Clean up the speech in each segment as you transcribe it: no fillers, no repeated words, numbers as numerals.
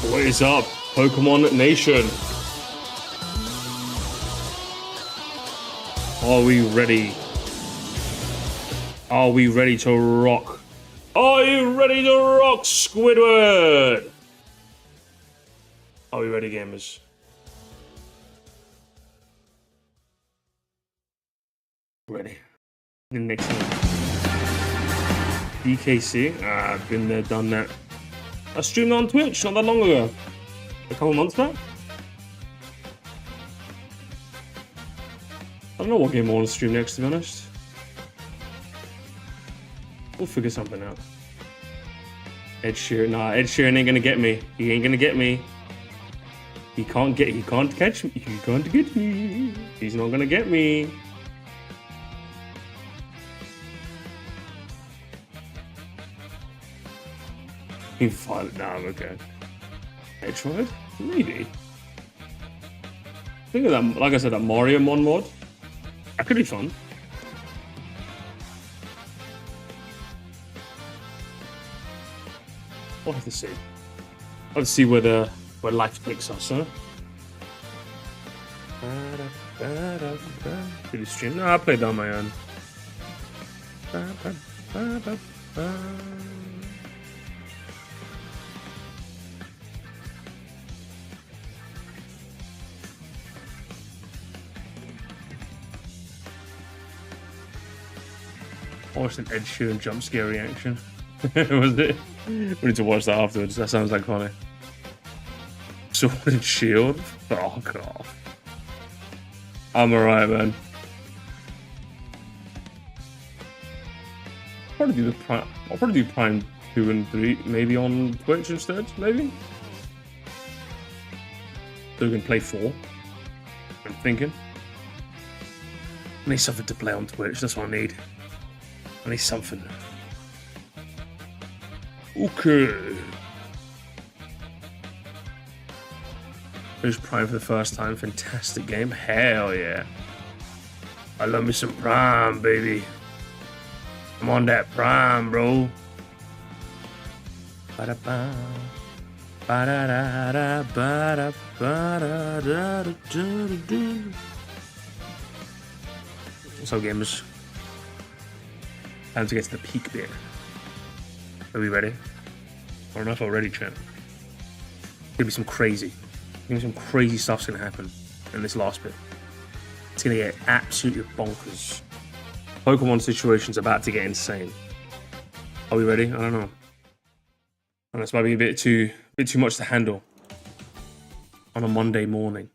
What is up, Pokemon Nation? Are we ready? Are we ready to rock? Are you ready to rock, Squidward? Are we ready, gamers? Ready. The next one. DKC. I've been there, done that. I streamed on Twitch not that long ago. A couple months back. I don't know what game I want to stream next, to be honest. We'll figure something out. Ed Sheeran. Nah, Ed Sheeran ain't gonna get me. He ain't gonna get me. He can't catch me. He can't get me. He's not gonna get me. He fired it down, okay. Metroid? Maybe. Think of that, like I said, that Mario Mon mod. That could be fun. We'll have to see. I'll have to see where life takes us, huh? Did you stream? No, I played on my own. I watched an Ed Sheeran jump scare reaction. Was it? We need to watch that afterwards. That sounds like funny. Sword and Shield? Fuck off. I'm alright, man. I'll probably do Prime 2 and 3 maybe on Twitch instead, maybe? So we can play 4. I'm thinking. I need something to play on Twitch, that's what I need. I need something. Okay. Here's Prime for the first time. Fantastic game. Hell yeah. I love me some Prime, baby. I'm on that Prime, bro. Ba-da-ba. Ba-da-da-da. Ba-da-ba-da-da-da-da-da. What's up, gamers? Time to get to the peak bit. Are we ready? I don't know if I'm ready, chat. Gonna be some crazy stuff's gonna happen in this last bit. It's gonna get absolutely bonkers. Pokemon situation's about to get insane. Are we ready? I don't know. And this might be a bit too much to handle on a Monday morning.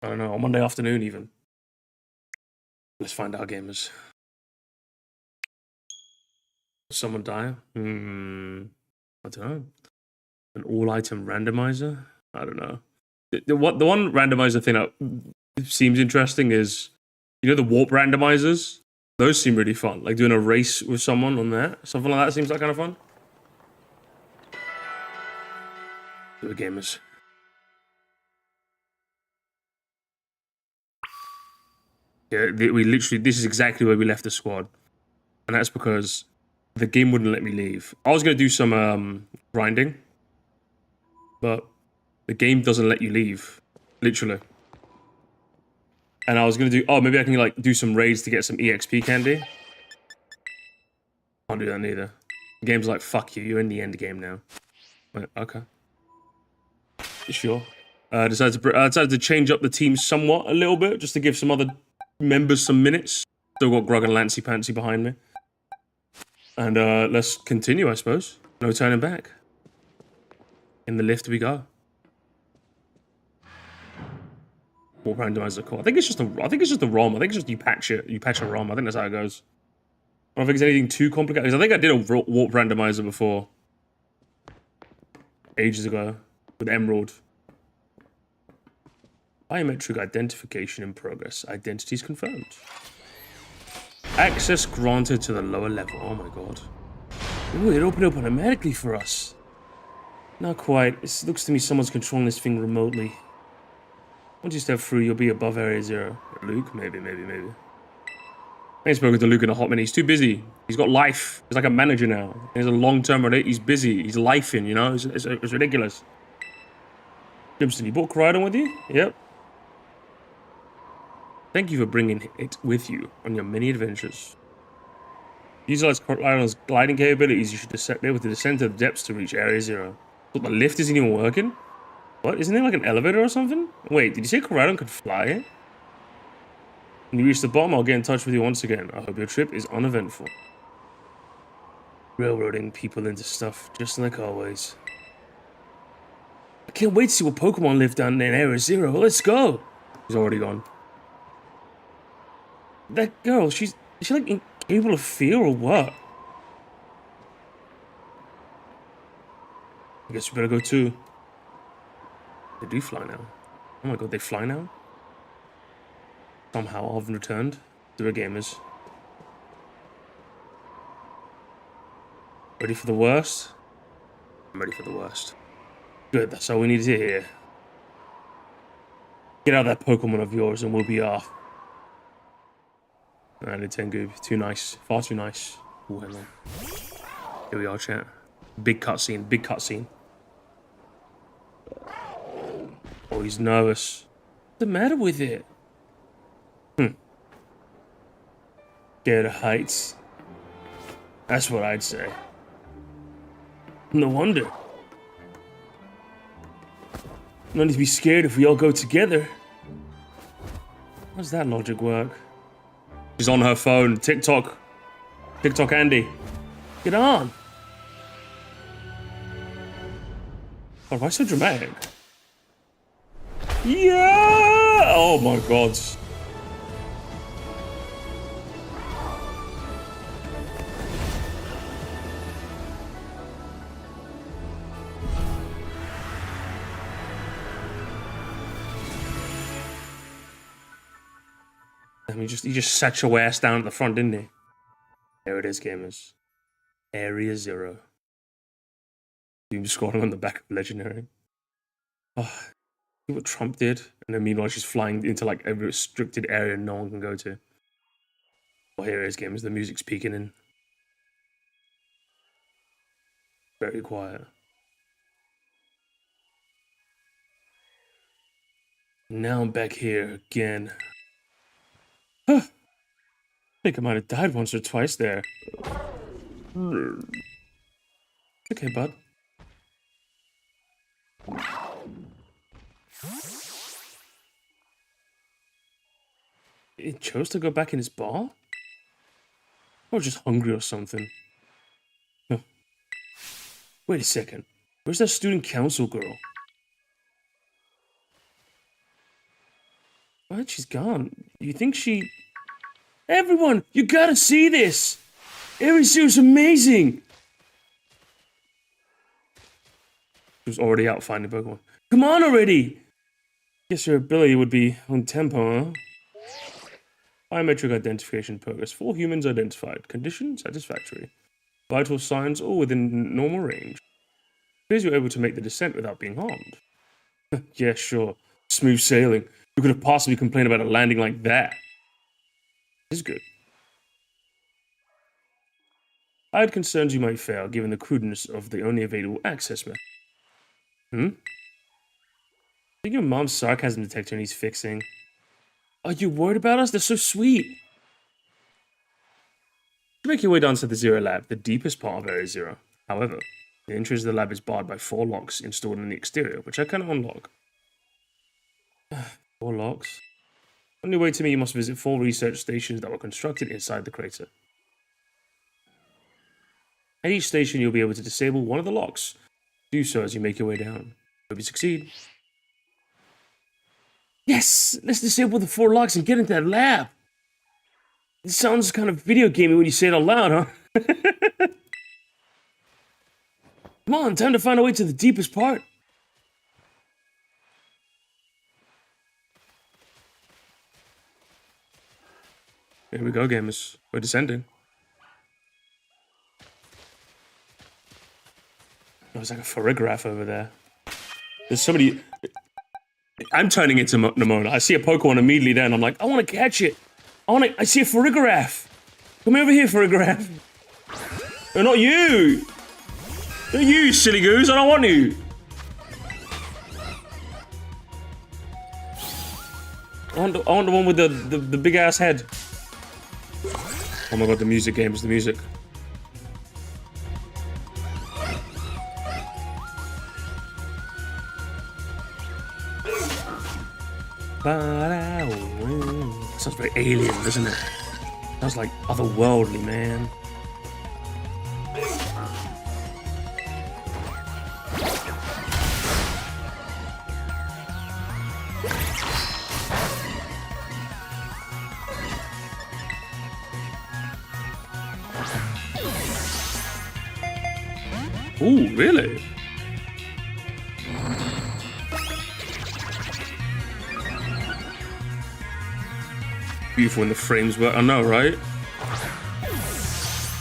I don't know, on Monday afternoon even. Let's find out, gamers. Someone die? I don't know. An all-item randomizer? I don't know. The one randomizer thing that seems interesting is, you know, the warp randomizers? Those seem really fun. Like doing a race with someone on that. Something like that seems like kind of fun. Do it, gamers. Yeah, we literally, this is exactly where we left the squad. And that's because the game wouldn't let me leave. I was going to do some grinding, but the game doesn't let you leave, literally. And I was going to do, maybe I can like do some raids to get some EXP candy. Can't do that neither. The game's like, fuck you, you're in the end game now. Like, okay. Sure. I decided to change up the team somewhat, a little bit, just to give some other members some minutes. Still got Grug and Lancy Pantsy behind me. And let's continue, I suppose. No turning back. In the lift we go. Warp randomizer core. I think it's just a ROM. I think it's just you patch a ROM. I think that's how it goes. I don't think it's anything too complicated. Because I think I did a warp randomizer before. Ages ago. With Emerald. Biometric identification in progress. Identities confirmed. Access granted to the lower level. Oh my god. Ooh, it opened up automatically for us. Not quite. It looks to me someone's controlling this thing remotely. Once you step through, you'll be above Area 0. Luke? Maybe. I ain't spoken to Luke in a hot minute. He's too busy. He's got life. He's like a manager now. He's a long-term relationship. He's busy. He's lifing, you know? It's ridiculous. Jimson, you brought Koraidon with you? Yep. Thank you for bringing it with you on your many adventures. Utilize Koraidon's gliding capabilities. You should descend there with the descent of the depths to reach Area 0. But the lift isn't even working? What? Isn't there like an elevator or something? Wait, did you say Koraidon could fly? When you reach the bottom, I'll get in touch with you once again. I hope your trip is uneventful. Railroading people into stuff, just like always. I can't wait to see what Pokemon live down in Area 0. Let's go! He's already gone. That girl, is she like incapable of fear or what? I guess we better go too. They do fly now. Oh my god, they fly now? Somehow I've returned to the gamers. Ready for the worst? I'm ready for the worst. Good, that's all we need to hear. Get out that Pokemon of yours and we'll be off. And Tengu, too nice. Far too nice. Ooh, hang on. Here we are, chat. Big cutscene, big cutscene. Oh, he's nervous. What's the matter with it? Scared of heights. That's what I'd say. No wonder. No need to be scared if we all go together. How does that logic work? She's on her phone. TikTok. TikTok Andy. Get on. Oh, why so dramatic? Yeah! Oh my god. I mean, he just sat your ass down at the front, didn't he? There it is, gamers. Area 0. Doom scrolling on the back of Legendary. Oh, see what Trump did? And then meanwhile she's flying into like a restricted area no one can go to. Oh, here it is, gamers. The music's peeking in. Very quiet. Now I'm back here again. Huh. I think I might have died once or twice there. Okay, bud. It chose to go back in his ball? Or just hungry or something. Huh. Wait a second. Where's that student council girl? What? She's gone. You think she... Everyone, you gotta see this! Area 0 is amazing! She was already out finding Pokemon. Come on already! Guess your ability would be on tempo, huh? Biometric identification progress. 4 humans identified. Condition satisfactory. Vital signs all within normal range. Appears you're able to make the descent without being harmed. Yeah, sure. Smooth sailing. Who could have possibly complained about a landing like that? This is good. I had concerns you might fail, given the crudeness of the only available access method. I think your mom's sarcasm detector needs fixing. Are you worried about us? They're so sweet. You make your way down to the Zero Lab, the deepest part of Area 0. However, the entrance to the lab is barred by 4 locks installed in the exterior, which I cannot unlock. 4 locks? On your way to me, you must visit 4 research stations that were constructed inside the crater. At each station, you'll be able to disable one of the locks. Do so as you make your way down. Hope you succeed. Yes! Let's disable the 4 locks and get into that lab! It sounds kind of video gamey when you say it out loud, huh? Come on, time to find our way to the deepest part. Here we go, gamers. We're descending. There's like a photograph over there. There's somebody... I'm turning into Nimona. I see a Pokemon immediately then. I'm like, I want to catch it. I see a photograph. Come over here, photograph. No, not you. Not you, silly goose. I don't want you. I want the one with the big ass head. Oh my god, the music game is the music. Sounds very alien, doesn't it? Sounds like otherworldly, man. Ooh, really? Beautiful when the frames work. I know, right?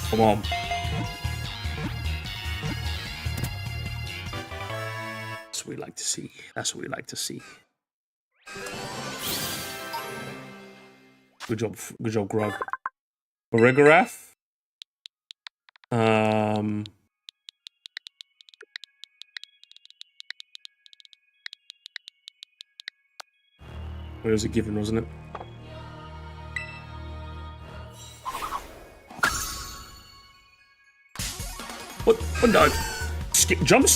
Come on. That's what we like to see. That's what we like to see. Good job, Grog. Oregorath. Where was it given, wasn't it? What no? Jump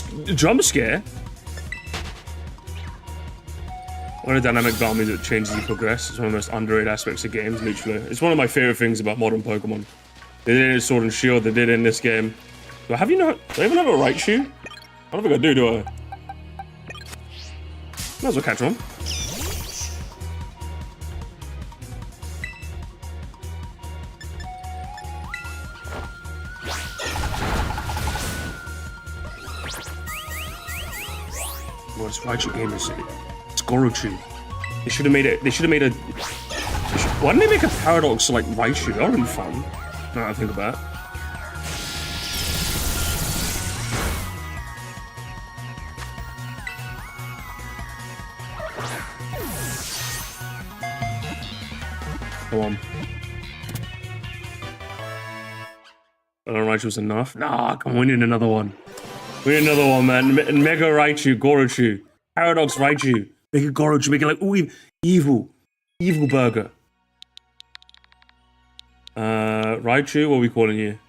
scare? One of the dynamic battle moves that changes as you progress. It's one of the most underrated aspects of games, literally. It's one of my favorite things about modern Pokemon. They did it in Sword and Shield, they did it in this game. Do I even have a right shoe? I don't think I do I? Might as well catch one. Well, this Raichu game is Gorochu. They should have made it. Why didn't they make a Paradox like Raichu? That would be fun. Now that I think about it. Come on. I don't know, Raichu was enough. Nah, come on, we need another one. We need another one, man. Mega Raichu, Gorochu. Paradox Raichu. Make it Gorochu, make it like, ooh, evil. Evil burger. Raichu, what are we calling you?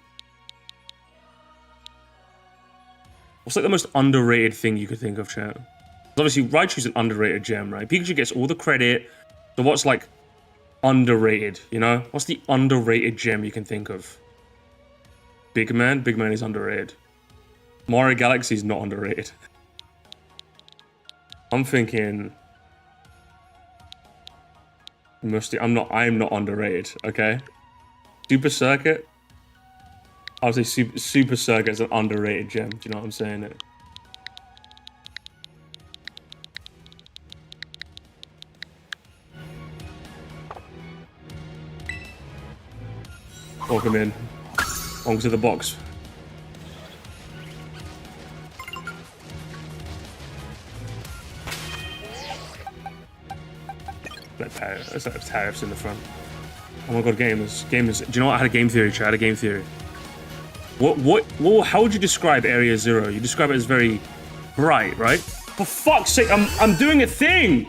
What's like the most underrated thing you could think of, chat? Obviously, Raichu's an underrated gem, right? Pikachu gets all the credit. So what's like underrated, you know? What's the underrated gem you can think of? Big Man? Big Man is underrated. Mario Galaxy is not underrated. I'm thinking... I'm not underrated, okay? Super Circuit? I would say Super Circuit is an underrated gem. Do you know what I'm saying? Welcome in. Onto the box. Let's have tariffs in the front. Oh my god, gamers. Do you know what? I had a game theory, chat. I had a game theory. How would you describe Area Zero? You describe it as very bright, right? For fuck's sake, I'm doing a thing!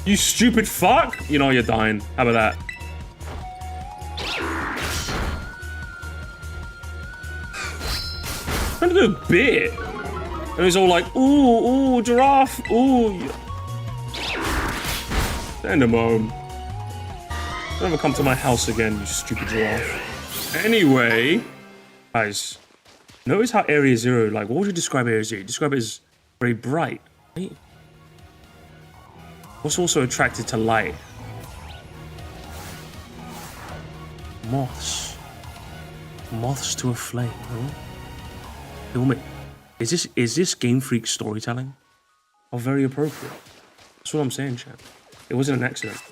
You stupid fuck! You know, you're dying. How about that? I'm trying to do a bit. And he's all like, ooh, giraffe, ooh. Send him home. Don't ever come to my house again, you stupid giraffe. Anyway, guys, notice how Area Zero, like, what would you describe Area Zero? You describe it as very bright, right? What's also attracted to light? Moths. Moths to a flame, huh? Is this Game Freak storytelling? Or very appropriate? That's what I'm saying, chat. It wasn't an accident.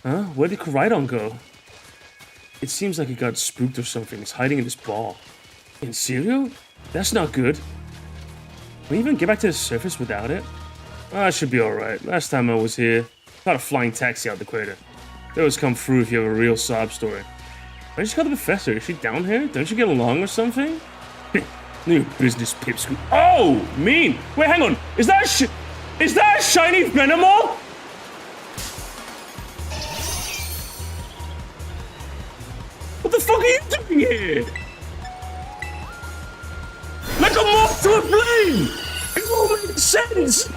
Huh? Where did Koraidon go? It seems like he got spooked or something. He's hiding in this bar. In cereal? That's not good. Can we even get back to the surface without it? I should be alright. Last time I was here, I got a flying taxi out the crater. They always come through if you have a real sob story. Why did you call the professor? Is she down here? Don't you get along or something? New business, pipsqueak. Oh! Mean! Wait, hang on! Is that a shiny Venomoth? fuck are you doing here? Like a moth to a flame! It all makes sense!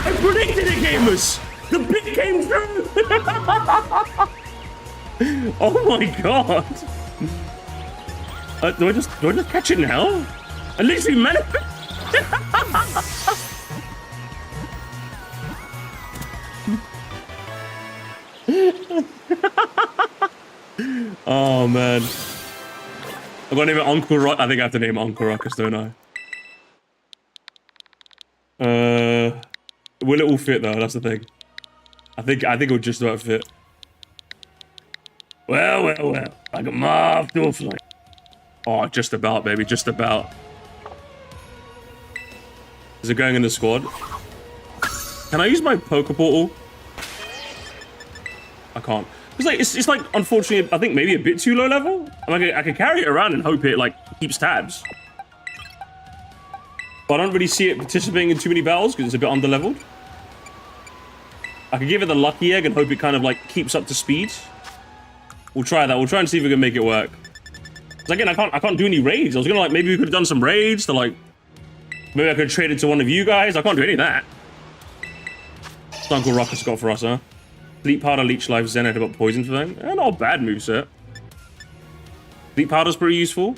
I predicted it, gamers! The bit came through! Oh my god! Do I just catch it now? I literally manifest. Oh man. I've got to name it Uncle Rock. I think I have to name it Uncle Ruckus, don't I? Will it all fit though? That's the thing. I think it'll just about fit. Well. Like a moth to a flame. Oh, just about, baby, just about. Is it going in the squad? Can I use my Poke Portal? I can't. It's like, unfortunately, I think maybe a bit too low level. I can carry it around and hope it, like, keeps tabs. But I don't really see it participating in too many battles because it's a bit under-leveled. I could give it the Lucky Egg and hope it kind of, like, keeps up to speed. We'll try that. We'll try and see if we can make it work. Because, again, I can't do any raids. I was gonna, like, maybe we could have done some raids to, like... Maybe I could trade it to one of you guys. I can't do any of that. What's Uncle Ruckus got for us, huh? Sleep Powder, Leech Life, Zen, about Poison for them. Not a bad moveset. Sleep Powder's pretty useful.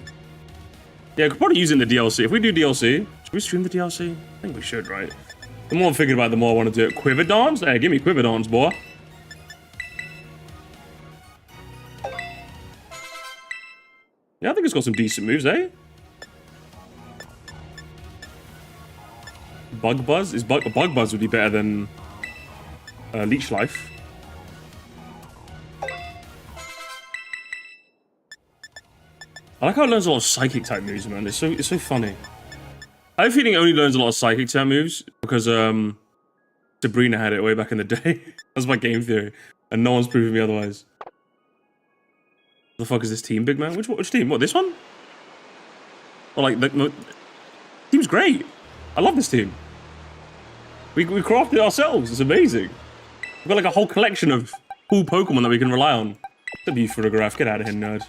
Yeah, we could probably use it in the DLC. If we do DLC, should we stream the DLC? I think we should, right? The more I'm thinking about it, the more I want to do it. Quiver Dance? Hey, give me Quiver Dance, boy. Yeah, I think it's got some decent moves, eh? Bug Buzz? Bug Buzz would be better than Leech Life. I like how it learns a lot of Psychic type moves, man. It's so funny. I have a feeling it only learns a lot of Psychic type moves because Sabrina had it way back in the day. That's my game theory, and no one's proven me otherwise. What the fuck is this team, big man? Which team? What, this one? Or like the team's great. I love this team. We crafted it ourselves. It's amazing. We've got like a whole collection of cool Pokemon that we can rely on. W photograph. Get out of here, nerd.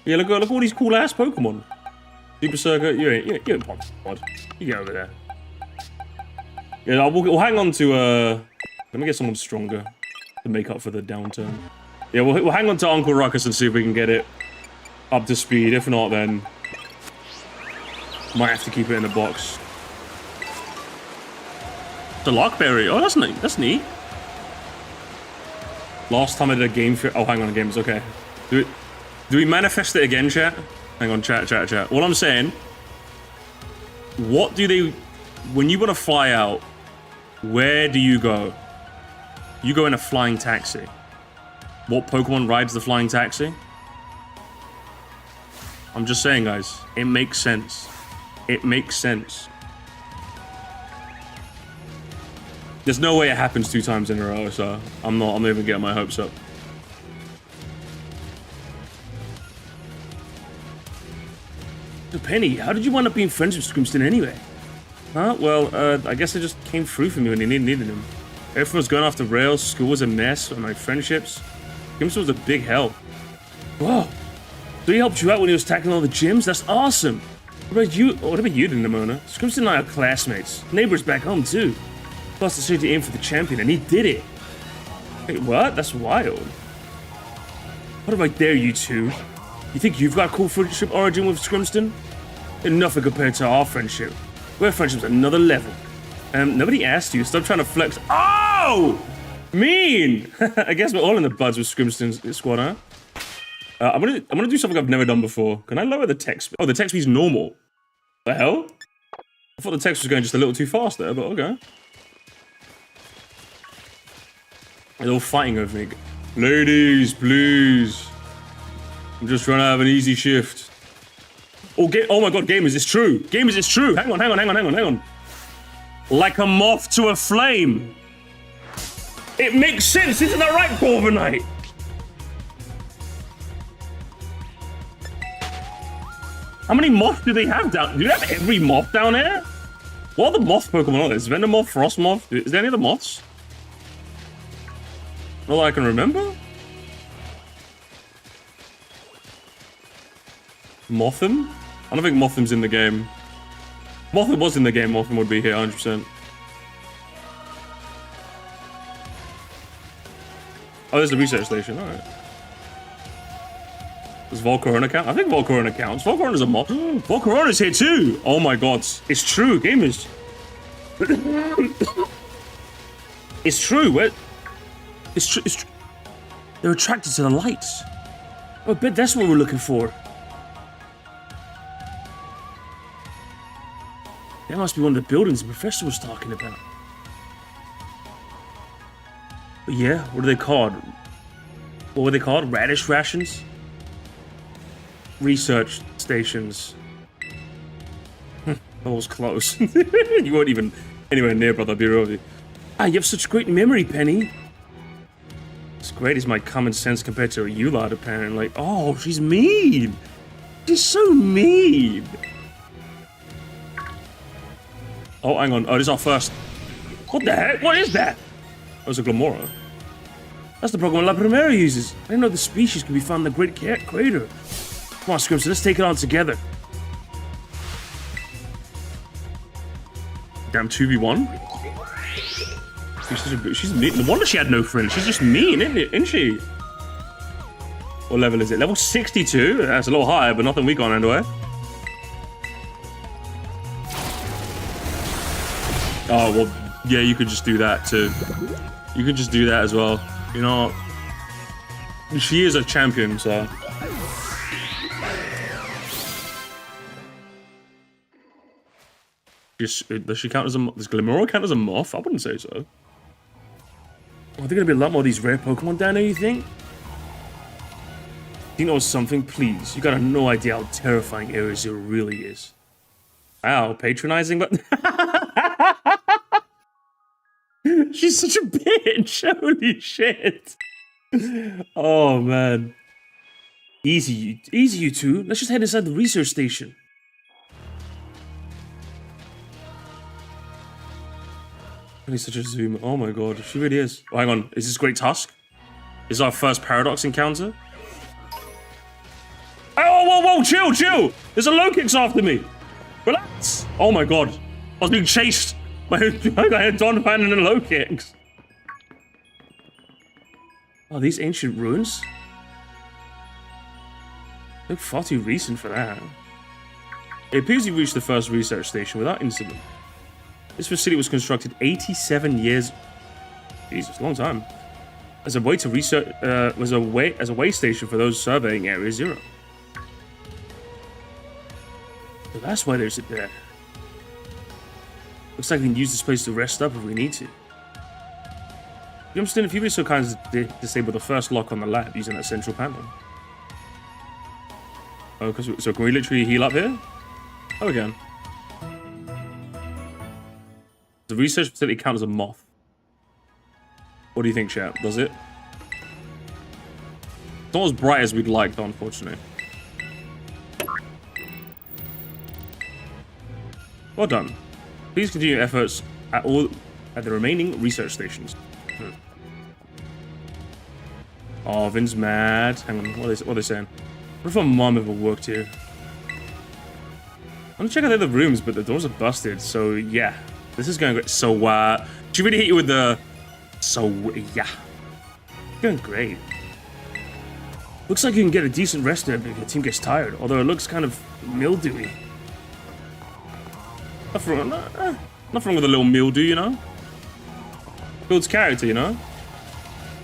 Yeah, look at all these cool ass Pokemon. Super Circuit, you ain't Pokemon. You get over there. Yeah, we'll hang on to let me get someone stronger to make up for the downturn. Yeah, we'll hang on to Uncle Ruckus and see if we can get it up to speed. If not, then might have to keep it in the box. The Lockberry. Oh, that's neat. That's neat. Last time I did a game for... Oh, hang on, games. Okay. Do we manifest it again, chat? Hang on, chat. All I'm saying... What do they... When you want to fly out, where do you go? You go in a flying taxi. What Pokemon rides the flying taxi? I'm just saying, guys. It makes sense. It makes sense. There's no way it happens 2 times in a row, so I'm not even getting my hopes up. So Penny, how did you wind up being friends with Scrimston anyway? Huh? Well, I guess it just came through for me when you needed him. Everything was going off the rails, school was a mess, and my friendships. Scrimston was a big help. Whoa! So he helped you out when he was tackling all the gyms? That's awesome! What about you, Nimona? Scrimston and I are classmates. Neighbors back home, too. Plus decided to aim for the champion, and he did it. Wait, what? That's wild. What if I dare you two? You think you've got a cool friendship origin with Scrimston? They're nothing compared to our friendship. Our friendship's another level. Nobody asked you. Stop trying to flex. Oh! Mean! I guess we're all in the buds with Scrimston's squad, huh? I'm gonna do something I've never done before. Can I lower the text speed? Oh, the text speed's normal. The hell? I thought the text was going just a little too fast there, but okay. They're all fighting over me. Ladies, please. I'm just trying to have an easy shift. Oh my god, gamers, it's true. Gamers, it's true. Hang on. Like a moth to a flame. It makes sense, isn't that right, Corviknight? How many moths do they have down? Do they have every moth down there? What are the moth Pokemon on this? Venomoth, Frostmoth? Is there any other moths? Not that I can remember. Motham? I don't think Motham's in the game. Motham was in the game, Motham would be here 100%. Oh, there's the research station, alright. Does Volcarona count? I think Volcarona counts. Volcarona's a moth. Volcarona's here too! Oh my god. It's true, gamers. It's true. It's true. They're attracted to the lights. Oh, I bet that's what we're looking for. That must be one of the buildings the professor was talking about. But yeah, what are they called? What were they called? Radish rations? Research stations. That was close. You weren't even anywhere near, brother. I'll be real with you. Ah, you have such great memory, Penny. As great as my common sense compared to you lot, apparently. Oh, she's mean. She's so mean. Oh, hang on. Oh, this is our first. What the heck? What is that? Oh, it's a Glamora. That's the Pokemon La Primera uses. I didn't know the species could be found in the Great Crater. Come on, Scrimps, let's take it on together. Damn 2v1. She's mean. No wonder she had no friends. She's just mean, isn't she? What level is it? Level 62? That's a little higher, but nothing weak on anyway. Oh, well, yeah, you could just do that too. You could just do that as well. You know, she is a champion, so. Does she count as a, does Glamora count as a moth? I wouldn't say so. Oh, are there gonna be a lot more of these rare Pokemon down there, you think? Do you know something? Please, you got no idea how terrifying Area Zero really is. Wow, patronizing, but she's such a bitch. Holy shit. Oh man. Easy you two. Let's just head inside the research station. He's such a zoom. Oh my god, she really is. Oh, hang on, is this Great Tusk? Is our first Paradox encounter? Oh, whoa, chill! There's a Lokix after me! Relax! Oh my god, I was being chased by a Donphan and a Lokix. Oh, these ancient ruins? Look far too recent for that. It appears you reached the first research station without incident. This facility was constructed 87 years. Jesus, long time. As a way to research, as a way station for those surveying Area Zero. So that's why there's it there. Looks like we can use this place to rest up if we need to. You understand if you'd be so kind as to disable the first lock on the lab using that central panel. Oh, so can we literally heal up here? Oh, again. The research facility count as a moth. What do you think, chat? Does it? It's not as bright as we'd like, though, unfortunately. Well done. Please continue efforts at the remaining research stations. Oh, Vin's mad. Hang on, what are they saying? What if my mom ever worked here? I'm gonna check out the other rooms, but the doors are busted, so yeah. This is going great. So, she really hit you with the... So, yeah. Going great. Looks like you can get a decent rest if your team gets tired, although it looks kind of mildewy. Nothing wrong with a little mildew, you know? Builds character, you know?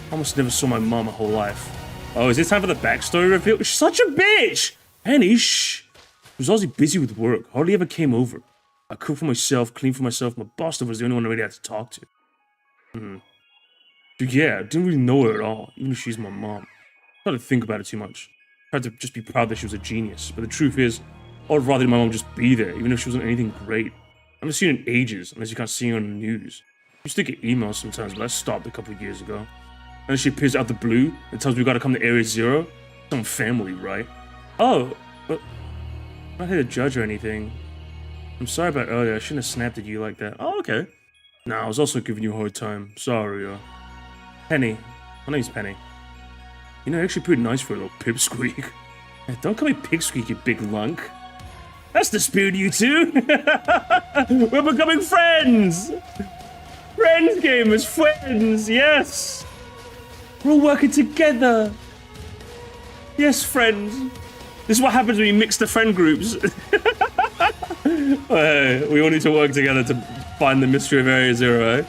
I almost never saw my mom my whole life. Oh, is it time for the backstory reveal? She's such a bitch! Penny, shh! She was always busy with work, hardly ever came over. I cook for myself, clean for myself, my boss was the only one I really had to talk to. So yeah, I didn't really know her at all, even if she's my mom. I had to think about it too much. I had to just be proud that she was a genius, but the truth is, I would rather my mom just be there, even if she wasn't anything great. I haven't seen her in ages, unless you can't see her on the news. I used to get emails sometimes, but I stopped a couple of years ago. And then she appears out the blue and tells me we gotta come to Area Zero. Some family, right? Oh, but I'm not here to judge or anything. I'm sorry about earlier, I shouldn't have snapped at you like that. Oh, okay. Nah, I was also giving you a hard time. Sorry, Penny, My name's Penny. You know, actually pretty nice for a little pipsqueak. Don't call me pipsqueak, you big lunk. That's the spirit, you two. We're becoming friends. Friends, gamers, friends, yes. We're all working together. Yes, friends. This is what happens when you mix the friend groups. We all need to work together to find the mystery of Area Zero, eh?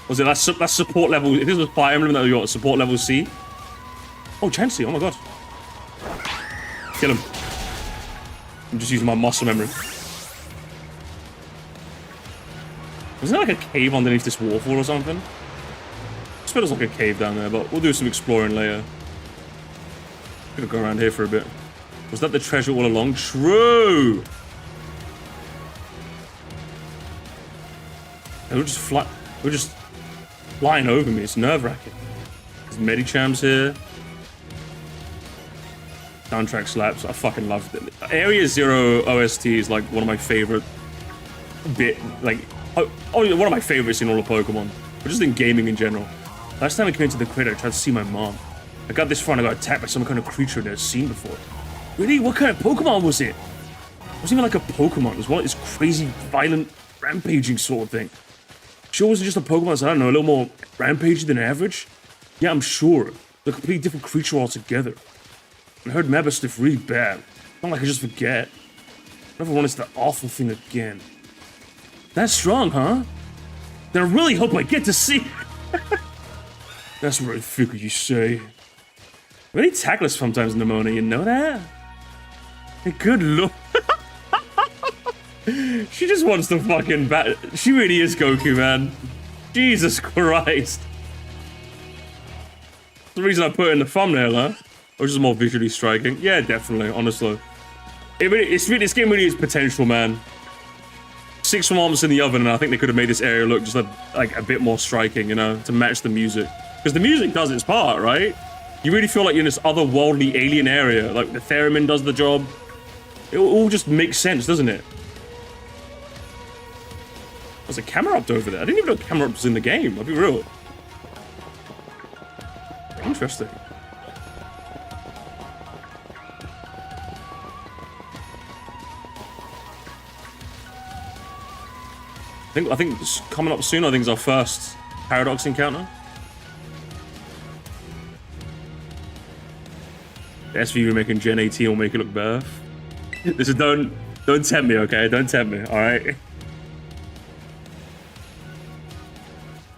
Was it that's support level? If this was Fire Emblem, that we got support level C. Oh, Chansey! Oh my god! Kill him! I'm just using my muscle memory. Wasn't there like a cave underneath this waterfall or something? I suppose there's like a cave down there, but we'll do some exploring later. Gonna go around here for a bit. Was that the treasure all along? True! We're just flying over me. It's nerve-wracking. There's Medichams here. Soundtrack slaps. I fucking love it. Area Zero OST is like one of my favorite one of my favorites in all of Pokemon. But just in gaming in general. Last time I came into the crater, I tried to see my mom. I got this far and I got attacked by some kind of creature I'd never seen before. Really? What kind of Pokemon was it? It wasn't even like a Pokemon. It was one of this crazy, violent, rampaging sort of thing. Sure wasn't just a Pokemon that's, I don't know, a little more rampaging than average? Yeah, I'm sure. They're a completely different creature altogether. I heard Mabba sniff really bad. Not like I just forget. I never want to see that awful thing again. That's strong, huh? Then I really hope I get to see. That's what I figure you say. Really tactless sometimes, Nimona, you know that? Hey, good lord. She just wants to fucking bat. She really is Goku, man. Jesus Christ. That's the reason I put it in the thumbnail, huh? Or just more visually striking. Yeah, definitely, honestly. This game really is potential, man. 6 months in the oven, and I think they could have made this area look just like a bit more striking, you know, to match the music. Because the music does its part, right? You really feel like you're in this otherworldly alien area. Like the theremin does the job. It all just makes sense, doesn't it? There's a camera up over there. I didn't even know camera up was in the game. I'll be real. Interesting. I think it's coming up soon. I think it's our first Paradox encounter. The SV remake in Gen 18 will make it look better. This is don't tempt me, okay? Don't tempt me, all right?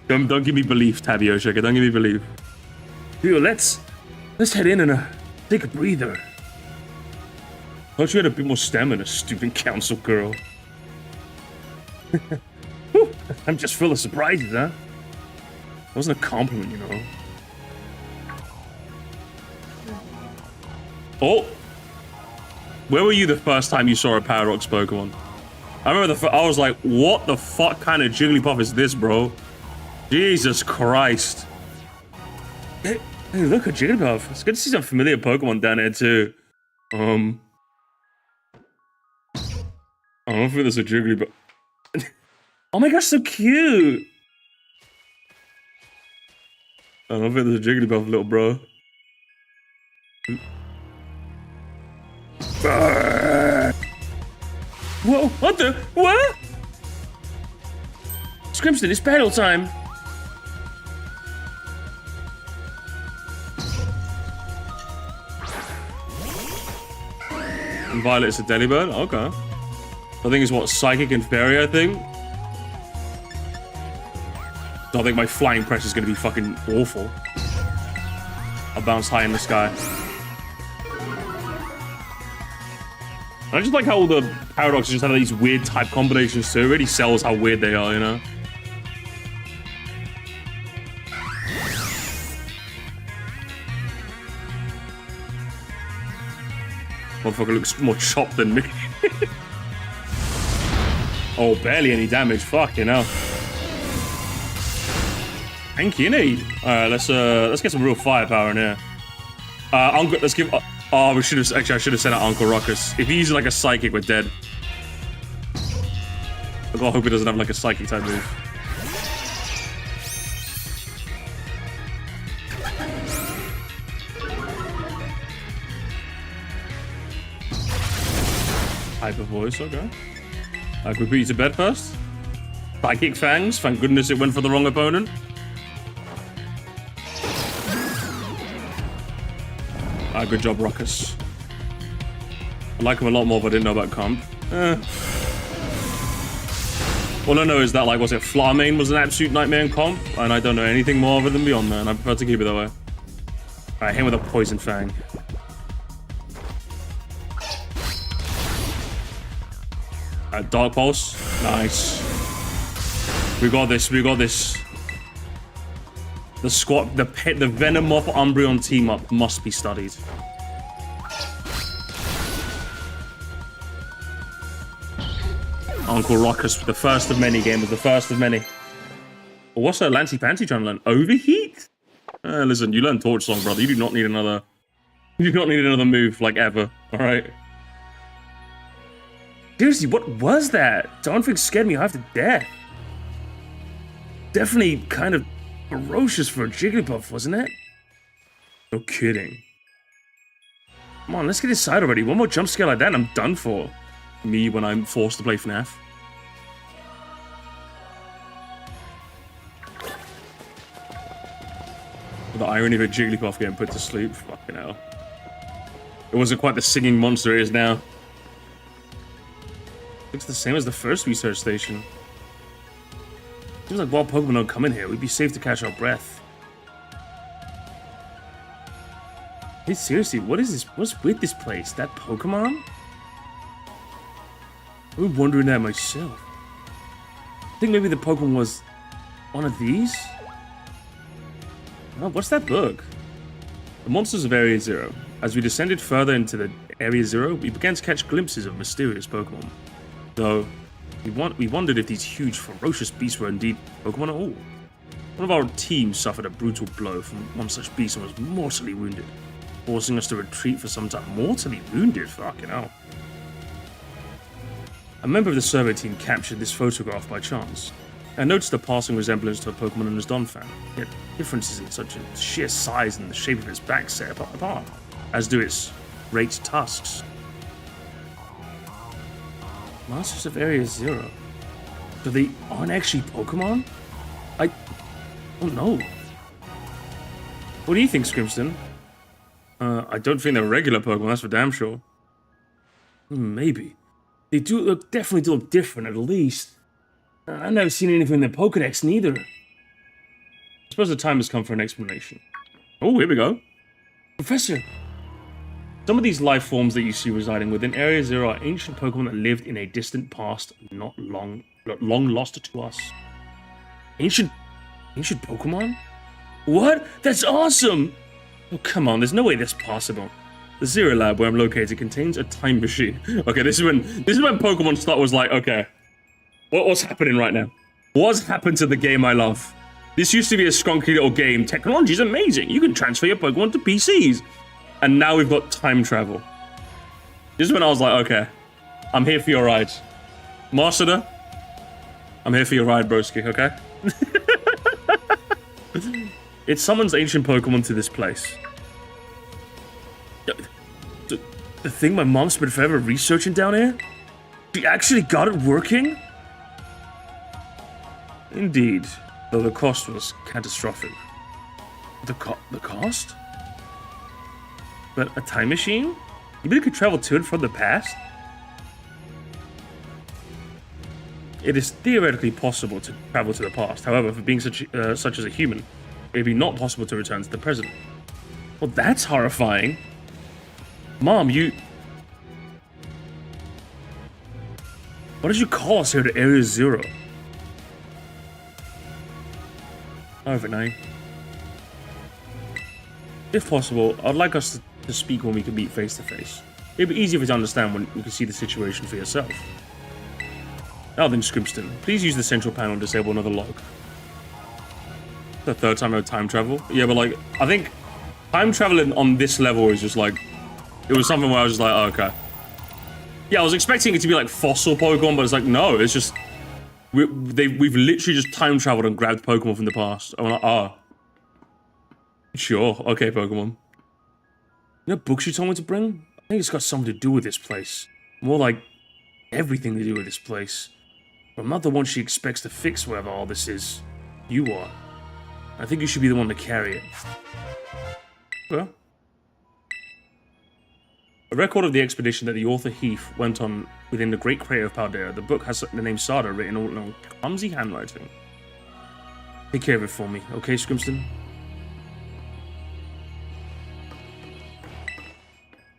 Don't give me belief, Tabio, okay? Don't give me belief. Dude, let's head in and take a breather. Thought you had a bit more stamina, stupid council girl. I'm just full of surprises, huh? That wasn't a compliment, you know. Oh! Where were you the first time you saw a Paradox Pokemon? I remember I was like, what the fuck kind of Jigglypuff is this, bro? Jesus Christ. Hey, look, a Jigglypuff. It's good to see some familiar Pokemon down here, too. I don't think there's a Jigglypuff. Oh my gosh, so cute! I don't think there's a Jigglypuff, little bro. Whoa, what the? What? Scrimston, it's battle time! And Violet's a Delibird? Okay. I think it's what, Psychic and Fairy, I think? I think my flying press is going to be fucking awful. I'll bounce high in the sky. I just like how all the Paradoxes just have these weird type combinations too. It really sells how weird they are, you know? Motherfucker looks more chopped than me. Oh, barely any damage. Fuck, you know. Thank you, need. Alright, let's get some real firepower in here. Uncle, let's give. Oh, we should have actually. I should have sent out Uncle Ruckus. If he's like a psychic, we're dead. I gotta hope he doesn't have like a psychic type move. type of voice, okay. Can we put you to bed first? Psychic Fangs, thank goodness it went for the wrong opponent. Good job, Ruckus. I like him a lot more if I didn't know about comp. All I know is that, like, was it Flarmane was an absolute nightmare in comp, and I don't know anything more of it than beyond that, and I prefer to keep it that way. Alright, hit with a Poison Fang. Dark Pulse. Nice. We got this, we got this. The squat, the Venomoth Umbreon team up must be studied. Uncle Ruckus, the first of many gamers, the first of many. Well, what's that Lancy Panty trying to learn? Overheat? Listen, you learn Torch Song, brother. You do not need another. You do not need another move, like, ever. Alright? Seriously, what was that? Donphin scared me half to death. Definitely kind of ferocious for a Jigglypuff, wasn't it? No kidding. Come on, let's get inside already. One more jump scare like that and I'm done for. Me when I'm forced to play FNAF. The irony of a Jigglypuff getting put to sleep. Fucking hell. It wasn't quite the singing monster it is now. Looks the same as the first research station. Seems like while Pokemon don't come in here, we'd be safe to catch our breath. Hey, seriously, what is this? What's with this place? That Pokemon? I'm wondering that myself. I think maybe the Pokemon was one of these? Oh, what's that book? The Monsters of Area Zero. As we descended further into the Area Zero, we began to catch glimpses of mysterious Pokemon. Though, we wondered if these huge, ferocious beasts were indeed Pokemon at all. One of our team suffered a brutal blow from one such beast and was mortally wounded, forcing us to retreat for some time. Mortally wounded? Fucking hell. A member of the survey team captured this photograph by chance, and noticed a passing resemblance to a Pokemon known as Donphan, yet differences in such a sheer size and the shape of its back set it apart, as do its great tusks. Masters of Area Zero. So they aren't actually Pokemon? I don't know. What do you think, Scrimston? I don't think they're regular Pokemon, that's for damn sure. Maybe. They definitely do look different, at least. I've never seen anything in their Pokedex, neither. I suppose the time has come for an explanation. Oh, here we go. Professor! Some of these life forms that you see residing within Area Zero are ancient Pokemon that lived in a distant past, not long lost to us. Ancient Pokemon? What? That's awesome! Oh, come on, there's no way that's possible. The Zero Lab where I'm located contains a time machine. Okay, this is when Pokemon Start was like, okay, what's happening right now? What's happened to the game I love? This used to be a skunky little game. Technology's amazing. You can transfer your Pokemon to PCs. And now we've got time travel. This is when I was like, okay, I'm here for your ride. Marsada, I'm here for your ride, broski, okay? It summons ancient Pokemon to this place. The thing my mom spent forever researching down here? She actually got it working? Indeed, though the cost was catastrophic. The cost? But a time machine? You mean it could travel to and from the past? It is theoretically possible to travel to the past. However, for being such as a human, it would be not possible to return to the present. Well, that's horrifying. Mom, you... Why did you call us here to Area Zero? Overnight. If possible, I'd like us to speak when we can meet face to face. It'd be easier for you to understand when you can see the situation for yourself. Now then, Scrimston, please use the central panel and disable another log. The third time I had time travel? Yeah, but like, I think time traveling on this level is just like, it was something where I was just like, oh, okay. Yeah, I was expecting it to be like fossil Pokemon, but it's like, no, it's just, we've literally just time traveled and grabbed Pokemon from the past. I'm like, ah. Sure, okay, Pokemon. You know books you told me to bring? I think it's got something to do with this place. More like everything to do with this place. But I'm not the one she expects to fix whatever all this is. You are. I think you should be the one to carry it. Well. A record of the expedition that the author Heath went on within the Great Crater of Paldea. The book has the name Sada written all in clumsy handwriting. Take care of it for me, okay, Scrimston?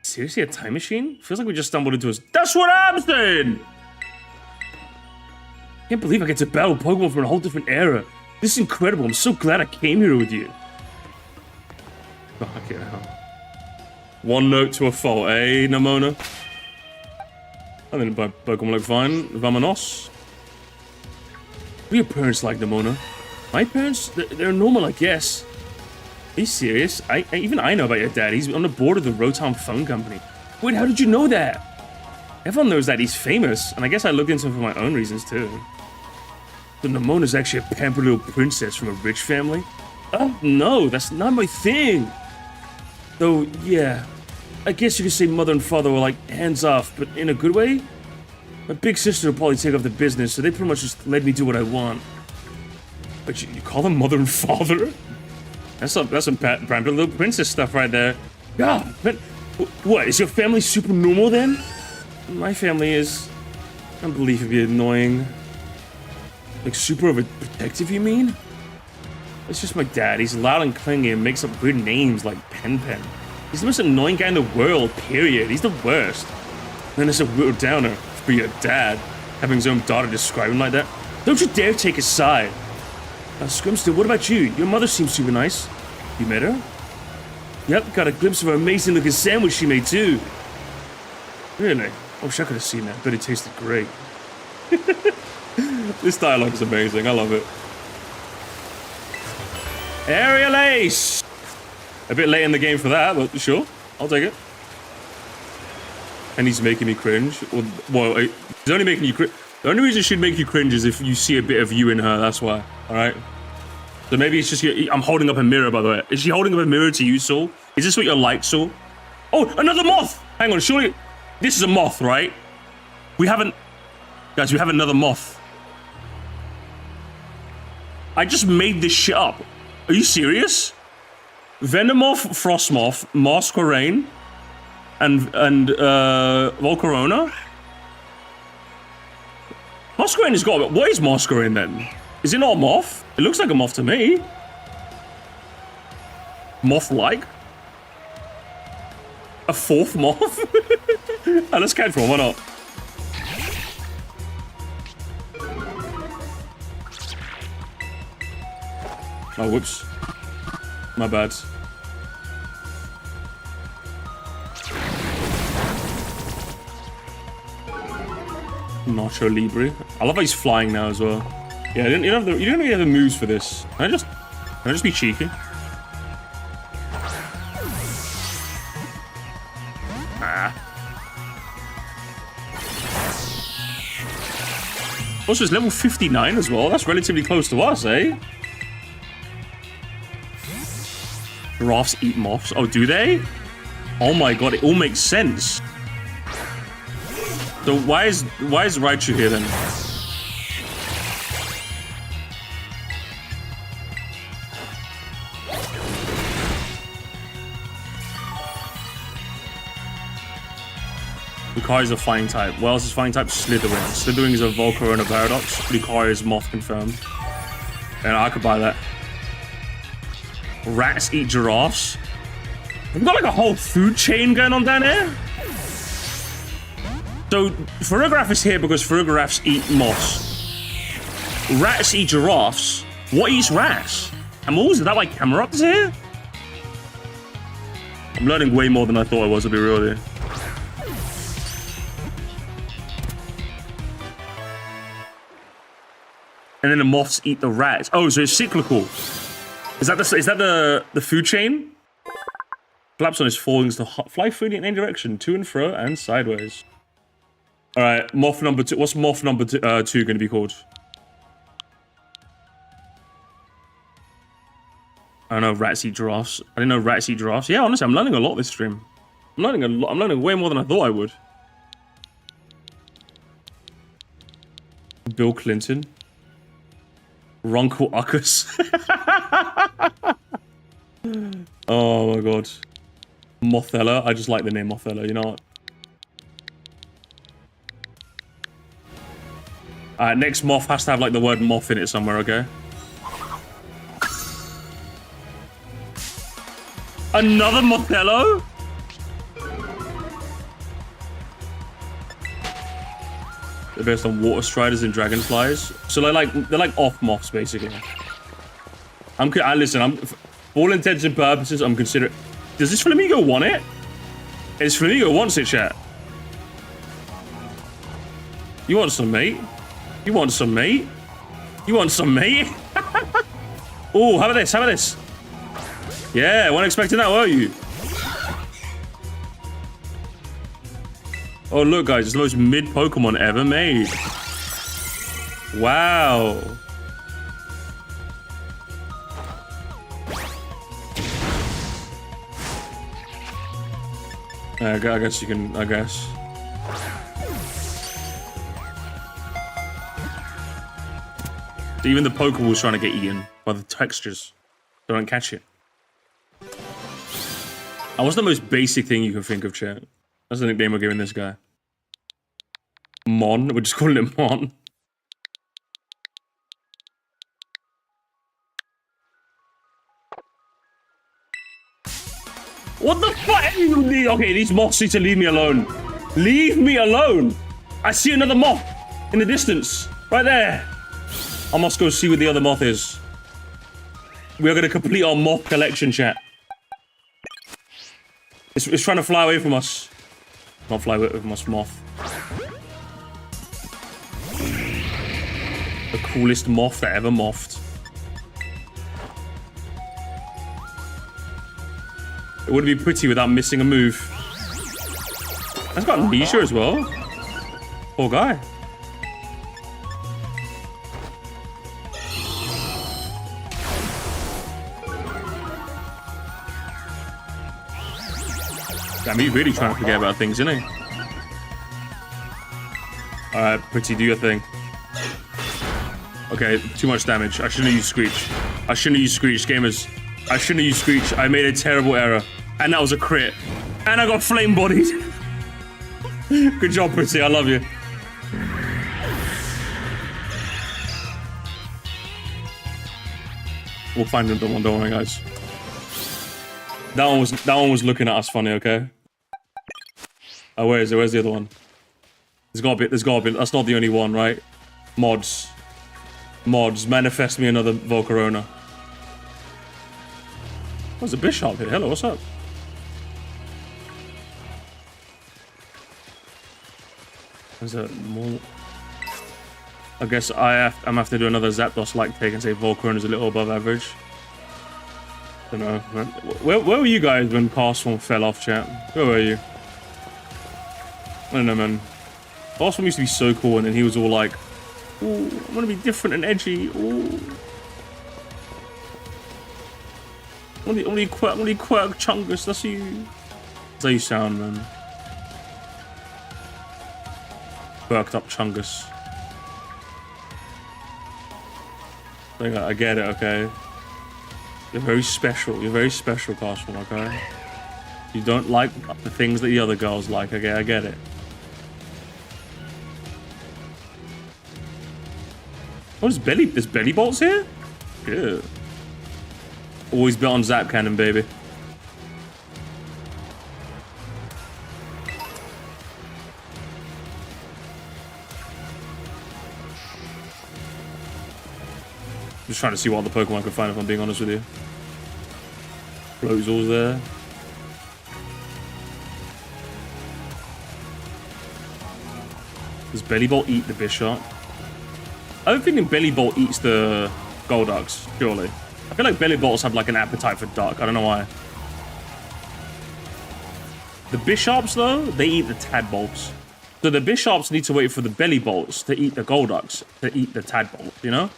Seriously, a time machine? Feels like we just stumbled into a... That's what I'm saying! Can't believe I get to battle Pokemon from a whole different era. This is incredible. I'm so glad I came here with you. Fuck it hell. One note to a fault, eh, Nimona? I think my Pokemon look fine. Vamonos. What are your parents like, Nimona? My parents? They're normal, I guess. Are you serious? Even I know about your dad. He's on the board of the Rotom Phone Company. Wait, how did you know that? Everyone knows that he's famous, and I guess I looked into him for my own reasons too. So Nimona's actually a pampered little princess from a rich family? Oh, no, that's not my thing. Though, yeah, I guess you could say mother and father were like hands off, but in a good way? My big sister will probably take off the business, so they pretty much just let me do what I want. But you call them mother and father? That's some pampered little princess stuff right there. God, but what, is your family super normal then? My family is unbelievably annoying. Like super overprotective, you mean? It's just my dad. He's loud and clingy and makes up weird names like Pen Pen. He's the most annoying guy in the world, period. He's the worst. And then it's a real downer for your dad, having his own daughter describe him like that. Don't you dare take his side. Scrimston, what about you? Your mother seems super nice. You met her? Yep, got a glimpse of her amazing looking sandwich she made too. Really? I wish I could have seen that, but it tasted great. This dialogue is amazing, I love it. Aerial Ace! A bit late in the game for that, but sure, I'll take it. And he's making me cringe. Well, he's only making you cringe. The only reason she'd make you cringe is if you see a bit of you in her, that's why, alright? So maybe it's just, I'm holding up a mirror, by the way. Is she holding up a mirror to you, Saul? Is this what you're like, Saul? Oh, another moth! Hang on, surely, this is a moth, right? Guys, we have another moth. I just made this shit up. Are you serious? Venomoth, Frostmoth, Masquerain, and Volcarona? Masquerain has got... What is Masquerain then? Is it not a moth? It looks like a moth to me. Moth-like? A fourth moth? Let's catch one, why not? Oh, whoops. My bad. Nacho Libre. I love how he's flying now as well. Yeah, you don't really have the moves for this. Can I just be cheeky? Ah. Also, it's level 59 as well. That's relatively close to us, eh? Giraffes eat moths. Oh, do they? Oh my god, it all makes sense. So why is Raichu here then? Lucario is a flying type. What else is flying type? Slytherin. Slytherin is a Volcarona Paradox. Lucario is moth confirmed. And I could buy that. Rats eat giraffes. We've got like a whole food chain going on down here. So Ferrograff is here because Ferrographs eat moss. Rats eat giraffes. What eats rats? Camels? Is that why Camerupt is here? I'm learning way more than I thought I was, to be real here. And then the moths eat the rats. Oh, so it's cyclical. Is that the food chain? Flaps on his forewings to fly freely in any direction, to and fro and sideways. All right, moth number 2. What's moth number 2 going to be called? I don't know. Rats eat giraffes. I didn't know rats eat giraffes. Yeah, honestly, I'm learning a lot this stream. I'm learning a lot. I'm learning way more than I thought I would. Bill Clinton. Runkle Uckus. Oh my god. Mothella. I just like the name Mothella, you know what? Alright, next moth has to have like the word moth in it somewhere, okay? Another Mothello? They're based on water striders and dragonflies. So they're like off moths basically. Listen, for all intents and purposes, I'm considering. Does this flamingo want it? This flamingo wants it, chat. You want some, mate? You want some, mate? You want some, mate? Oh, how about this? How about this? Yeah, weren't expecting that, were you? Oh, look, guys, it's the most mid Pokemon ever made. Wow. I guess you can, I guess. Even the Pokeball's trying to get eaten by the textures. They don't catch it. What's the most basic thing you can think of, chat? That's the nickname we're giving this guy. Mon. We're just calling it Mon. What the fuck? Okay, these moths need to leave me alone. Leave me alone. I see another moth in the distance. Right there. I must go see what the other moth is. We are going to complete our moth collection, chat. It's trying to fly away from us. Not fly away from us, moth. The coolest moth that ever mothed. It wouldn't be pretty without missing a move. That's got amnesia as well. Poor guy. Damn, he's really trying to forget about things, isn't he? Alright, Pretty, do your thing. Okay, too much damage. I shouldn't have used Screech. I shouldn't have used Screech, gamers. I shouldn't have used Screech. I made a terrible error. And that was a crit. And I got flame bodied. Good job, Pretty. I love you. We'll find another one, don't worry, guys. That one was looking at us funny, okay? Oh, where is it? Where's the other one? There's gotta be. That's not the only one, right? Mods. Mods, manifest me another Volcarona. There's a Bishop here. Hello, what's up? Is there more? I guess I'm gonna have to do another Zapdos-like take and say Volcarona's a little above average. Don't know, man. Where were you guys when Castform fell off, chat? Where were you? I don't know, man. Castform used to be so cool, and then he was all like, "Ooh, I want to be different and edgy. Ooh, only quirk chungus. That's you. That's how you sound, man. Quirked up chungus. I get it, okay. You're very special. You're very special, Castform, okay? You don't like the things that the other girls like, okay? I get it. Oh, there's belly bolts here? Yeah. Always built on Zap Cannon, baby. Just trying to see what other Pokemon I can find, if I'm being honest with you. Floatzel's there. Does Bellybolt eat the Bisharp? I don't think Bellybolt eats the Golducks, surely. I feel like Bellybolts have like an appetite for duck. I don't know why. The Bisharps, though, they eat the Tadbolts. So the Bisharps need to wait for the Bellybolts to eat the Golducks to eat the Tadbolt, you know?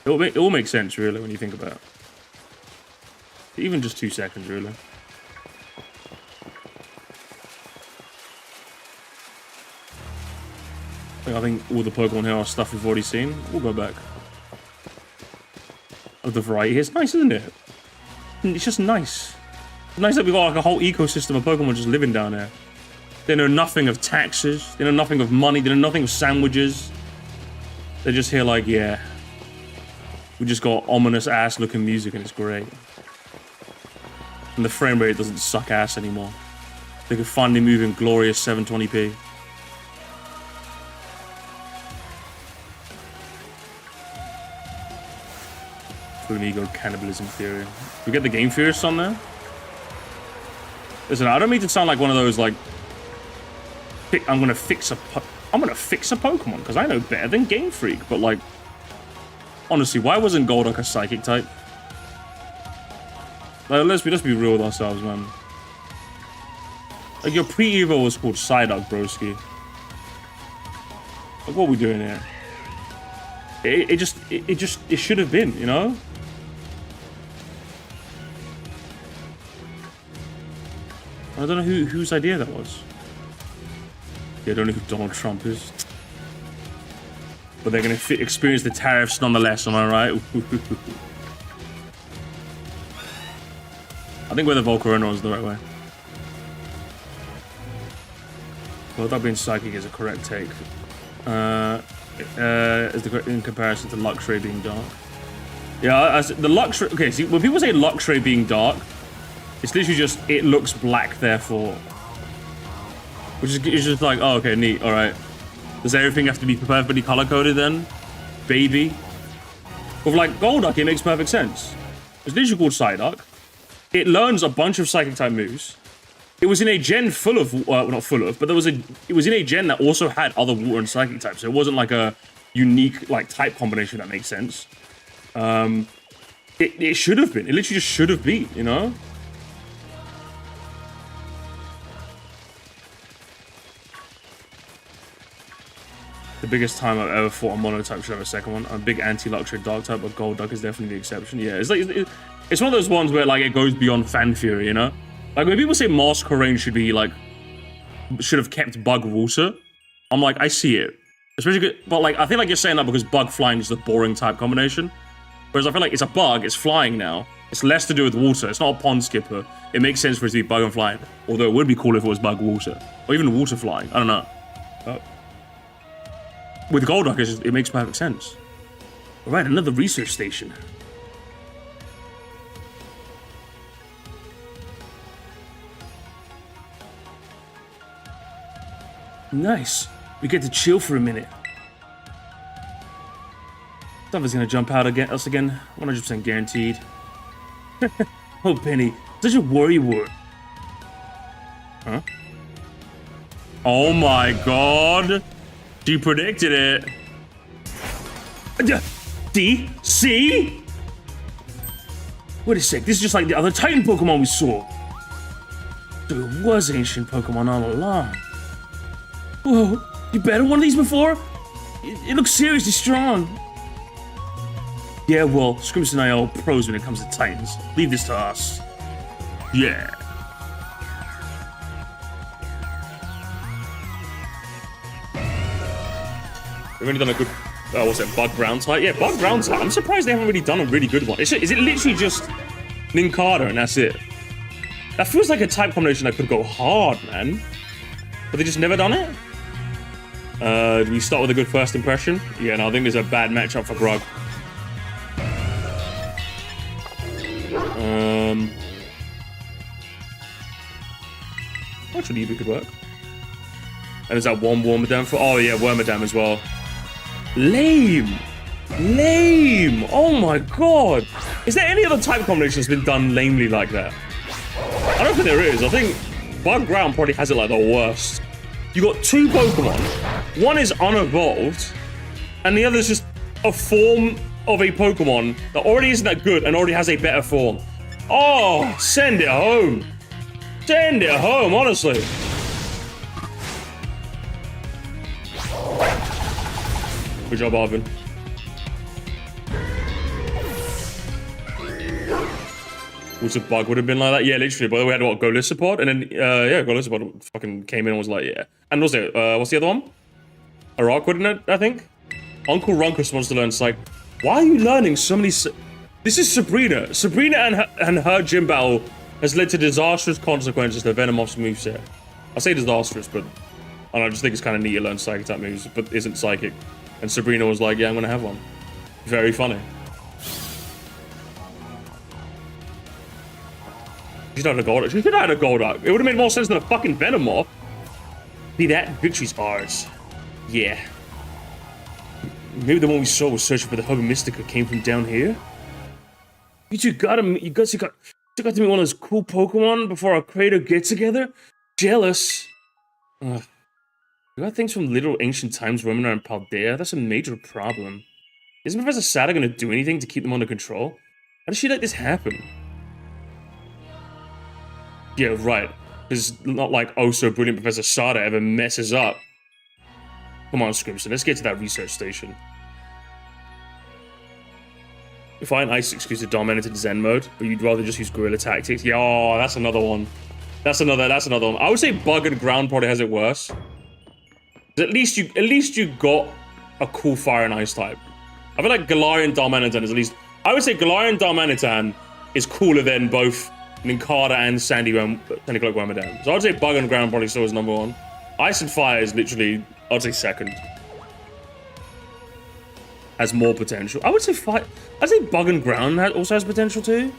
It all makes sense, really, when you think about it. Even just 2 seconds, really. I think all the Pokemon here are stuff we've already seen. We'll go back. Of the variety, it's nice, isn't it? It's just nice. It's nice that we've got like a whole ecosystem of Pokemon just living down there. They know nothing of taxes. They know nothing of money. They know nothing of sandwiches. They're just here like, yeah. We just got ominous ass looking music and it's great. And the frame rate doesn't suck ass anymore. They can finally move in glorious 720p. Through an ego cannibalism theory. We get the Game Theorist on there? Listen, I don't mean to sound like one of those like I'm gonna fix a Pokemon because I know better than Game Freak, but like honestly, why wasn't Golduck a psychic type? Like, let's be real with ourselves, man. Like your pre-evo was called Psyduck, broski. Like what are we doing here? It should have been, you know? I don't know whose idea that was. Yeah, I don't know who Donald Trump is. But they're gonna experience the tariffs nonetheless, am I right? I think we're the Volcarona is the right way. Well, that being psychic is a correct take. In comparison to Luxray being dark. Yeah, the Luxray. Okay, see, when people say Luxray being dark, it's literally just it looks black, therefore. Which is it's just like, oh, okay, neat, all right. Does everything have to be perfectly color coded then, baby? With like Golduck, it makes perfect sense. It's literally called Psyduck. It learns a bunch of psychic type moves. It was in a gen full of, well, not full of, but it was in a gen that also had other water and psychic types. So it wasn't like a unique like type combination that makes sense. It should have been. It literally just should have been, you know? The biggest time I've ever fought a monotype should have a second one. I'm a big anti-Luxray dark type, but Golduck is definitely the exception. Yeah, it's like it's one of those ones where like it goes beyond fan theory, you know? Like when people say Masquerain should have kept Bug Water, I'm like, I see it. Especially, but like I feel like you're saying that because Bug Flying is the boring type combination. Whereas I feel like it's a bug, it's flying now. It's less to do with water. It's not a pond skipper. It makes sense for it to be Bug and Flying. Although it would be cool if it was Bug Water. Or even Water Flying. I don't know. With Golduck, it makes perfect sense. Alright, another research station. Nice. We get to chill for a minute. Stuff is gonna jump out us again. 100% guaranteed. Oh, Penny. Such a worry word. Huh? Oh my god. She predicted it. See? Wait a sec. This is just like the other Titan Pokemon we saw. So it was ancient Pokemon all along. Whoa, you battled one of these before? It looks seriously strong. Yeah, well, Scrims and I are all pros when it comes to Titans. Leave this to us. Yeah. We've only done a good, what's it, Bug Ground type? Yeah, Bug Ground type. I'm surprised they haven't really done a really good one. Is it literally just Nincada and that's it? That feels like a type combination that could go hard, man. But they just never done it? Do we start with a good first impression? Yeah, no, I think there's a bad matchup for Grug. Actually, Eevee could work. And is that one Wormadam for? Oh yeah, Wormadam as well. Lame! Lame! Oh my god! Is there any other type combination that's been done lamely like that? I don't think there is. I think Bug Ground probably has it like the worst. You got two Pokemon. One is unevolved, and the other is just a form of a Pokemon that already isn't that good and already has a better form. Oh, send it home. Send it home, honestly. Good job, Arvin. Was a bug would have been like that? Yeah, literally. By the way, we had what, Golisopod? And then, yeah, Golisopod fucking came in and was like, yeah. And was it, what's the other one? a rock, wouldn't it? I think. Uncle Runkus wants to learn Psych. Why are you learning so many? This is Sabrina. Sabrina and her gym battle has led to disastrous consequences to Venomoth's moveset. I say disastrous, but I don't know, I just think it's kind of neat to learn Psychic type moves, but isn't Psychic. And Sabrina was like, yeah, I'm gonna have one. Very funny. She should have had a Golduck. She should have had a Golduck. It would have made more sense than a fucking Venomoth. Be that victory's ours. Yeah. Maybe the one we saw was searching for the Hub Mystica came from down here? You got to meet one of those cool Pokemon before our creator get-together? Jealous. You got things from literal ancient times roaming around Paldea? That's a major problem. Isn't Professor Sada gonna do anything to keep them under control? How does she let this happen? Yeah, right. Because not like so brilliant Professor Sada ever messes up. Come on, Scrimson, let's get to that research station. If I an ice excuse to dominate in Zen mode, but you'd rather just use guerrilla tactics. Yeah, oh, that's another one. That's another one. I would say bug and ground probably has it worse. At least you got a cool fire and ice type. I feel like Galarian Darmanitan is at least. I would say Galarian Darmanitan is cooler than both Nincada and Sandy Cloak Wormadam. So I'd say bug and ground probably still is number one. Ice and fire is literally, I'd say second. Has more potential. I would say fire. I'd say bug and ground also has potential too.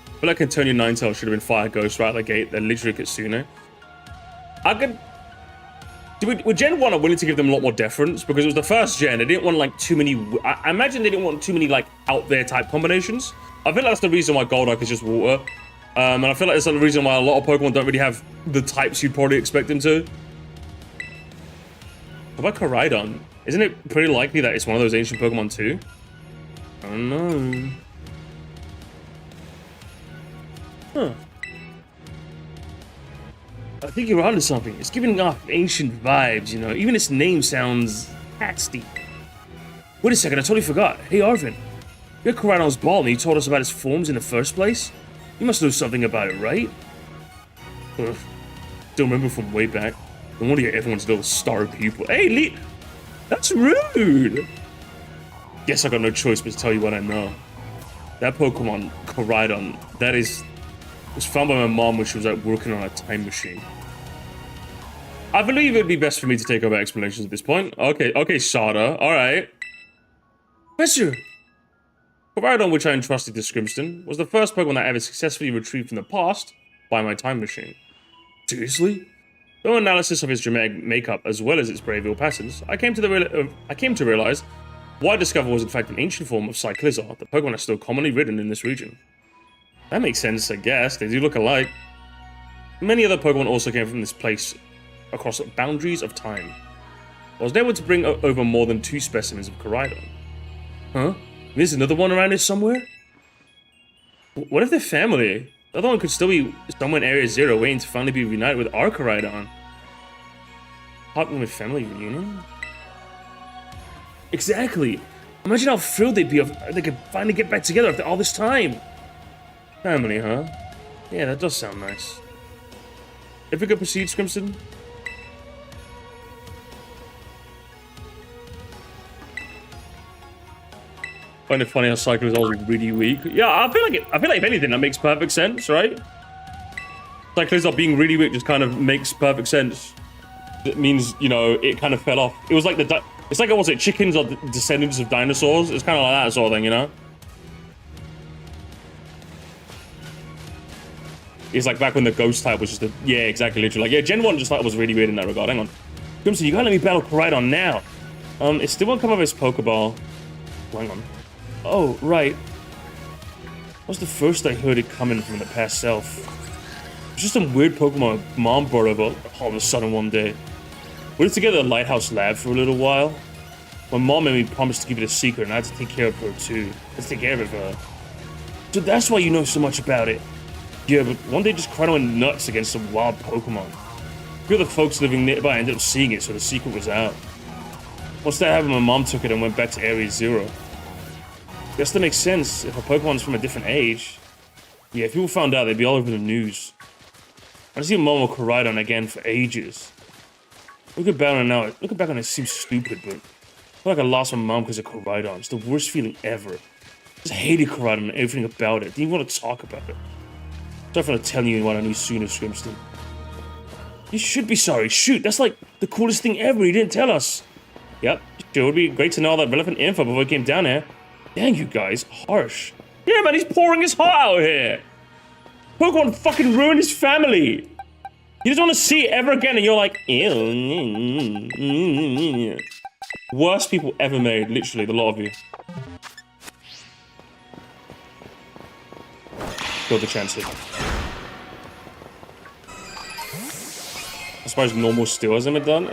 I feel like Antonio Ninetales should have been fire ghost right out the gate. They're literally Kitsune. With Gen 1, I'm willing to give them a lot more deference because it was the first gen. They didn't want like too many. I imagine they didn't want too many like out there type combinations. I feel like that's the reason why Golduck is just water. And I feel like that's the reason why a lot of Pokemon don't really have the types you'd probably expect them to. How about Koraidon? Isn't it pretty likely that it's one of those ancient Pokemon too? I don't know. Huh. I think you're onto something. It's giving off ancient vibes, you know. Even its name sounds nasty. Wait a second, I totally forgot. Hey, Arvin. You're Koraidon's ball and you told us about its forms in the first place? You must know something about it, right? Still remember from way back. I want to get everyone's little star pupil. Hey, Lee! That's rude! Guess I got no choice but to tell you what I know. That Pokemon, Koraidon, was found by my mom when she was like working on a time machine. I believe it'd be best for me to take over explanations at this point. Okay, Sada, alright. Professor! Koraidon, which I entrusted to Scrimston, was the first Pokemon that I ever successfully retrieved from the past by my time machine. Seriously? Through analysis of its genetic makeup as well as its behavioral patterns, I came to realize what I discovered was in fact an ancient form of Cyclizar, the Pokemon that's still commonly ridden in this region. That makes sense, I guess. They do look alike. Many other Pokemon also came from this place across boundaries of time. I was able to bring over more than 2 specimens of Koraidon. Huh? There's another one around here somewhere? What if they're family? The other one could still be somewhere in Area 0 waiting to finally be reunited with our Koraidon. Partnering with family reunion? Exactly! Imagine how thrilled they'd be if they could finally get back together after all this time! Family, huh? Yeah, that does sound nice. If we could proceed, Scrimson? Find it funny how Cyclizar is always really weak. Yeah, I feel like if anything, that makes perfect sense, right? Cyclizar being really weak just kind of makes perfect sense. It means, you know, it kind of fell off. It was like it's like, what's it, chickens are descendants of dinosaurs? It's kind of like that sort of thing, you know? It's like back when the ghost type was just a, yeah, exactly, literally. Like, yeah, Gen 1 just thought it was really weird in that regard. Hang on. Crimson, you gotta let me battle Koraidon now. It still won't come out of his Pokeball. Hang on. Oh, right. That was the first I heard it coming from the past self. It was just some weird Pokemon Mom brought over all of a sudden one day. We were together at the Lighthouse Lab for a little while. My mom made me promise to keep it a secret, and I had to take care of her too. Let's take care of it for her. So that's why you know so much about it. Yeah, but one day just Koraidon went nuts against some wild Pokemon. A few of the folks living nearby ended up seeing it, so the secret was out. Once that happened, my mom took it and went back to Area 0. Guess that makes sense if a Pokemon's from a different age. Yeah, if people found out, they'd be all over the news. I haven't seen Mom or Koraidon again for ages. Looking back on it now, looking back on it seems stupid, but I feel like I lost my mom because of Koraidon. It's the worst feeling ever. I just hated Koraidon and everything about it. Didn't even want to talk about it. Sorry for not telling you what I knew sooner, Scrimston. You should be sorry. Shoot, that's like the coolest thing ever. You didn't tell us. Yep, sure would be great to know all that relevant info before we came down here. Dang, you guys, harsh. Yeah, man, he's pouring his heart out here. Pokemon fucking ruined his family. He doesn't want to see it ever again, and you're like, ew. Worst people ever made, literally, the lot of you. Killed the Chancellor. I suppose normal steel hasn't been done.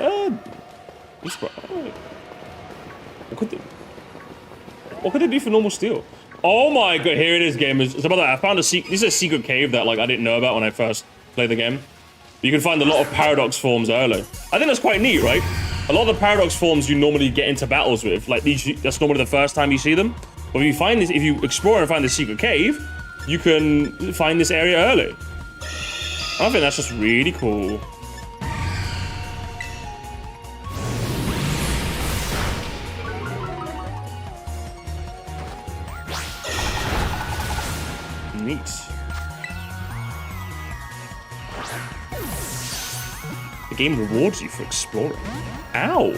What could they do for normal steel? Oh my god, here it is, gamers. It's about that. I found this is a secret cave that like I didn't know about when I first played the game. You can find a lot of paradox forms early. I think that's quite neat, right? A lot of the paradox forms you normally get into battles with, like these, that's normally the first time you see them. But if you find this, if you explore and find this secret cave, you can find this area early. I think that's just really cool. Neat. The game rewards you for exploring. Ow!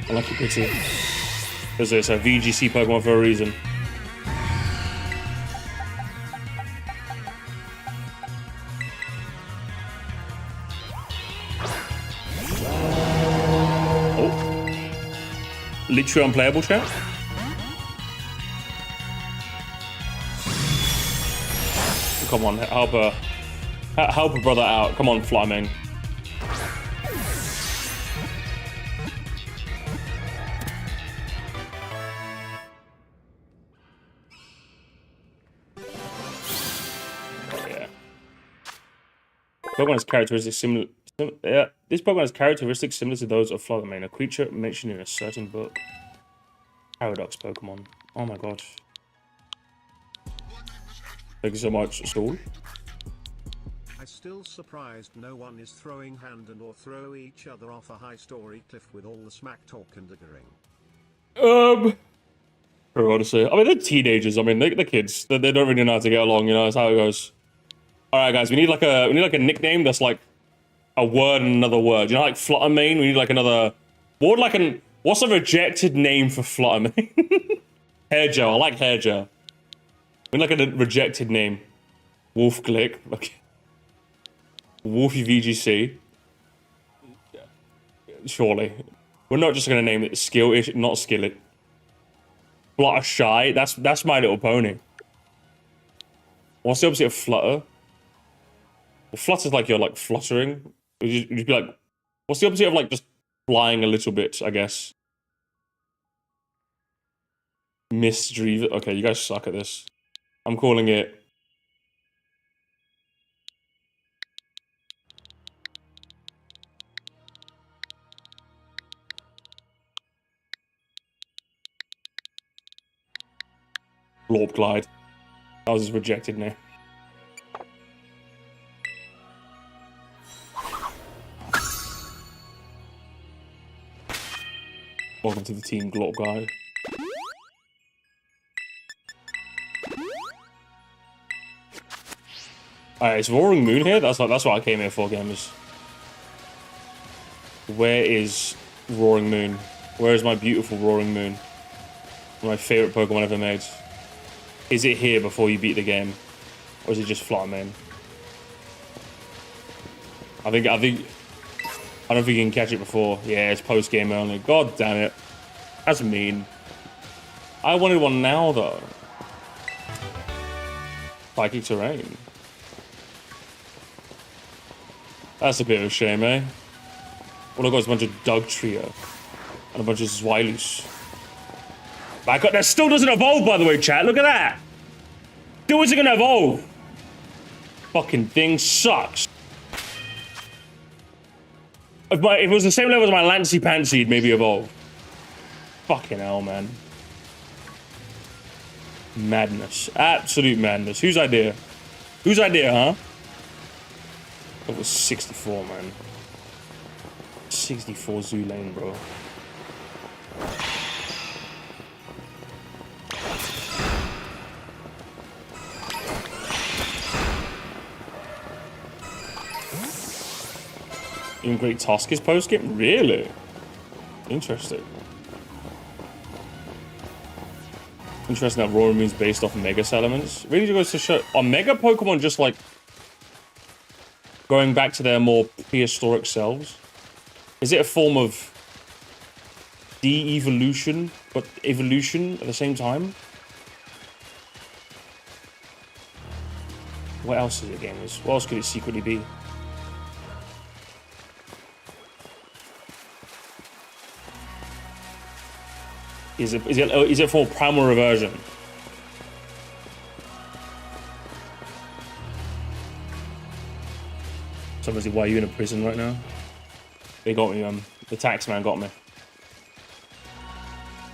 I like it pretty. Because it's a VGC Pokemon for a reason. Oh. Literally unplayable, chat. Come on, help a brother out. Come on, Flyman. Yeah. Pokemon has characteristics similar. Yeah, this Pokemon has characteristics similar to those of Fluttermane, a creature mentioned in a certain book. Paradox Pokemon. Oh my god. Thank you so much, Saul. I'm still surprised no one is throwing hand and or throw each other off a high story cliff with all the smack talk and diggering. I want to say. I mean, they're teenagers. I mean, they're kids. They don't really know how to get along. You know, that's how it goes. All right, guys. We need like a nickname that's like a word and another word. You know, like Fluttermane. We need like another. What's a rejected name for Fluttermane? Hairgel. I like Hairgel. We need like a rejected name. Wolf Glick. Okay. Wolfie VGC. Surely. We're not just gonna name it Skill-ish, not Skillet. Fluttershy. That's My Little Pony. What's the opposite of flutter? Well, flutter's like you're like fluttering. You'd be like, what's the opposite of like just flying a little bit, I guess? Misdreav. Okay, you guys suck at this. I'm calling it. Lord Glide. That was his rejected name. Welcome to the team, Glorp Glide. Alright, is Roaring Moon here? That's what I came here for, gamers. Where is Roaring Moon? Where is my beautiful Roaring Moon? My favorite Pokemon ever made. Is it here before you beat the game? Or is it just Fluttermane? I don't think you can catch it before. Yeah, it's post-game only. God damn it. That's mean. I wanted one now, though. Psychic Terrain. That's a bit of a shame, eh? All I got is a bunch of Dugtrio. And a bunch of Zweilous. My god, that still doesn't evolve, by the way, chat. Look at that. Still isn't gonna evolve. Fucking thing sucks. If it was the same level as my Lancey Pansy, it'd maybe evolve. Fucking hell, man. Madness. Absolute madness. Whose idea? Whose idea, huh? That was 64, man. 64 Zoo Lane, bro. Even Great Tuskers post-game? Really? Interesting. Interesting that Roaring Moon's based off Mega elements. Really goes to show... Are Mega Pokemon just, like, going back to their more prehistoric selves? Is it a form of de-evolution, but evolution at the same time? What else is it, gamers? What else could it secretly be? Is it for primal reversion? So obviously, why are you in a prison right now? They got me, the tax man got me.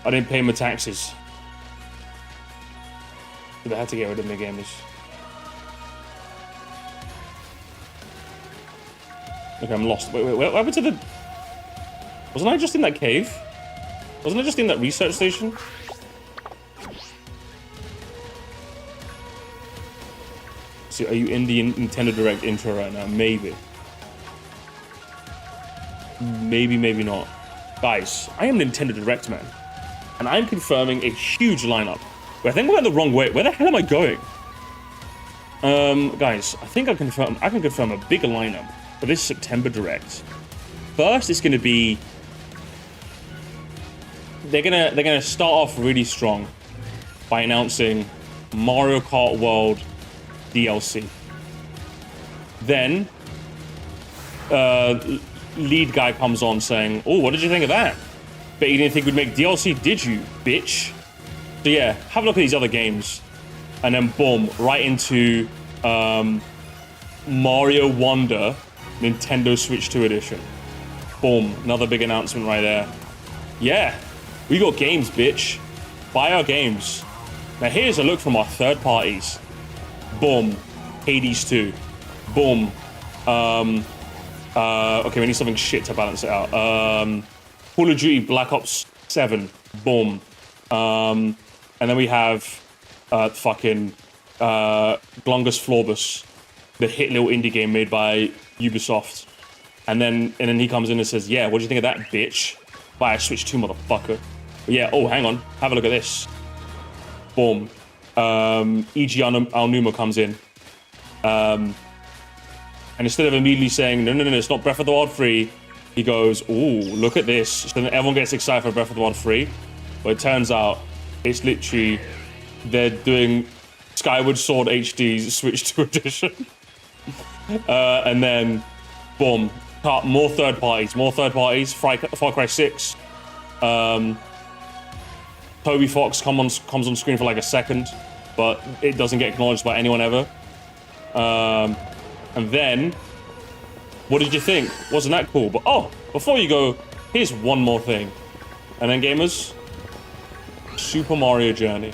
I didn't pay my taxes. So they had to get rid of me, gamers. Okay, I'm lost. Wait, what happened to the... Wasn't I just in that cave? Wasn't I just in that research station? So are you in the Nintendo Direct intro right now? Maybe. Maybe, maybe not. Guys, I am Nintendo Direct, man. And I'm confirming a huge lineup. But I think we're going the wrong way. Where the hell am I going? Guys, I think I can confirm a bigger lineup for this September Direct. First, it's going to be... They're gonna start off really strong by announcing Mario Kart World DLC. Then lead guy comes on saying, "Oh, what did you think of that? Bet you didn't think we'd make DLC, did you, bitch?" So yeah, have a look at these other games, and then boom, right into Mario Wonder Nintendo Switch 2 edition. Boom, another big announcement right there. Yeah. We got games, bitch. Buy our games. Now here's a look from our third parties. Boom. Hades 2. Boom. Okay, we need something shit to balance it out. Call of Duty Black Ops 7. Boom. And then we have fucking Glungus Florbus, the hit little indie game made by Ubisoft. And then he comes in and says, "Yeah, what do you think of that, bitch? Buy a Switch 2, motherfucker." Yeah, oh, hang on. Have a look at this. Boom. E.G. Aonuma comes in. And instead of immediately saying, no, it's not Breath of the Wild free, he goes, ooh, look at this. So then everyone gets excited for Breath of the Wild free. But it turns out it's literally, they're doing Skyward Sword HD Switch 2 edition. And then, boom. More third parties. Far Cry 6. Toby Fox comes on screen for like a second, but it doesn't get acknowledged by anyone ever. And then, what did you think? Wasn't that cool? But oh, before you go, here's one more thing. And then gamers, Super Mario Journey.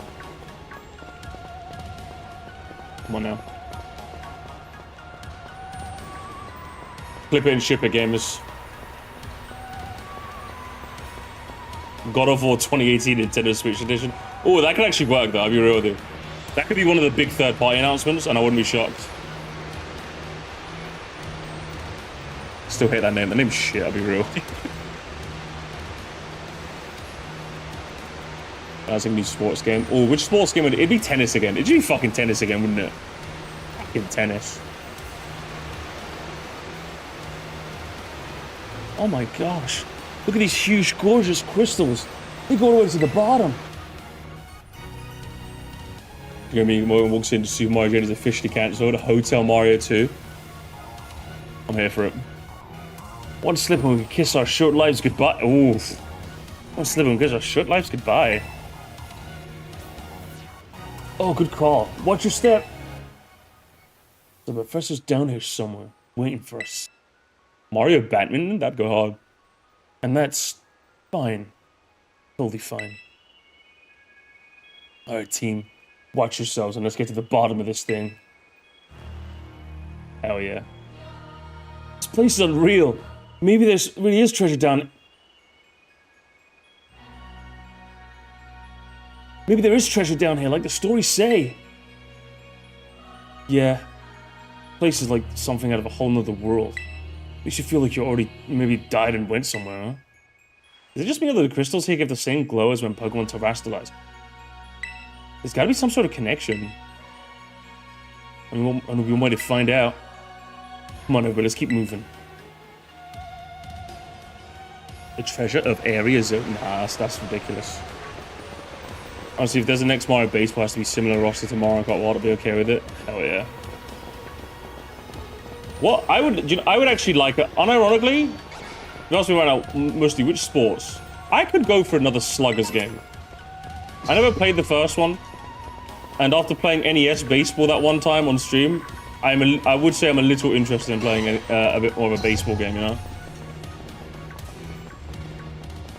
Come on now. Clip it and ship it, gamers. God of War 2018 Nintendo Switch Edition. Oh, that could actually work, though. I'll be real with you. That could be one of the big third-party announcements, and I wouldn't be shocked. Still hate that name. The name's shit, I'll be real. That's a new sports game. Oh, which sports game would it? It'd be tennis again. It'd be fucking tennis again, wouldn't it? Fucking tennis. Oh my gosh. Look at these huge, gorgeous crystals. They go all the way to the bottom. You know what I mean? When walks into Super Mario Journey is officially cancelled. Hotel Mario 2. I'm here for it. One slip and we can kiss our short lives goodbye. Ooh. One slip and we kiss our short lives goodbye. Oh, good call. Watch your step. The professor's down here somewhere, waiting for us. Mario Badminton? That'd go hard. And that's fine. Totally fine. Alright, team. Watch yourselves and let's get to the bottom of this thing. Hell yeah. place is unreal. Maybe there's really is treasure down. Maybe there is treasure down here, like the stories say. Yeah. Place is like something out of a whole nother world. Makes you feel like you already maybe died and went somewhere, huh? Does it just mean that the crystals here give the same glow as when Pokemon terrestrialize? There's gotta be some sort of connection. And we might find out. Come on, everybody, let's keep moving. The treasure of Area Zone. Nah, that's ridiculous. Honestly, if there's a next Mario baseball has to be similar roster to Mario Kart, I'll be okay with it. Hell yeah. What I would actually like it. Unironically, you ask me right now, mostly which sports? I could go for another Sluggers game. I never played the first one, and after playing NES baseball that one time on stream, I would say I'm a little interested in playing a bit more of a baseball game, you know.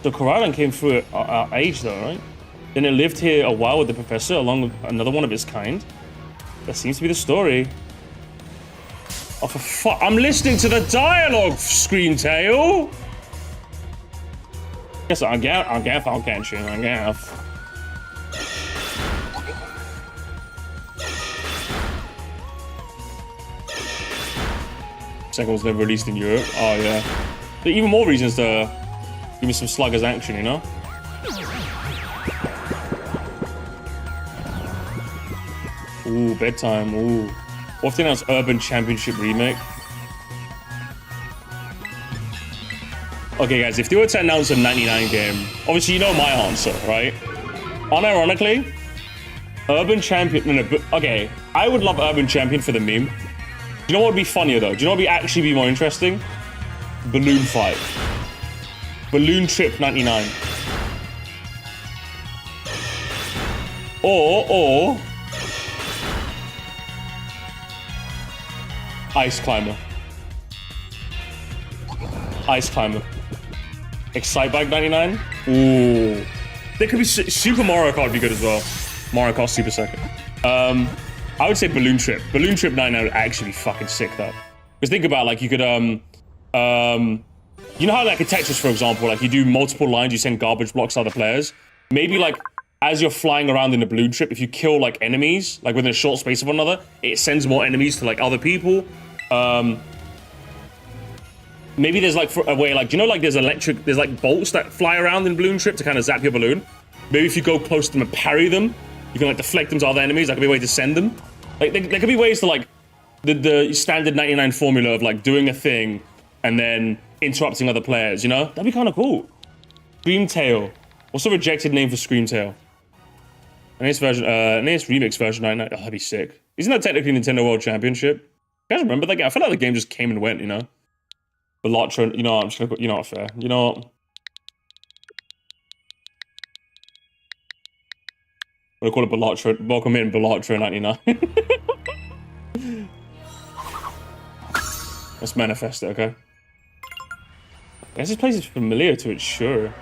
So Corellian came through at our age though, right? Then it lived here a while with the professor, along with another one of its kind. That seems to be the story. Oh, for fuck! I'm listening to the dialogue, Screamtail! Yes, I guess I can, I guess. Second was never released in Europe. Oh, yeah. There are even more reasons to give me some Sluggers action, you know? Ooh, bedtime, ooh. What's the announced Urban Championship remake? Okay, guys, if they were to announce a 99 game, obviously you know my answer, right? Unironically, Urban Champion. No, okay, I would love Urban Champion for the meme. Do you know what would be funnier though? Do you know what would actually be more interesting? Balloon Fight. Balloon Trip 99. Or Ice Climber. Ice Climber. Excitebike 99? Ooh. There could be Super Mario Kart would be good as well. Mario Kart Super Circuit. I would say Balloon Trip. Balloon Trip 99 would actually be fucking sick though. Because think about like you could you know how like a Tetris, for example, like you do multiple lines, you send garbage blocks to other players. Maybe like as you're flying around in the balloon trip, if you kill like enemies, like within a short space of one another, it sends more enemies to like other people. Maybe there's like a way, like, do you know like there's like bolts that fly around in balloon trip to kind of zap your balloon? Maybe if you go close to them and parry them, you can like deflect them to other enemies. That could be a way to send them. Like there could be ways to like the standard 99 formula of like doing a thing and then interrupting other players, you know? That'd be kind of cool. Screamtail. What's the rejected name for Screamtail? NES version, NES remix version 99. Oh, that'd be sick. Isn't that technically Nintendo World Championship? You guys remember that game? I feel like the game just came and went, you know? Belotro, you know what, I'm just gonna, you know what, fair. You know what? We'll call it Belotro. Welcome in, Belotro 99. Let's manifest it, okay? I guess this place is familiar to it, sure.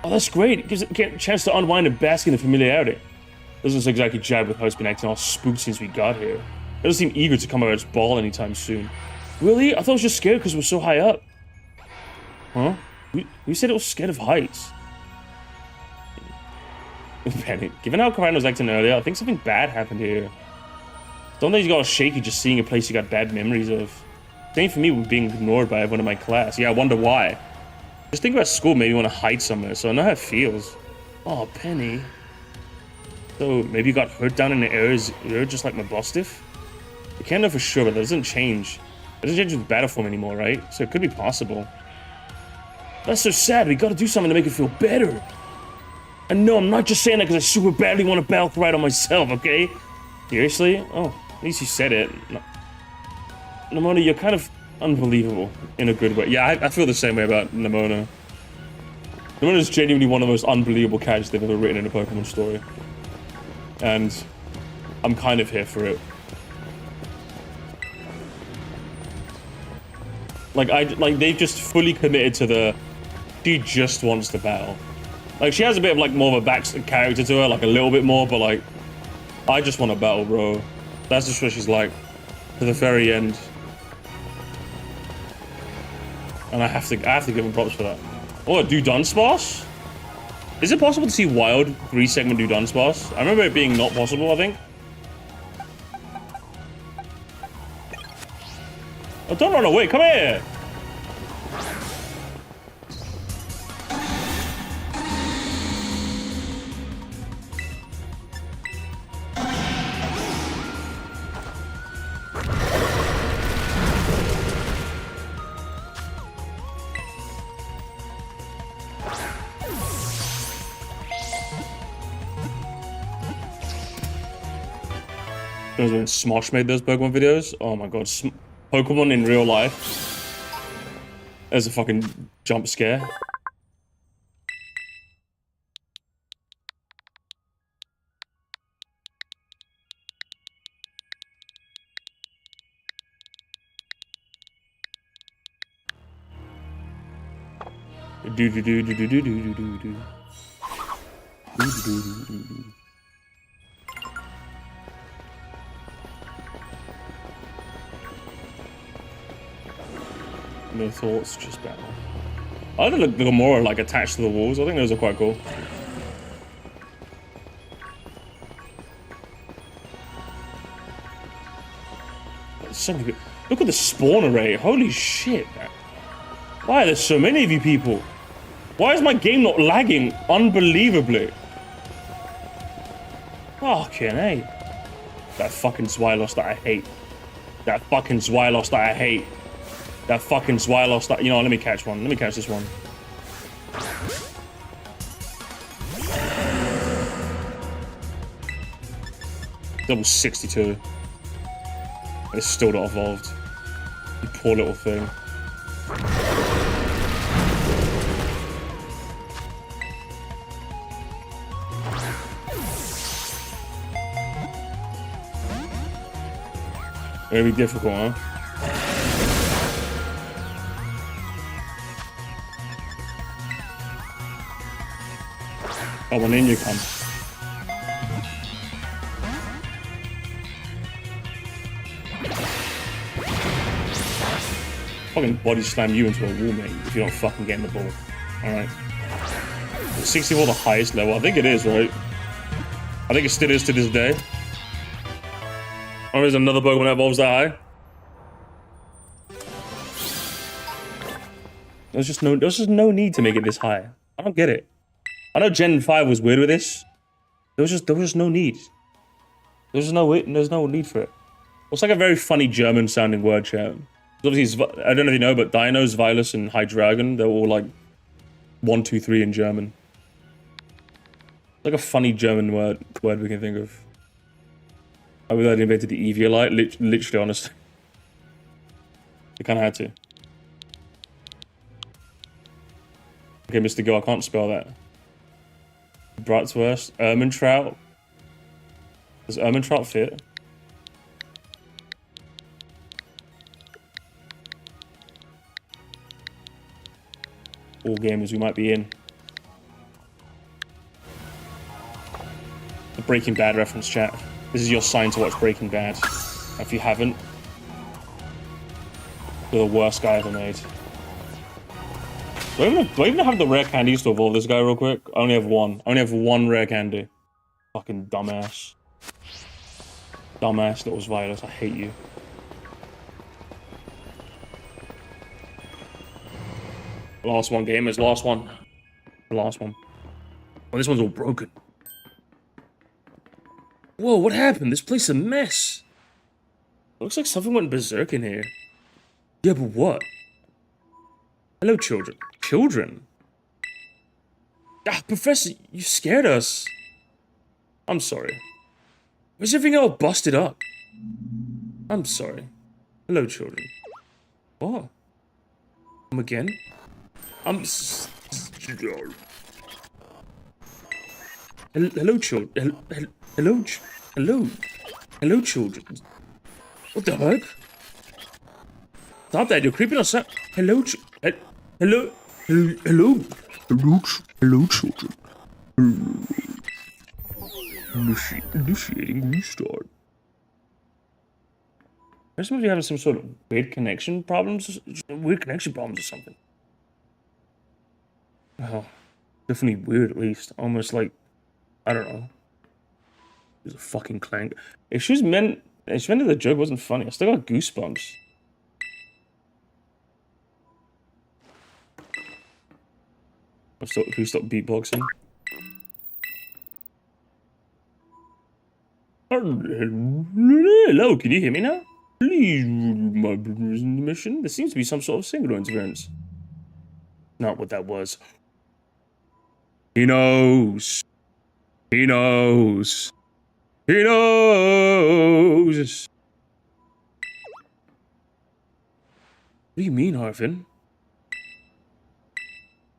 Oh, that's great. It gives it a chance to unwind and bask in the familiarity. Doesn't exactly jive with how it's been acting all spooked since we got here. It doesn't seem eager to come out of its ball anytime soon. Really? I thought it was just scared because we're so high up. Huh? We said it was scared of heights. Penny, given how Karan was acting earlier, I think something bad happened here. Don't think you got all shaky just seeing a place you got bad memories of. Same for me with being ignored by everyone in my class. Yeah, I wonder why. Just think about school made me want to hide somewhere, so I know how it feels. Oh, Penny. So, maybe you got hurt down in the ear just like my Bustiff? I can't know for sure, but that doesn't change. It doesn't change with battle form anymore, right? So it could be possible. That's so sad. We gotta do something to make it feel better. And no, I'm not just saying that because I super badly want to battle right on myself, okay? Seriously? Oh, at least you said it. No. Nimona, you're kind of unbelievable in a good way. Yeah, I feel the same way about Nimona. Nimona is genuinely one of the most unbelievable characters they've ever written in a Pokemon story. And I'm kind of here for it. Like, they've just fully committed to the, she just wants to battle. Like, she has a bit of, like, more of a back character to her, like, a little bit more, but, like, I just want to battle, bro. That's just what she's like, to the very end. And I have to give him props for that. Oh, a Dudunsparce? Is it possible to see wild 3-segment Dudunsparce? I remember it being not possible, I think. Oh, don't run away, come here! When Smosh made those Pokemon videos, oh my god, Pokemon in real life. There's a fucking jump scare. Do do do do do do do do do do. Do do do do do. No thoughts, just battle. I think the more like attached to the walls. I think those are quite cool. So many, look at the spawn array. Holy shit, man. Why are there so many of you people? Why is my game not lagging unbelievably? Fucking hey. That fucking Zweilos that I hate. That fucking Zweilos that I hate. That fucking Zweilos that... You know, let me catch one. Let me catch this one. Double 62. It's still not evolved. You poor little thing. Very difficult, huh? Oh, well, in you come. Fucking body slam you into a wall, mate, if you don't fucking get in the ball. Alright. 64 the highest level? I think it is, right? I think it still is to this day. Or there's another Pokemon that evolves that high. There's just no need to make it this high. I don't get it. I know Gen 5 was weird with this. There was just no need. There's no need for it. It's like a very funny German sounding word, chat. Obviously, I don't know if you know, but Dinos, Vilas, and Hydreigon, they're all like 1, 2, 3 in German. It's like a funny German word we can think of. I would have invented the Eviolite, literally, honestly. They kind of had to. Okay, Mr. Go, I can't spell that. Bratwurst, Ermintrout. Does Ermintrout fit? All gamers we might be in. The Breaking Bad reference, chat. This is your sign to watch Breaking Bad. If you haven't, you're the worst guy ever made. Do I even have the rare candies to evolve this guy real quick? I only have one. I only have one rare candy. Fucking dumbass. Dumbass little Zweilos. I hate you. Last one, gamers. Last one. The last one. Oh, this one's all broken. Whoa, what happened? This place is a mess. Looks like something went berserk in here. Yeah, but what? Hello, children. Children? Ah, Professor, you scared us. I'm sorry. Where's everything all busted up? I'm sorry. Hello, children. What? Come again? Hello, children. Hello, children. What the heck? Stop that! You're creeping us out. Hello, children. Initiating restart. I suppose you're having some sort of weird connection problems or something. Oh, definitely weird at least. Almost like, I don't know. It was a fucking clank. If she meant that the joke wasn't funny, I still got goosebumps. Can we stop beatboxing? Hello, can you hear me now? Please, my mission. There seems to be some sort of singular interference. Not what that was. He knows. He knows. He knows. What do you mean, Harvin?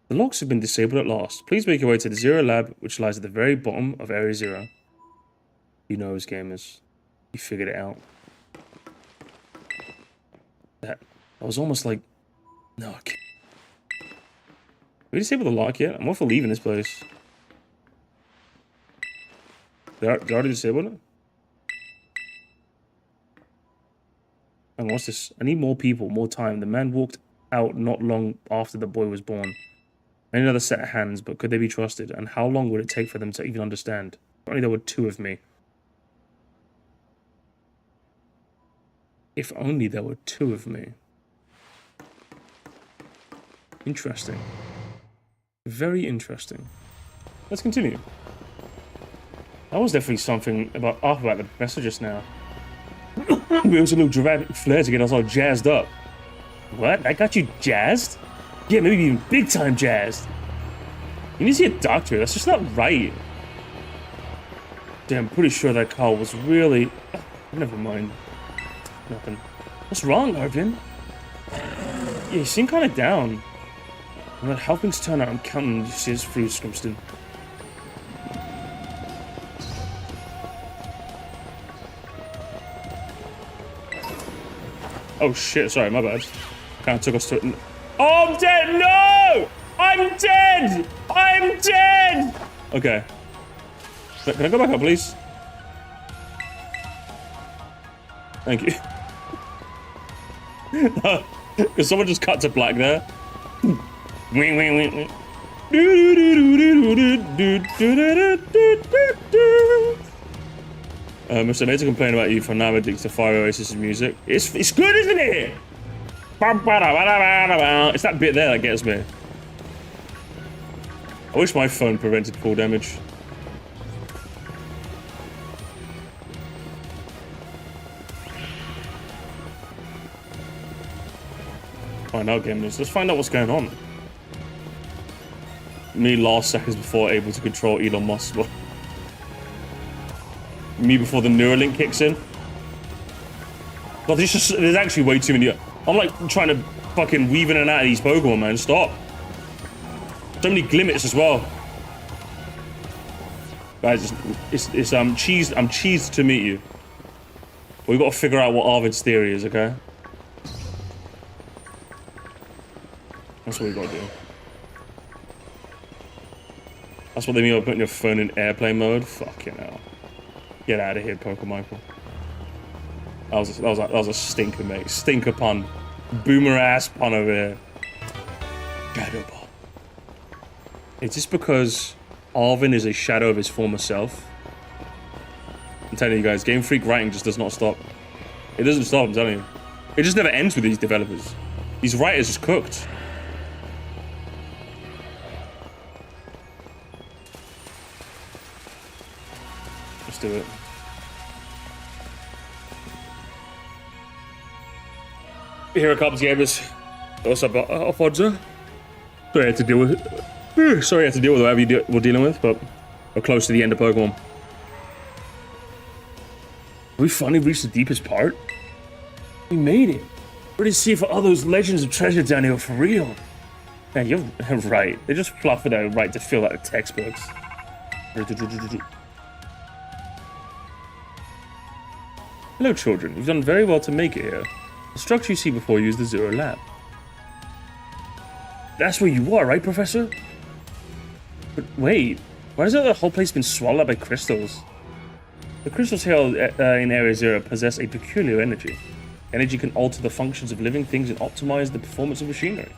The locks have been disabled at last. Please make your way to the Zero Lab, which lies at the very bottom of Area Zero. He knows, gamers. He figured it out. That was almost like... No, I can't. Have we disabled the lock yet? I'm all for leaving this place. They already disabled it? Hang on, what's this? I need more people, more time. The man walked out not long after the boy was born. Another set of hands, but could they be trusted? And how long would it take for them to even understand? If only there were two of me. If only there were two of me. Interesting. Very interesting. Let's continue. That was definitely something off about the professor just now. It was a little dramatic flair to get us all jazzed up. What? That got you jazzed? Yeah, maybe even big time jazzed. You need to see a doctor. That's just not right. Damn, I'm pretty sure that call was really... Never mind. Nothing. What's wrong, Arvin? Yeah, you seem kind of down. No matter how things turn out, I'm counting this year's through, Scrimston. Oh shit, sorry, my bad. Kind of took us to it. Oh, I'm dead! No! I'm dead! I'm dead! Okay. Can I go back up, please? Thank you. Because someone just cut to black there. Mr. Made to complain about you for now addicted to Fire Oasis' music. It's good, isn't it? It's that bit there that gets me. I wish my phone prevented fall damage. Find out, gamers. Let's find out what's going on. Me last seconds before able to control Elon Musk. Me before the Neuralink kicks in. God, there's actually way too many. I'm like trying to fucking weave in and out of these Pokemon, man. Stop. So many glimmits as well. Guys, I'm cheesed to meet you. We've got to figure out what Arvid's theory is, okay? That's what we got to do. That's what they mean by putting your phone in airplane mode. Fucking hell. Get out of here, Michael. That was a stinker, mate. Stinker pun. Boomer ass pun over here. Shadow Ball. Is this because Arvin is a shadow of his former self? I'm telling you guys, Game Freak writing just does not stop. It doesn't stop, I'm telling you. It just never ends with these developers. These writers just cooked. Let's do it. Here it comes, gamers. What's up, Alfonso? Sorry I had to deal with it. Sorry I had to deal with whatever we're dealing with, but we're close to the end of Pokemon. We finally reached the deepest part. We made it. Ready to see if all those legends of treasure down here are for real. Man, you're right. They just fluff it out right to fill out the textbooks. Hello, children. You've done very well to make it here. The structure you see before you is the Zero Lab. That's where you are, right, Professor? But wait, why has the whole place been swallowed up by crystals? The crystals held in Area Zero possess a peculiar energy. Energy can alter the functions of living things and optimize the performance of machinery.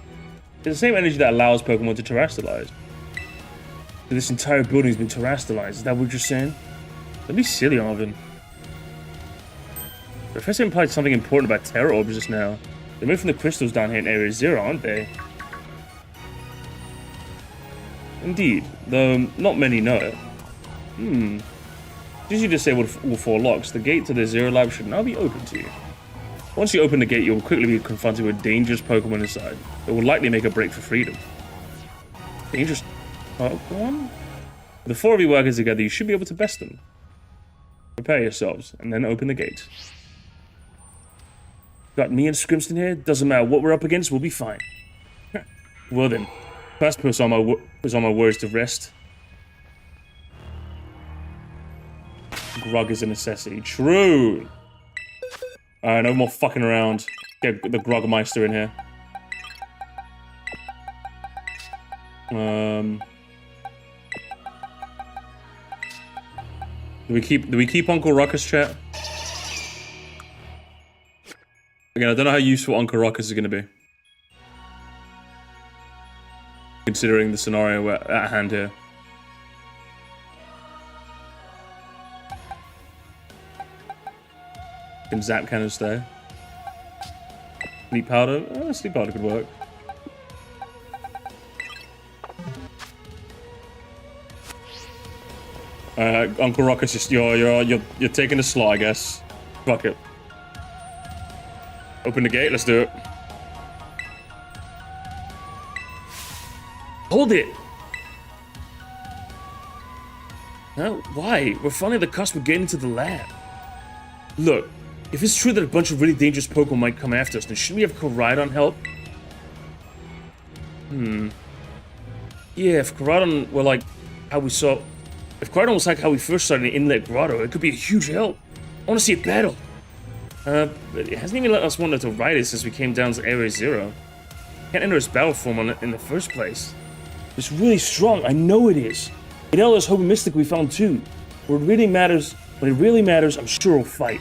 the same energy that allows Pokemon to terrestrialize. So this entire building has been terrestrialized. Is that what you're saying? Don't be silly, Arvin. The professor implied something important about terror orbs just now. They're made from the crystals down here in Area Zero, aren't they? Indeed, though not many know it. As you disabled all 4 locks, the gate to the Zero Lab should now be open to you. Once you open the gate, you'll quickly be confronted with dangerous Pokemon inside. It will likely make a break for freedom. Dangerous Pokemon? With the 4 of you working together, you should be able to best them. Prepare yourselves, and then open the gate. Got me and Scrimston here? Doesn't matter what we're up against, we'll be fine. Well then, first put all my worries to rest. Grug is a necessity. True! Alright, no more fucking around. Get the Grugmeister in here. Do we keep Uncle Ruckus, chat? Again, I don't know how useful Uncle Ruckus is gonna be. Considering the scenario at hand here. Can Zap Cannon stay? Sleep Powder? Oh, Sleep Powder could work. Uncle Ruckus, just you're taking a slot, I guess. Fuck it. Open the gate, let's do it. Hold it! Huh? Why? We're finally at the cusp of getting into the lab. Look, if it's true that a bunch of really dangerous Pokemon might come after us, then shouldn't we have Koraidon help? Yeah, if Koraidon were like how we saw... If Koraidon was like how we first started in Inlet Grotto, it could be a huge help. I want to see it battle. But it hasn't even let us wander to ride it since we came down to Area Zero. Can't enter its battle form in the first place. It's really strong, I know it is. It held us Hope and Mystic we found too. When it really matters, I'm sure we'll fight.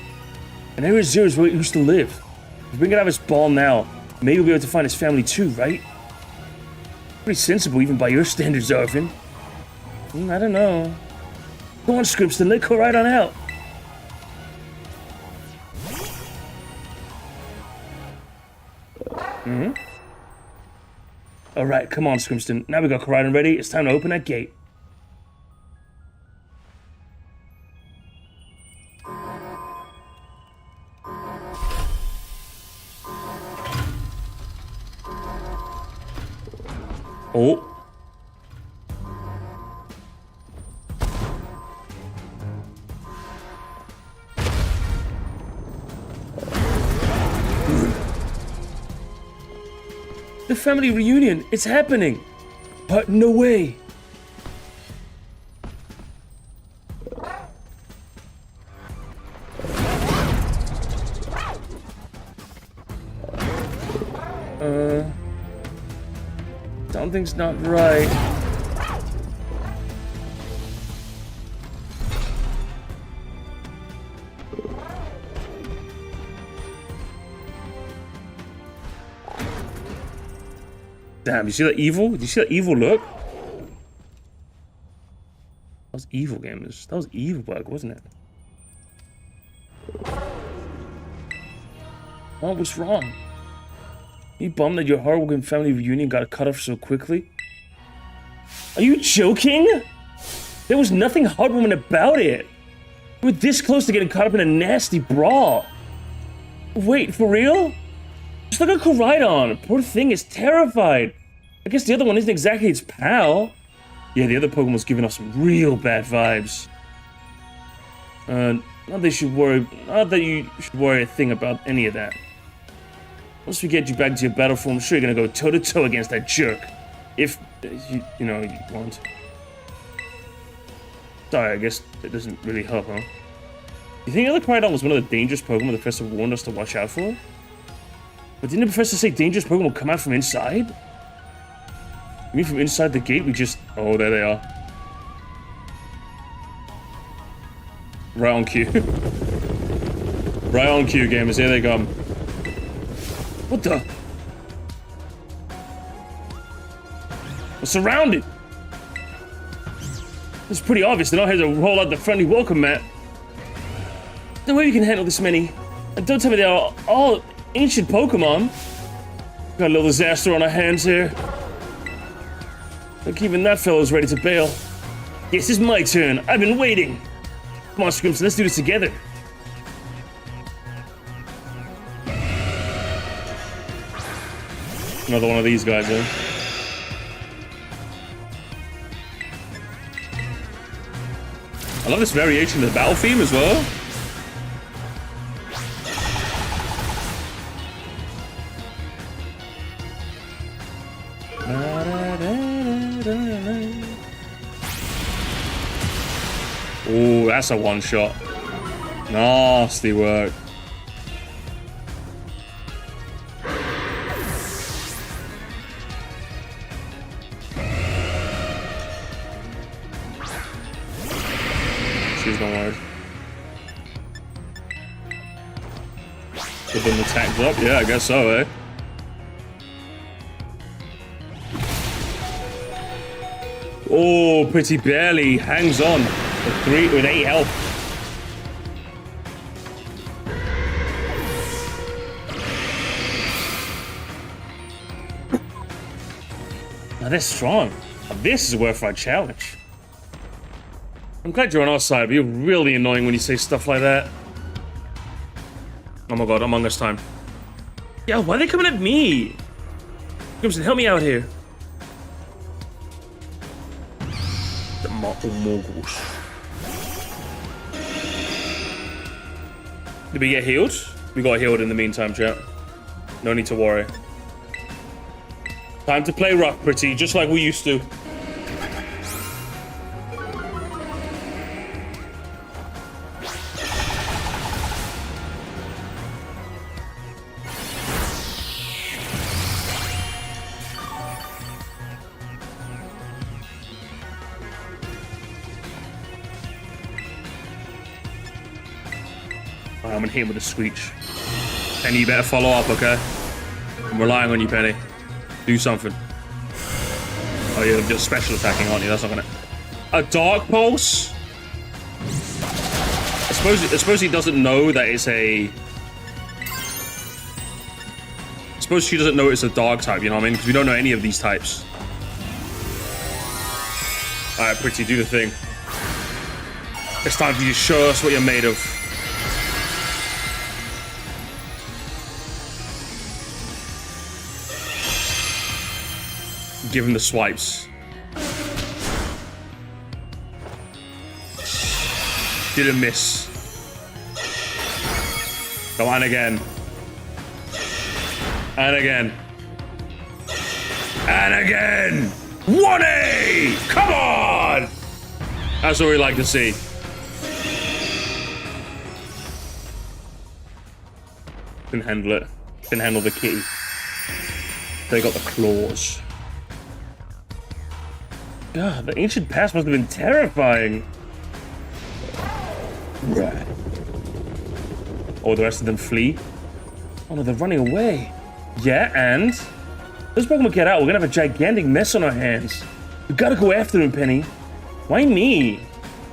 And Area Zero is where it used to live. If we bring it out of its ball now, maybe we'll be able to find his family too, right? Pretty sensible even by your standards, Arvin. I don't know. Go on, Scripston, let Koraidon out. Alright, come on, Scrimston. Now we got Koraidon ready. It's time to open that gate. Oh. The family reunion, it's happening! But no way! Something's not right. Damn, you see that evil? Did you see that evil look? That was evil, gamers. That was evil bug, wasn't it? What was wrong? You bummed that your hardworking family reunion got cut off so quickly? Are you joking? There was nothing heartwarming about it. We were this close to getting caught up in a nasty brawl. Wait, for real? Just look at Koraidon. Poor thing is terrified. I guess the other one isn't exactly its pal. Yeah, the other Pokemon was giving off some real bad vibes. Not that you should worry a thing about any of that. Once we get you back to your battle form, I'm sure you're gonna go toe-to-toe against that jerk. If, you want. Sorry, I guess it doesn't really help, huh? You think the other Koraidon was one of the dangerous Pokemon the Professor warned us to watch out for? But didn't the Professor say dangerous Pokemon will come out from inside? You mean from inside the gate we just... Oh, there they are. Right on cue. Right on cue, gamers. Here they come. What the? We're surrounded. It's pretty obvious they're not here to roll out the friendly welcome mat. No way we can handle this many. And don't tell me they are all ancient Pokemon. Got a little disaster on our hands here. Like even that fellow's ready to bail. Yes, it's my turn. I've been waiting. Come on, Scrimson, let's do this together. Another one of these guys, huh? I love this variation of the battle theme as well. Oh, that's a one shot. Nasty work. She's not worried. Give them the tags up? Yeah, I guess so, eh? Oh, pretty barely hangs on with 8 health. Now they're strong. Now this is a worthwhile challenge. I'm glad you're on our side, but you're really annoying when you say stuff like that. Oh my god, Among Us time. Yeah, why are they coming at me? Crimson, help me out here. The Moguls. Did we get healed? We got healed in the meantime, chat. No need to worry. Time to play rough, pretty, just like we used to. I'm gonna hit him with a screech. Penny, you better follow up, okay? I'm relying on you, Penny. Do something. Oh, you're just special attacking, aren't you? That's not gonna... A Dark Pulse? I suppose he doesn't know that it's a... I suppose she doesn't know it's a Dark type, you know what I mean? Because we don't know any of these types. Alright, Pretty, do the thing. It's time for you to show us what you're made of. Give him the swipes. Didn't miss. Come on again. And again. And again. 1A! Come on! That's what we like to see. Can handle it. Can handle the kitty. They got the claws. God, the ancient past must have been terrifying. Right. Oh, the rest of them flee? Oh no, they're running away. Yeah, and? Those Pokemon get out, we're gonna have a gigantic mess on our hands. We gotta go after them, Penny. Why me?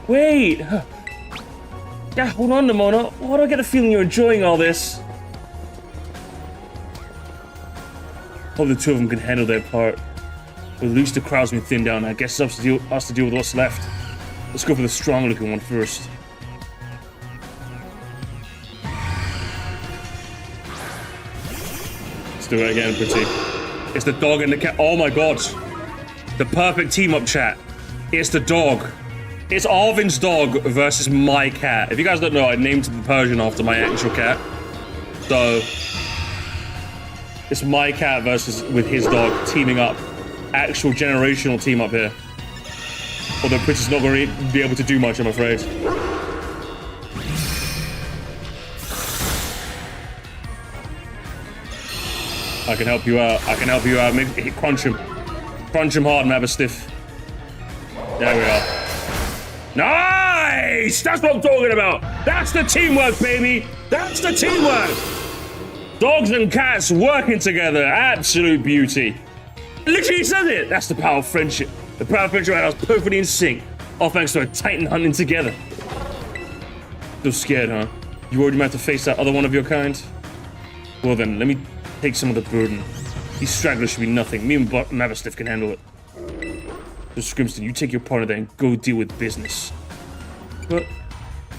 Wait. Yeah, hold on, Nemona. Why do I get a feeling you're enjoying all this? Hope the two of them can handle their part. But at least the crowd's been thinned down. I guess it's up to us to deal with what's left. Let's go for the strong looking one first. Let's do it again, Pretty. It's the dog and the cat. Oh my god. The perfect team up, chat. It's the dog. It's Arvin's dog versus my cat. If you guys don't know, I named the Persian after my actual cat. So it's my cat versus with his dog teaming up. Actual generational team up here. Although Pretty's not going to be able to do much, I'm afraid. I can help you out. I can help you out. Maybe crunch him. Crunch him hard and have a stiff. There we are. Nice! That's what I'm talking about. That's the teamwork, baby. That's the teamwork. Dogs and cats working together. Absolute beauty. Literally said it! That's the power of friendship. The power of friendship and I was perfectly in sync. All thanks to a titan hunting together. Still scared, huh? You worried you might have to face that other one of your kind? Well then, let me take some of the burden. These stragglers should be nothing. Me and Maverstiff can handle it. So Scrimston, you take your partner there and go deal with business. But,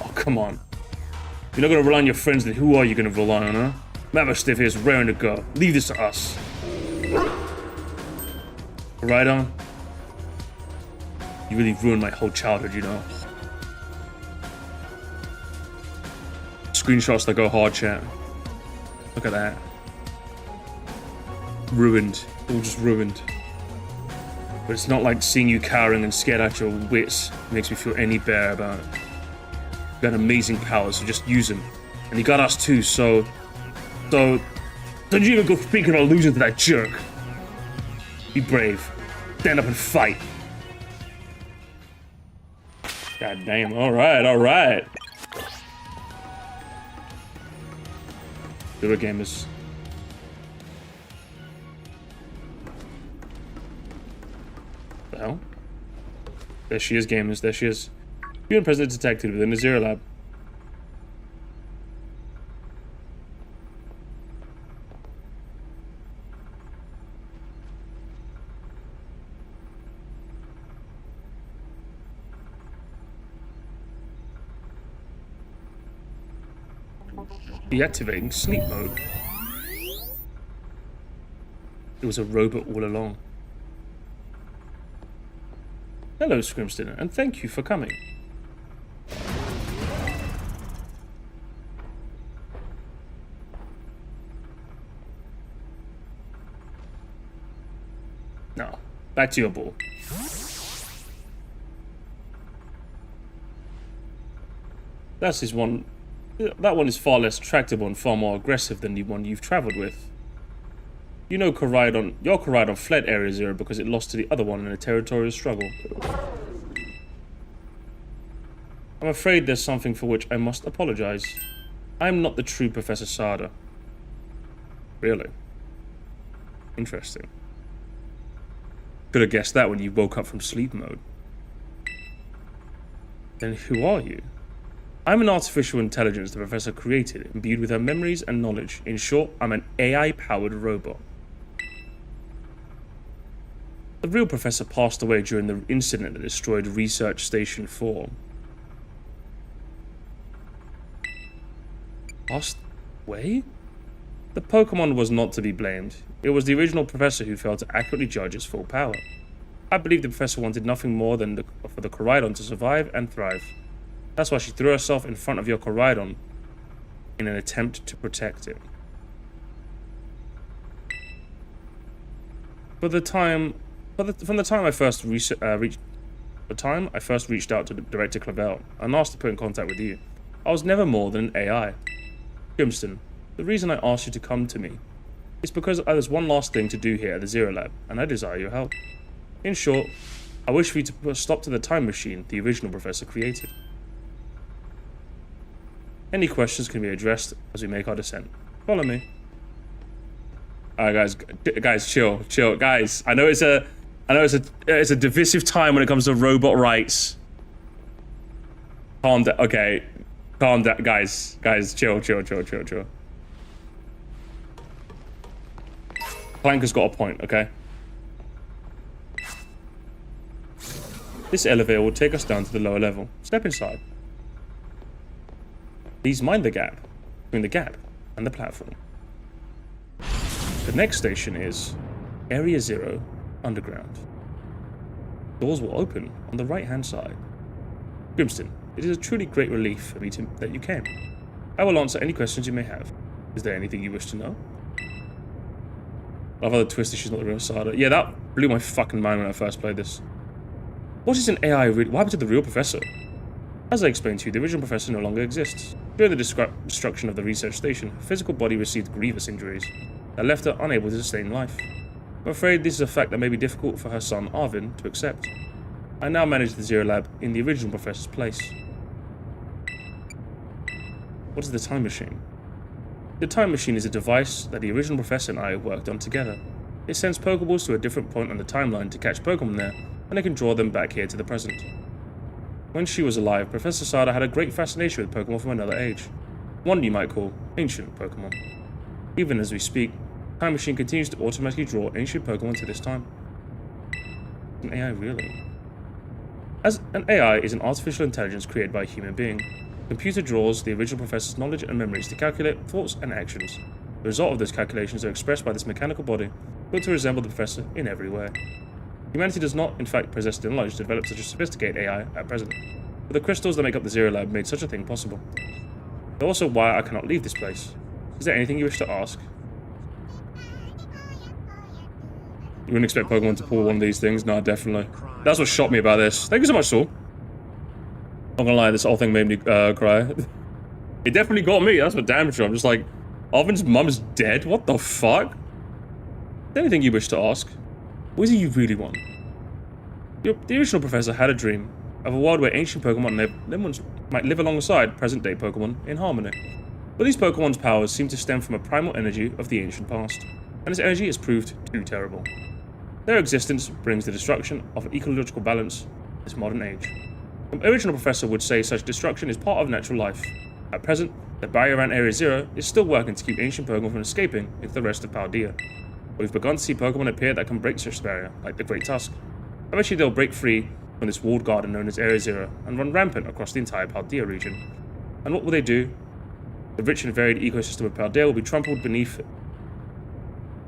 oh come on. You're not gonna rely on your friends, then who are you gonna rely on, huh? Maverstiff here is raring to go. Leave this to us. Right on. You really ruined my whole childhood, you know. Screenshots that go hard, chat. Look at that. Ruined. All just ruined. But it's not like seeing you cowering and scared out your wits makes me feel any better about it. You got amazing powers, so just use them. And you got us too, so don't you even go speaking about losing to that jerk. Be brave. Stand up and fight. God damn, alright. Zero gamers. The hell? There she is, gamers, there she is. You and President detected within the Zero Lab. Deactivating sleep mode. It was a robot all along. Hello, Scrimston, and thank you for coming. Now, back to your ball. That one is far less tractable and far more aggressive than the one you've traveled with. You know your Coridon fled Area Zero because it lost to the other one in a territorial struggle. I'm afraid there's something for which I must apologize. I'm not the true Professor Sada. Really? Interesting. Could have guessed that when you woke up from sleep mode. Then who are you? I'm an artificial intelligence the Professor created, imbued with her memories and knowledge. In short, I'm an AI-powered robot. The real Professor passed away during the incident that destroyed Research Station 4. Passed away? The Pokemon was not to be blamed. It was the original Professor who failed to accurately judge its full power. I believe the Professor wanted nothing more than for the Coridon to survive and thrive. That's why she threw herself in front of your Coridon in an attempt to protect it. From the time I first reached out to Director Clavel and asked to put in contact with you, I was never more than an AI. Grimston, the reason I asked you to come to me is because there's one last thing to do here at the Zero Lab, and I desire your help. In short, I wish for you to put a stop to the time machine the original Professor created. Any questions can be addressed as we make our descent. Follow me. Alright, guys, chill, guys. I know it's a divisive time when it comes to robot rights. Calm down. Okay, calm down, guys, chill. Plank has got a point, okay? This elevator will take us down to the lower level. Step inside. Please mind the gap between the gap and the platform. The next station is Area Zero Underground. Doors will open on the right-hand side. Grimston, it is a truly great relief for me that you came. I will answer any questions you may have. Is there anything you wish to know? I've had a twist that she's not the real Sada. Yeah, that blew my fucking mind when I first played this. What is an AI really? What happened to the real Professor? As I explained to you, the original Professor no longer exists. During the destruction of the research station, her physical body received grievous injuries that left her unable to sustain life. I'm afraid this is a fact that may be difficult for her son, Arvin, to accept. I now manage the Zero Lab in the original Professor's place. What is the time machine? The time machine is a device that the original Professor and I worked on together. It sends Pokeballs to a different point on the timeline to catch Pokemon there, and it can draw them back here to the present. When she was alive, Professor Sada had a great fascination with Pokemon from another age. One you might call ancient Pokemon. Even as we speak, the Time Machine continues to automatically draw ancient Pokemon to this time. An AI really? As an AI is an artificial intelligence created by a human being. The computer draws the original professor's knowledge and memories to calculate thoughts and actions. The result of those calculations are expressed by this mechanical body, built to resemble the professor in every way. Humanity does not, in fact, possess the knowledge to develop such a sophisticated AI at present, but the crystals that make up the Zero Lab made such a thing possible. They're also why I cannot leave this place. Is there anything you wish to ask? You wouldn't expect Pokemon to pull one of these things? No, definitely. That's what shocked me about this. Thank you so much, Saul. Not gonna lie, this whole thing made me cry. It definitely got me, that's for damn sure. I'm just like, Arvin's mum's dead? What the fuck? Is there anything you wish to ask? What is it you really want? The original professor had a dream of a world where ancient Pokemon might live alongside present-day Pokemon in harmony. But these Pokemon's powers seem to stem from a primal energy of the ancient past, and this energy has proved too terrible. Their existence brings the destruction of an ecological balance in this modern age. The original professor would say such destruction is part of natural life. At present, the barrier around Area Zero is still working to keep ancient Pokemon from escaping into the rest of Paldea. We've begun to see Pokemon appear that can break such barrier, like the Great Tusk. Eventually they'll break free from this walled garden known as Area Zero and run rampant across the entire Paldea region. And what will they do? The rich and varied ecosystem of Paldea will be trampled beneath it.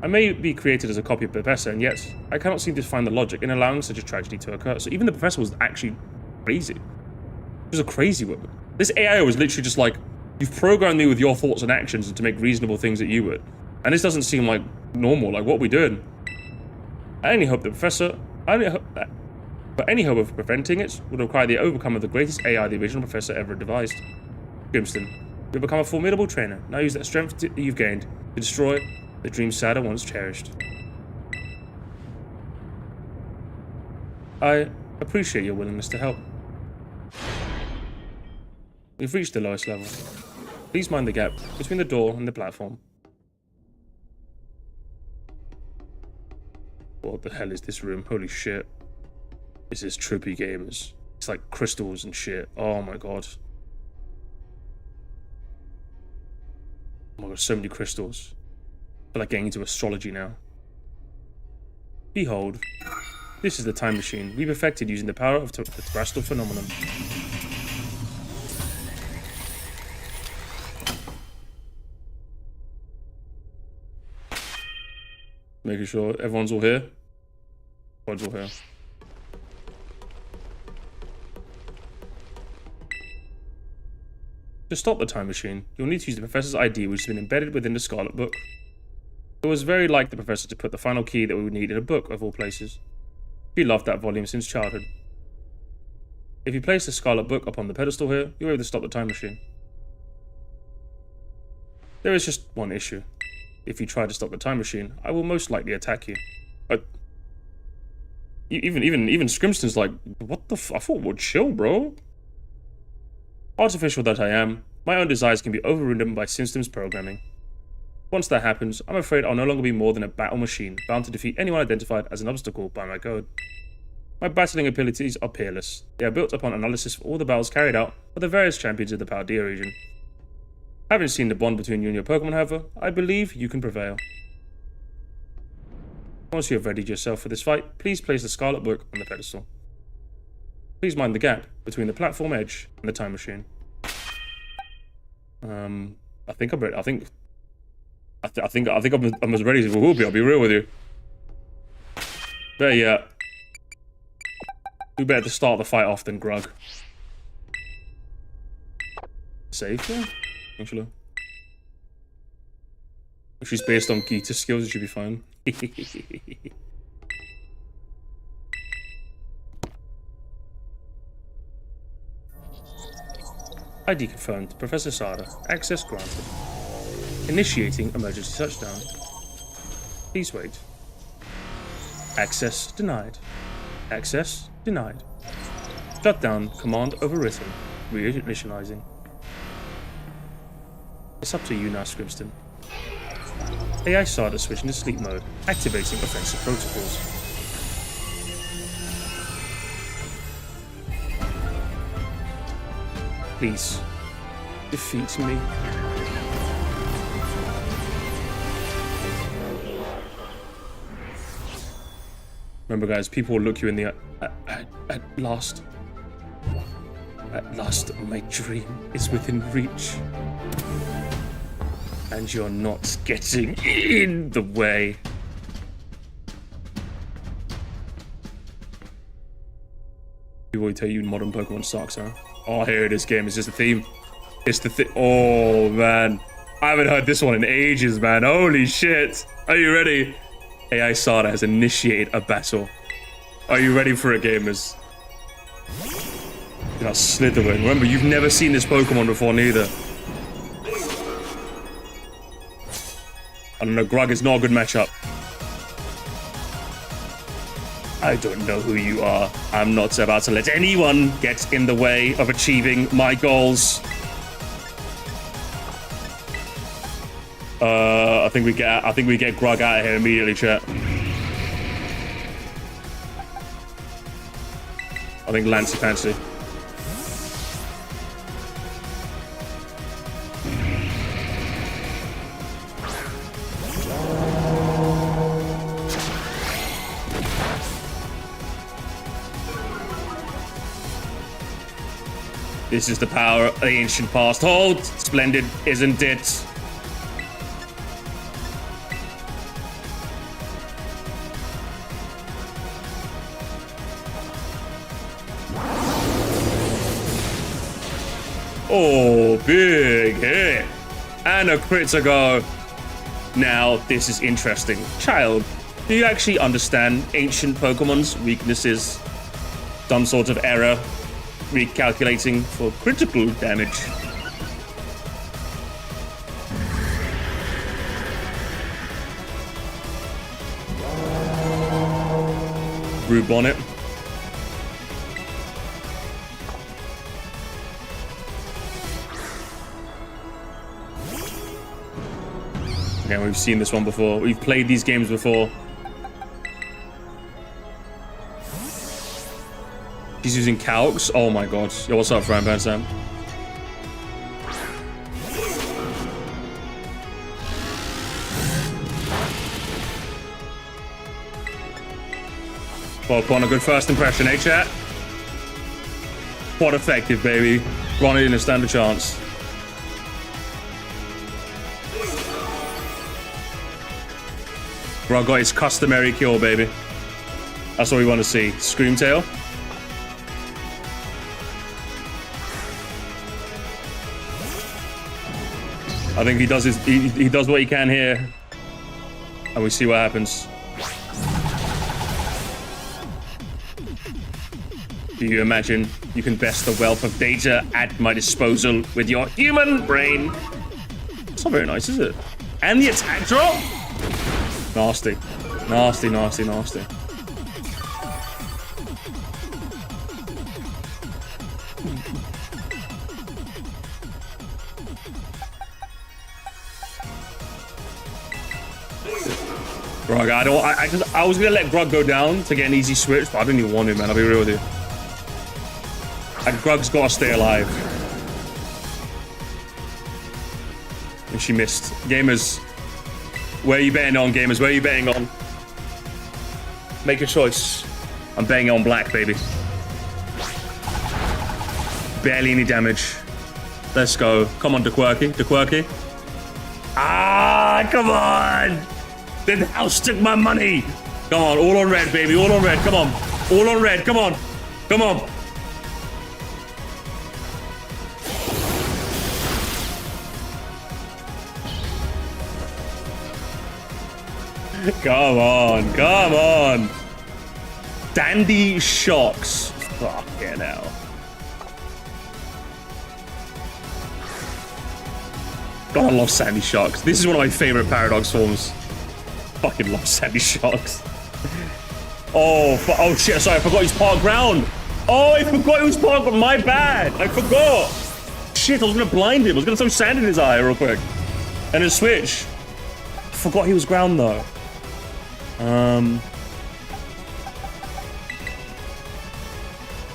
I may be created as a copy of the Professor, and yet I cannot seem to find the logic in allowing such a tragedy to occur. So even the Professor was actually crazy. She was a crazy woman. This AI was literally just like, you've programmed me with your thoughts and actions to make reasonable things that you would. And this doesn't seem like normal, like what are we doing? I only hope the Professor, but any hope of preventing it would require the overcome of the greatest AI the original Professor ever devised. Grimston, you've become a formidable trainer. Now use that strength that you've gained to destroy the dream Sada once cherished. I appreciate your willingness to help. We've reached the lowest level. Please mind the gap between the door and the platform. What the hell is this room? Holy shit. This is trippy gamers. It's like crystals and shit. Oh my god. Oh my god, so many crystals. I feel like getting into astrology now. Behold, this is the time machine we perfected using the power of the terrestrial phenomenon. Making sure everyone's all here. Everyone's all here. To stop the time machine, you'll need to use the Professor's ID, which has been embedded within the Scarlet book. It was very like the Professor to put the final key that we would need in a book, of all places. He loved that volume since childhood. If you place the Scarlet book upon the pedestal here, you'll be able to stop the time machine. There is just one issue. If you try to stop the time machine, I will most likely attack you. Even Scrimston's like, what the I thought we'd chill, bro. Artificial that I am, my own desires can be overridden by system's programming. Once that happens, I'm afraid I'll no longer be more than a battle machine, bound to defeat anyone identified as an obstacle by my code. My battling abilities are peerless. They are built upon analysis of all the battles carried out by the various champions of the Paldea region. Having seen the bond between you and your Pokemon, however, I believe you can prevail. Once you have readied yourself for this fight, please place the Scarlet book on the pedestal. Please mind the gap between the platform edge and the time machine. I think I'm ready. I think I'm as ready as we will be. I'll be real with you. Better yet, who better to start the fight off than Grug? Safe, yeah. Actually, if she's based on Gita skills, it should be fine. ID confirmed. Professor Sada. Access granted. Initiating emergency touchdown. Please wait. Access denied. Access denied. Shutdown command overwritten. Reinitializing. It's up to you now, Scrimston. AI started switching to sleep mode, activating offensive protocols. Please, defeat me. Remember, guys, people will look you in the eye. At last. At last, my dream is within reach. And you're not getting in the way. People will tell you modern Pokemon sucks, huh? Oh, here it is, game. It's just a theme. It's the thing. Oh, man. I haven't heard this one in ages, man. Holy shit. Are you ready? AI Sada has initiated a battle. Are you ready for it, gamers? You're not Slithering. Remember, you've never seen this Pokemon before, neither. I don't know, Grug is not a good matchup. I don't know who you are. I'm not about to let anyone get in the way of achieving my goals. I think we get Grug out of here immediately, chat. I think Lancey Fancy. This is the power of the ancient past. Hold! Splendid, isn't it? Oh, big hit. And a crit to go. Now, this is interesting. Child, do you actually understand ancient Pokemon's weaknesses? Some sort of error. Recalculating for critical damage. Rube on it. Again, we've seen this one before. We've played these games before. He's using Calcs. Oh my god. Yo, what's up, Fran Pan Sam? Well, Con, a good first impression, eh, chat? Quite effective, baby. Ronnie didn't stand a chance. Bro, got his customary kill, baby. That's what we want to see. Screamtail. I think he does what he can here, and we see what happens. Do you imagine you can best the wealth of data at my disposal with your human brain? It's not very nice, is it? And the attack drop? Nasty. Nasty, nasty, nasty. Grug, I was gonna let Grug go down to get an easy switch, but I didn't even want him, man. I'll be real with you. And Grug's gotta stay alive. And she missed. Gamers, where are you betting on, gamers? Where are you betting on? Make a choice. I'm betting on black, baby. Barely any damage. Let's go. Come on, DeQuirky. DeQuirky. Ah, come on! Then the house took my money. Come on, all on red, baby. All on red. Come on. All on red. Come on. Come on. Come on. Come on. Dandy Shocks. Fucking hell. God, I love Sandy Shocks. This is one of my favorite Paradox forms. Fucking love Sandy Shocks. Oh shit, sorry, I forgot he's part ground. Oh, I forgot he was part ground. My bad. I forgot. Shit, I was gonna blind him. I was gonna throw sand in his eye real quick. And then switch. forgot he was ground though.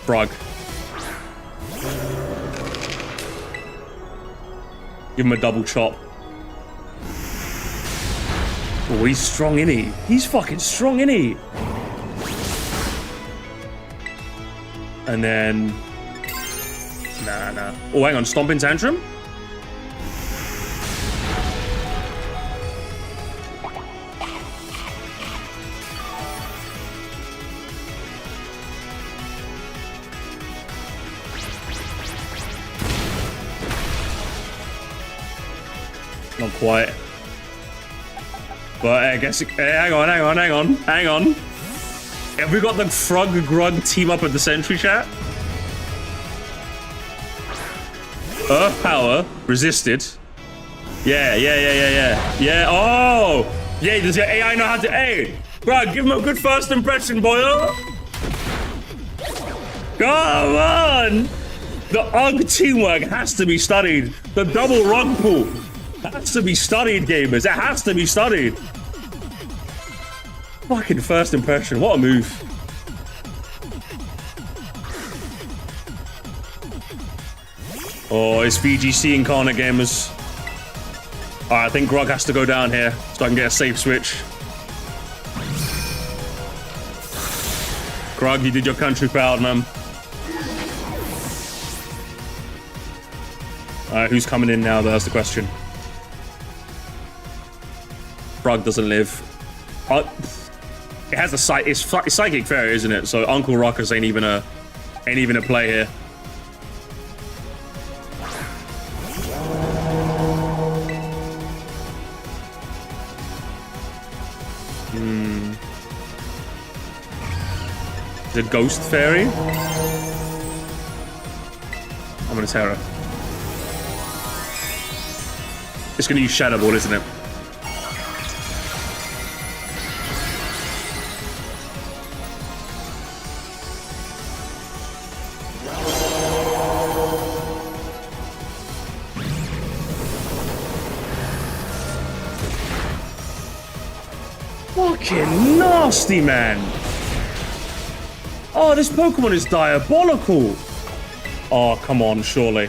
Frog. Give him a double chop. Oh, he's strong, isn't he? He's fucking strong, isn't he? And then... Nah. Oh, hang on. Stomping Tantrum? Not quite. But I guess... hang on. Have we got the Frog Grug team up at the sentry chat? Earth power resisted. Yeah. Yeah, oh! Yeah, does your AI know how to... Hey, bro, give him a good first impression, boyo! Come on! The UG teamwork has to be studied. The double rug pull has to be studied, gamers. It has to be studied. Fucking first impression, what a move. Oh, it's VGC incarnate, gamers. Alright, I think Grog has to go down here so I can get a safe switch. Grog, you did your country proud, man. Alright, who's coming in now, though? That's the question. Frog doesn't live. It has a it's psychic fairy, isn't it? So Uncle Ruckus ain't even a play here. The ghost fairy? I'm gonna Terror. It's gonna use Shadow Ball, isn't it? Fucking nasty, man. Oh, this Pokemon is diabolical. Oh, come on, surely.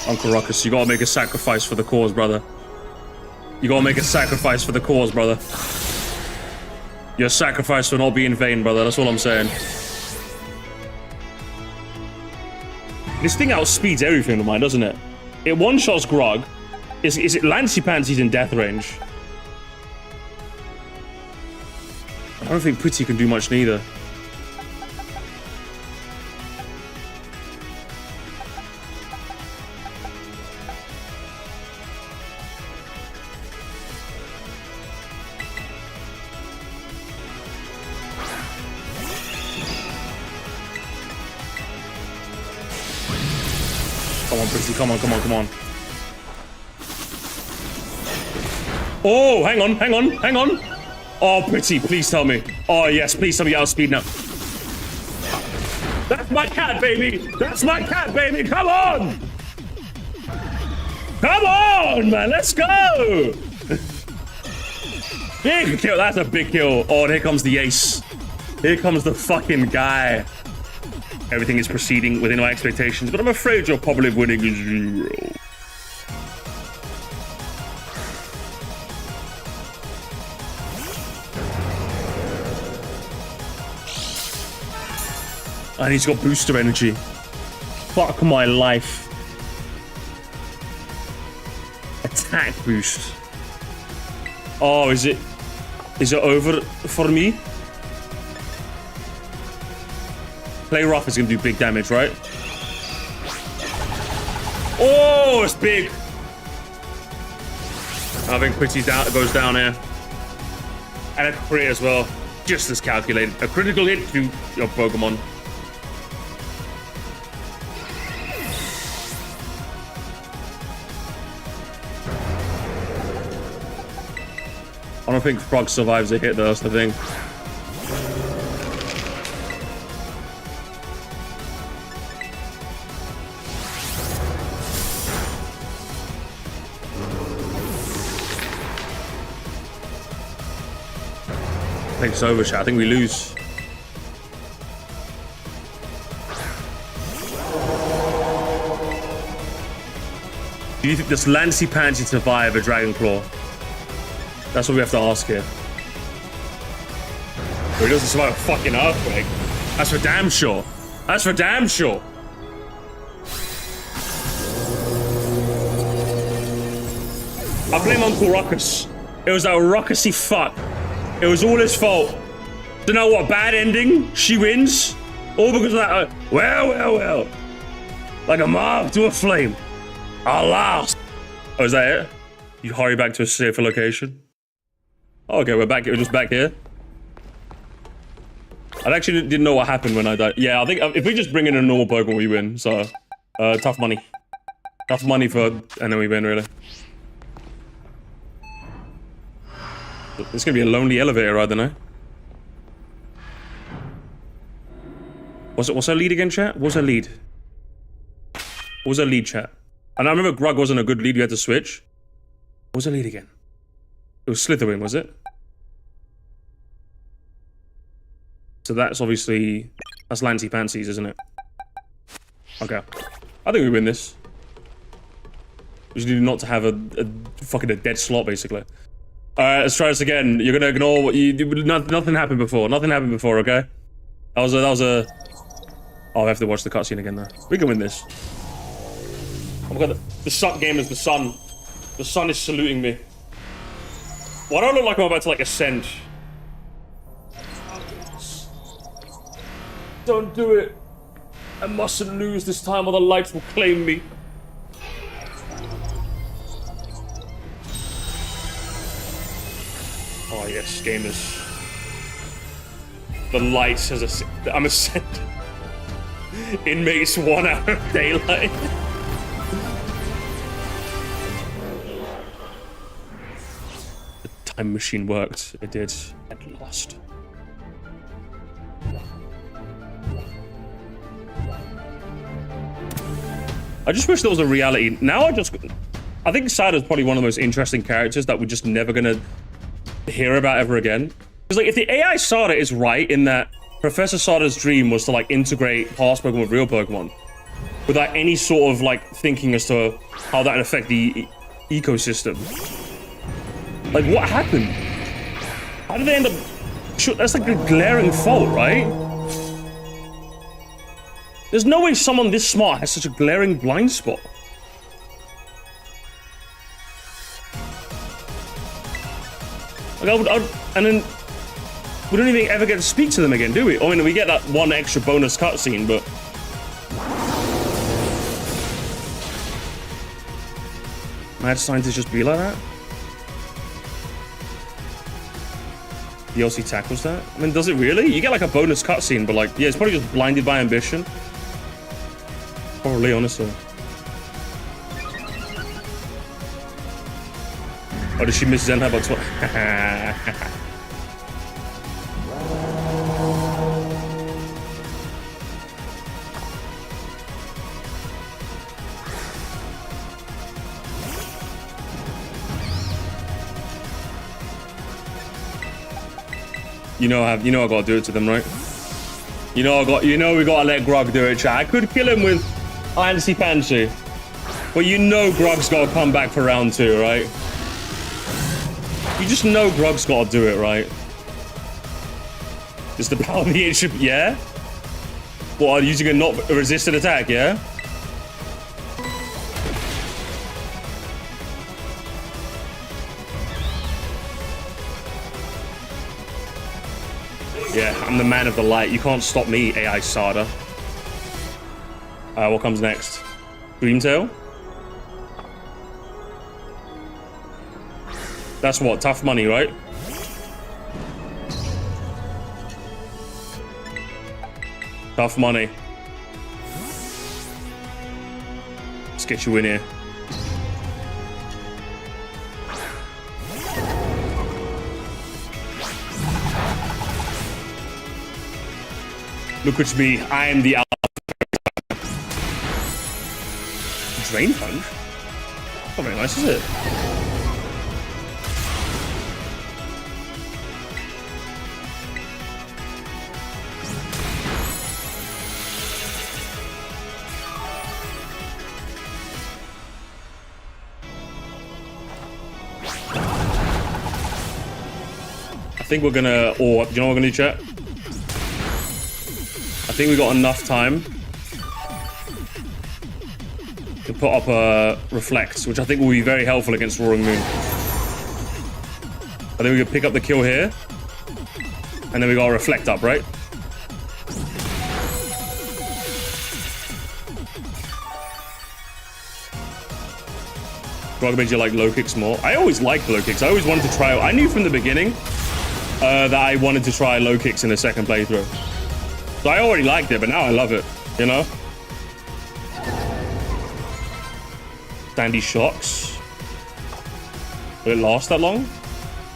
Uncle Ruckus, you gotta make a sacrifice for the cause, brother. You gotta make a sacrifice for the cause, brother. Your sacrifice will not be in vain, brother. That's all I'm saying. This thing outspeeds everything of mine, doesn't it? It one-shots Grog. Is it Lancey Pansy's in death range? I don't think Pretty can do much neither. Come on, Pretty, come on. Oh, hang on. Oh, Pretty, please tell me. Oh, yes, please tell me outspeed now. That's my cat, baby. Come on. Come on, man. Let's go. Big kill. That's a big kill. Oh, and here comes the ace. Here comes the fucking guy. Everything is proceeding within my expectations, but I'm afraid your probably winning is 0. And he's got booster energy. Fuck my life. Attack boost. Oh, is it over for me? Play rough is gonna do big damage, right? Oh, it's big. I think Pretty goes down here. And a crit as well. Just as calculated. A critical hit to your Pokemon. I don't think Frog survives a hit though, that's the thing. think it's over, chat. I think we lose. Do you think this Lancy Pansy survive a Dragon Claw? That's what we have to ask here. Or he doesn't survive a fucking earthquake. That's for damn sure. That's for damn sure. I blame Uncle Ruckus. It was that ruckusy fuck. It was all his fault. You know what? Bad ending. She wins. All because of that. Well. Like a moth to a flame. Alas. Oh, is that it? You hurry back to a safer location? Oh, okay, we're back. We're just back here. I actually didn't know what happened when I died. Yeah, I think if we just bring in a normal Pokemon, we win. So, tough money. Tough money for, and then we win, really. It's gonna be a lonely elevator ride, don't I? What's our lead again, chat? What's our lead? What was our lead, chat? And I remember Grug wasn't a good lead, you had to switch. What was our lead again? It was Slytherin, was it? So that's obviously... That's Lancy Pansies, isn't it? Okay. I think we win this. We just need not to have a fucking dead slot, basically. Alright, let's try this again. You're gonna ignore what you... Nothing happened before. Nothing happened before, okay? That was a... Oh, I have to watch the cutscene again, though. We can win this. Oh my god, the sun game is the sun. The sun is saluting me. Why do I look like I'm about to, like, ascend? Don't do it. I mustn't lose this time or the lights will claim me. Oh yes, gamers. The lights has a... I'm ascending. Inmates 1 hour of daylight. The time machine worked. It did. At last. I just wish there was a reality. Now I think Sada's probably one of the most interesting characters that we're just never gonna hear about ever again. Because like, if the AI Sada is right in that Professor Sada's dream was to like integrate past Pokemon with real Pokemon, without any sort of like thinking as to how that would affect the ecosystem. Like, what happened? How did they end up? That's like a glaring fault, right? There's no way someone this smart has such a glaring blind spot. Like, and then we don't even ever get to speak to them again, do we? I mean, we get that one extra bonus cutscene, but mad scientists just be like that? DLC tackles that? I mean, does it really? You get like a bonus cutscene, but like, yeah, it's probably just blinded by ambition. Probably, honestly. Oh, did she miss Zen about 12? You know I gotta do it to them, right? We gotta let Grug do it, chat. I could kill him with Lancy Pansy, but you know Grug's gotta come back for round 2, right? You just know Grug's gotta do it, right? Just the power of the ancient, yeah? What, using a not resisted attack, yeah? Yeah, I'm the man of the light. You can't stop me, AI Sada. What comes next? Dreamtail? That's what? Tough money, right? Tough money. Let's get you in here. Look at me, I am the Drain Punch? Not very nice, is it? think we're gonna, or do you know what we're gonna do, chat? I think we got enough time to put up a reflect, which I think will be very helpful against Roaring Moon. I think we can pick up the kill here, and then we got to reflect up, right? Grog made you like low kicks more. I always liked low kicks. I always wanted to try. I knew from the beginning that I wanted to try low kicks in the second playthrough. So I already liked it, but now I love it. You know. Sandy shocks. Will it last that long?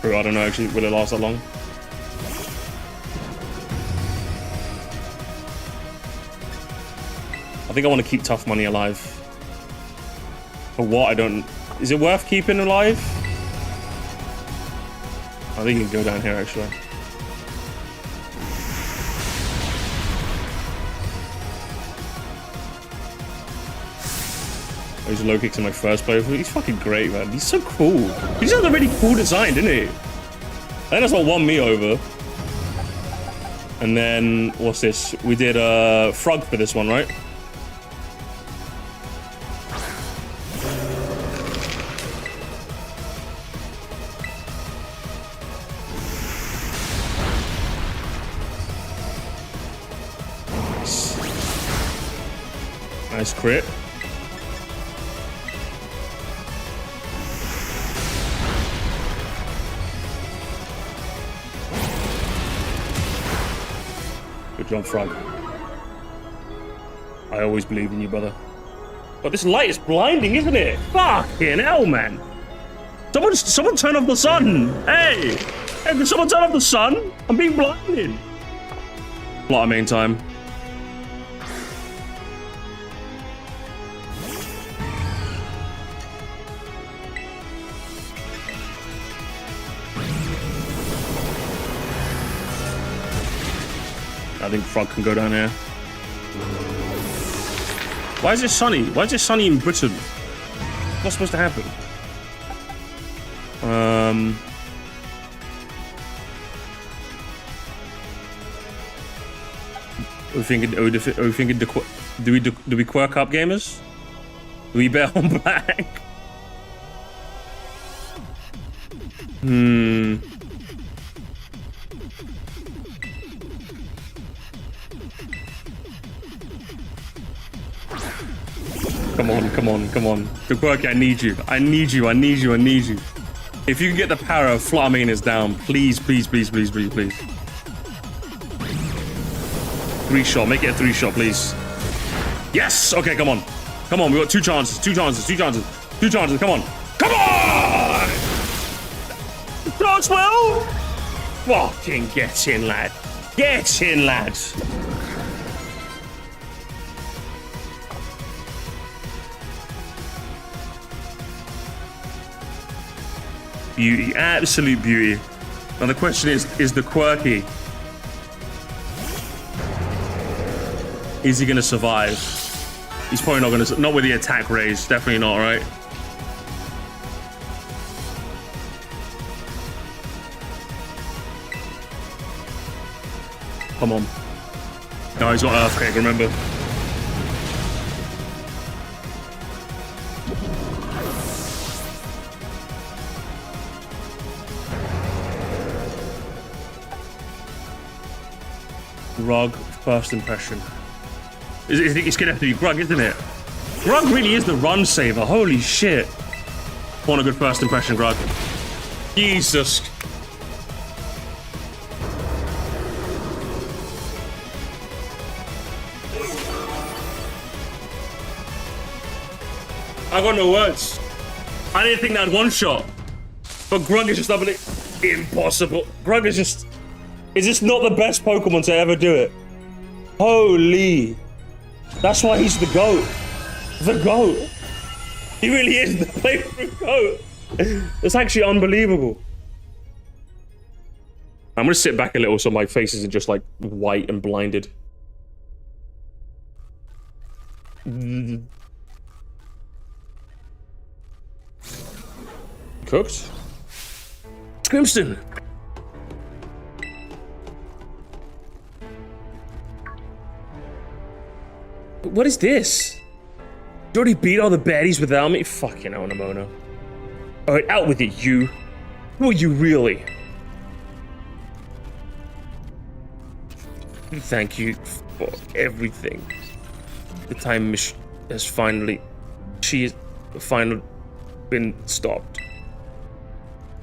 True, I don't know actually. Will it last that long? I think I want to keep Tough Money alive. For what? I don't. Is it worth keeping alive? I think you can go down here actually. Oh, he's low kicks in my first playthrough. He's fucking great, man. He's so cool. He just has a really cool design, didn't he? I think that's what won me over. And then what's this? We did Frog for this one, right? Nice crit. Good job, Frog. I always believe in you, brother. But this light is blinding, isn't it? Fucking hell, man. Someone turn off the sun. Hey, can someone turn off the sun? I'm being blinded. A lot of main time. I think Frog can go down here. Why is it sunny? Why is it sunny in Britain? What's supposed to happen? Do we quirk up, gamers? Do we bet on black? Come on. The quirky, I need you. If you can get the power of Flaming is down, please. 3-shot, make it a 3-shot, please. Yes! Okay, come on. We got two chances, come on. Crosswell! Fucking get in, lad. Beauty, absolute beauty. Now the question is the quirky? Is he gonna survive? He's probably not gonna, not with the attack raise, definitely not, right? Come on. No, he's got Earthquake, remember? Grog, first impression. It's gonna have to be Grug, isn't it? Grug really is the run saver. Holy shit. Want a good first impression, Grug. Jesus. I got no words. I didn't think that one shot. But Grug is just impossible. Grug is just not the best Pokemon to ever do it. Holy. That's why he's the GOAT. The GOAT. He really is the playthrough GOAT. It's actually unbelievable. I'm gonna sit back a little so my face isn't just like white and blinded. Cooked? Scrimston! What is this? You already beat all the baddies without me? Fucking hell, Nimona. Alright, out with it, you. Who are you really? Thank you for everything. The time machine has finally... She has finally been stopped.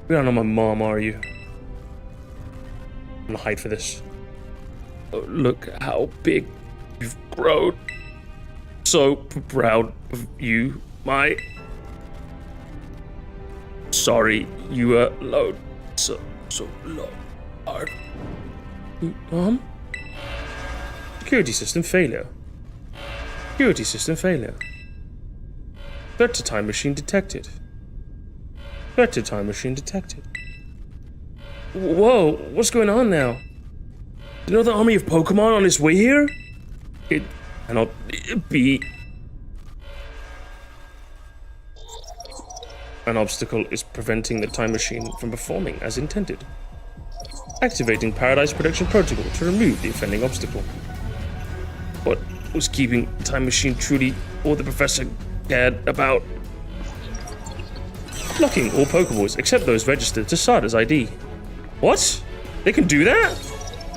You're not my mom, are you? I'm gonna hide for this. Oh, look how big you've grown. So proud of you, my... Sorry, you were low. So low. Hard. Security system failure. Security system failure. Threat to time machine detected. Threat to time machine detected. Whoa, what's going on now? Another army of Pokemon on its way here? It cannot be. An obstacle is preventing the time machine from performing as intended. Activating Paradise Protection Protocol to remove the offending obstacle. What was keeping the time machine truly all the professor cared about? Blocking all Pokeballs except those registered to Sada's ID. What? They can do that?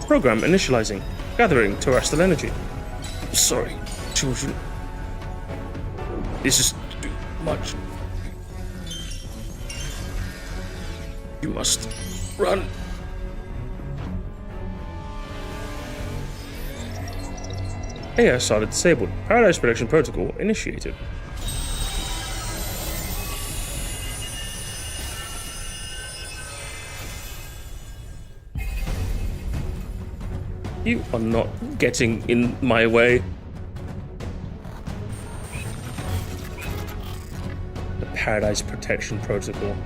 Program initializing. Gathering terrestrial energy. Sorry, children. This is too much. You must run. AI Sada disabled. Paradise Protection Protocol initiated. You are not getting in my way. The Paradise Protection Protocol.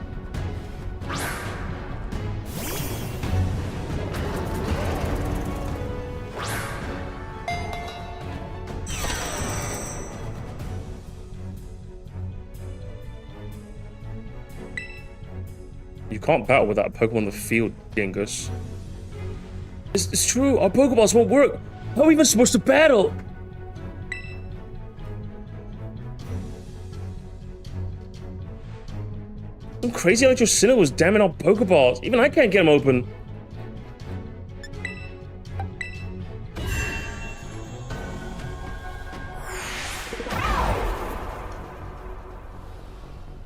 You can't battle without a Pokemon on the field, Dingus. It's true, our Pokeballs won't work. How are we even supposed to battle? Some crazy Electrocina was damming our Pokeballs. Even I can't get them open.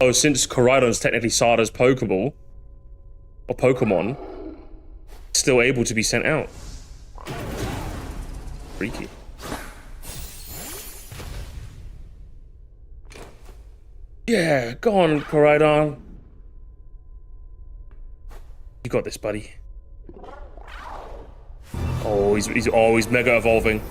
Oh, since Koraidon is technically Sada's Pokeball, or Pokemon, still able to be sent out. Freaky. Yeah, go on, Koraidon. You got this, buddy. Oh, he's always mega evolving.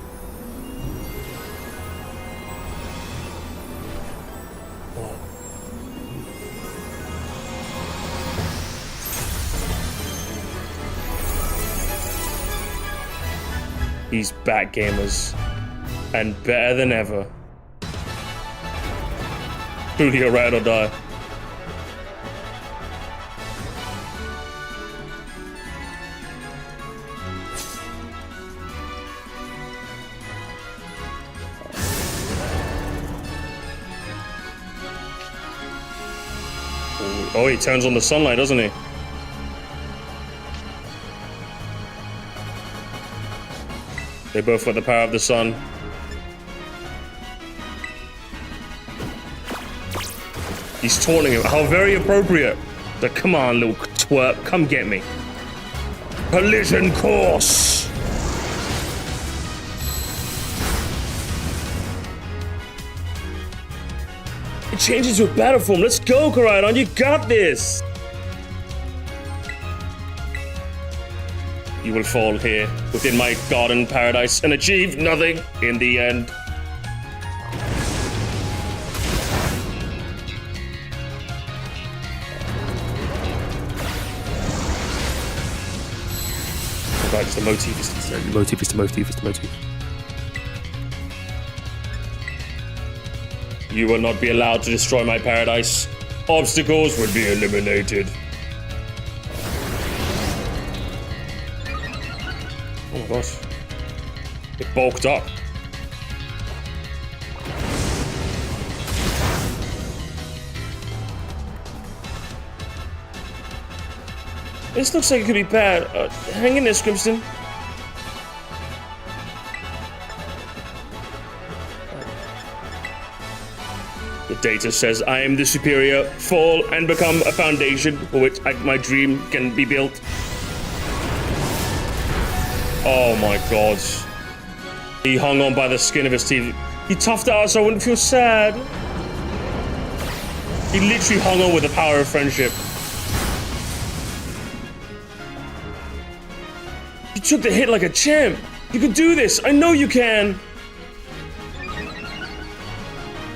He's back, gamers, and better than ever. Truly a ride or die. Oh, he turns on the sunlight, doesn't he? They both got the power of the sun. He's taunting him. How very appropriate. So come on, little twerp, come get me. Collision course. It changes to a battle form. Let's go, Koraidon. You got this. You will fall here within my garden paradise and achieve nothing in the end. Right, it's the motif, it's the motif. You will not be allowed to destroy my paradise. Obstacles will be eliminated. Oh my gosh. It bulked up. This looks like it could be bad. Hang in there, Scrimston. The data says I am the superior. Fall and become a foundation for which my dream can be built. Oh my god. He hung on by the skin of his teeth. He toughed out so I wouldn't feel sad. He literally hung on with the power of friendship. You took the hit like a champ. You can do this. I know you can.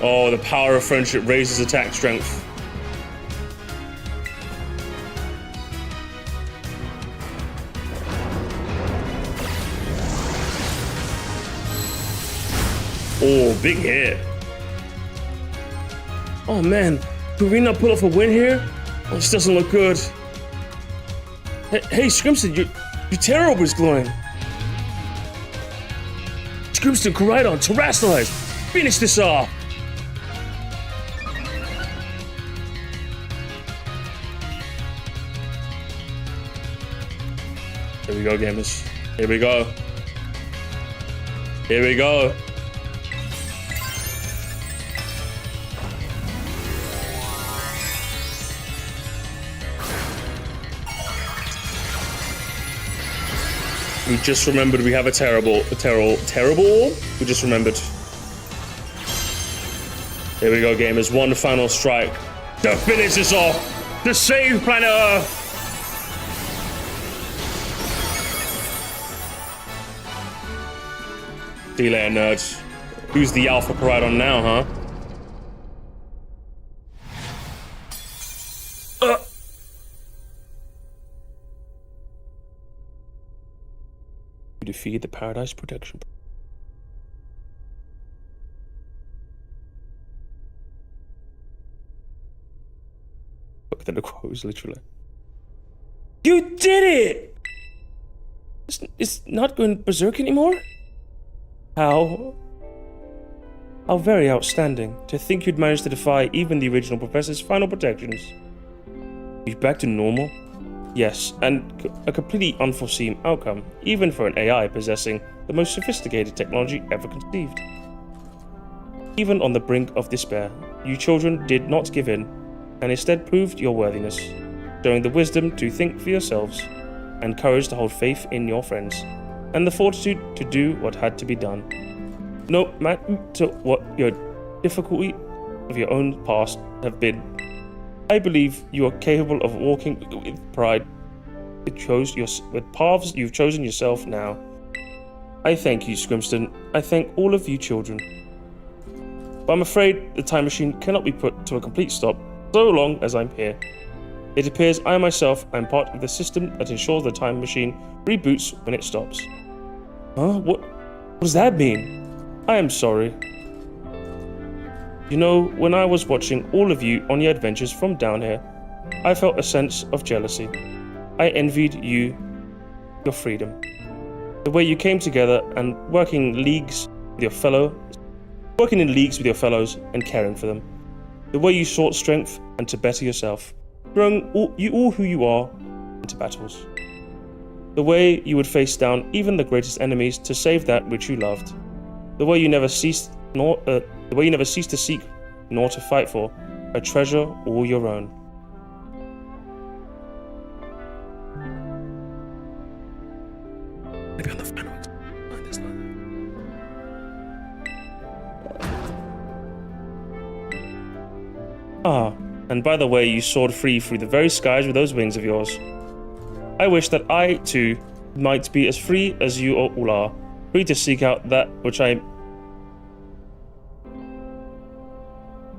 Oh, the power of friendship raises attack strength. Oh, big hit. Oh man, could we not pull off a win here? Oh, this doesn't look good. Hey, Scrimston, your Terror is glowing. Scrimston, Koraidon, Terrasilize! Finish this off! Here we go, gamers. Here we go. Here we go. We just remembered we have a terrible orb? We just remembered. Here we go, gamers. One final strike to finish this off. To save planet Earth. See you later, nerds. Who's the Alpha Koraidon now, huh? You defeat the Paradise Protection. Look at the quotes, literally. You did it! It's not going berserk anymore? How very outstanding. To think you'd managed to defy even the original Professor's final protections. You're back to normal? Yes, and a completely unforeseen outcome, even for an AI possessing the most sophisticated technology ever conceived. Even on the brink of despair, you children did not give in, and instead proved your worthiness, showing the wisdom to think for yourselves, and courage to hold faith in your friends, and the fortitude to do what had to be done. No matter what your difficulty of your own past have been, I believe you are capable of walking with pride with paths you've chosen yourself now. I thank you, Scrimston. I thank all of you children. But I'm afraid the time machine cannot be put to a complete stop so long as I'm here. It appears I myself am part of the system that ensures the time machine reboots when it stops. Huh? What does that mean? I am sorry. You know, when I was watching all of you on your adventures from down here, I felt a sense of jealousy. I envied you, your freedom. The way you came together and working in leagues with your fellows and caring for them. The way you sought strength and to better yourself, throwing all who you are into battles. The way you would face down even the greatest enemies to save that which you loved. The way you never ceased to seek nor to fight for a treasure all your own. Maybe on the final line this line. Ah, and by the way, you soared free through the very skies with those wings of yours. I wish that I, too, might be as free as you all are, free to seek out that which I...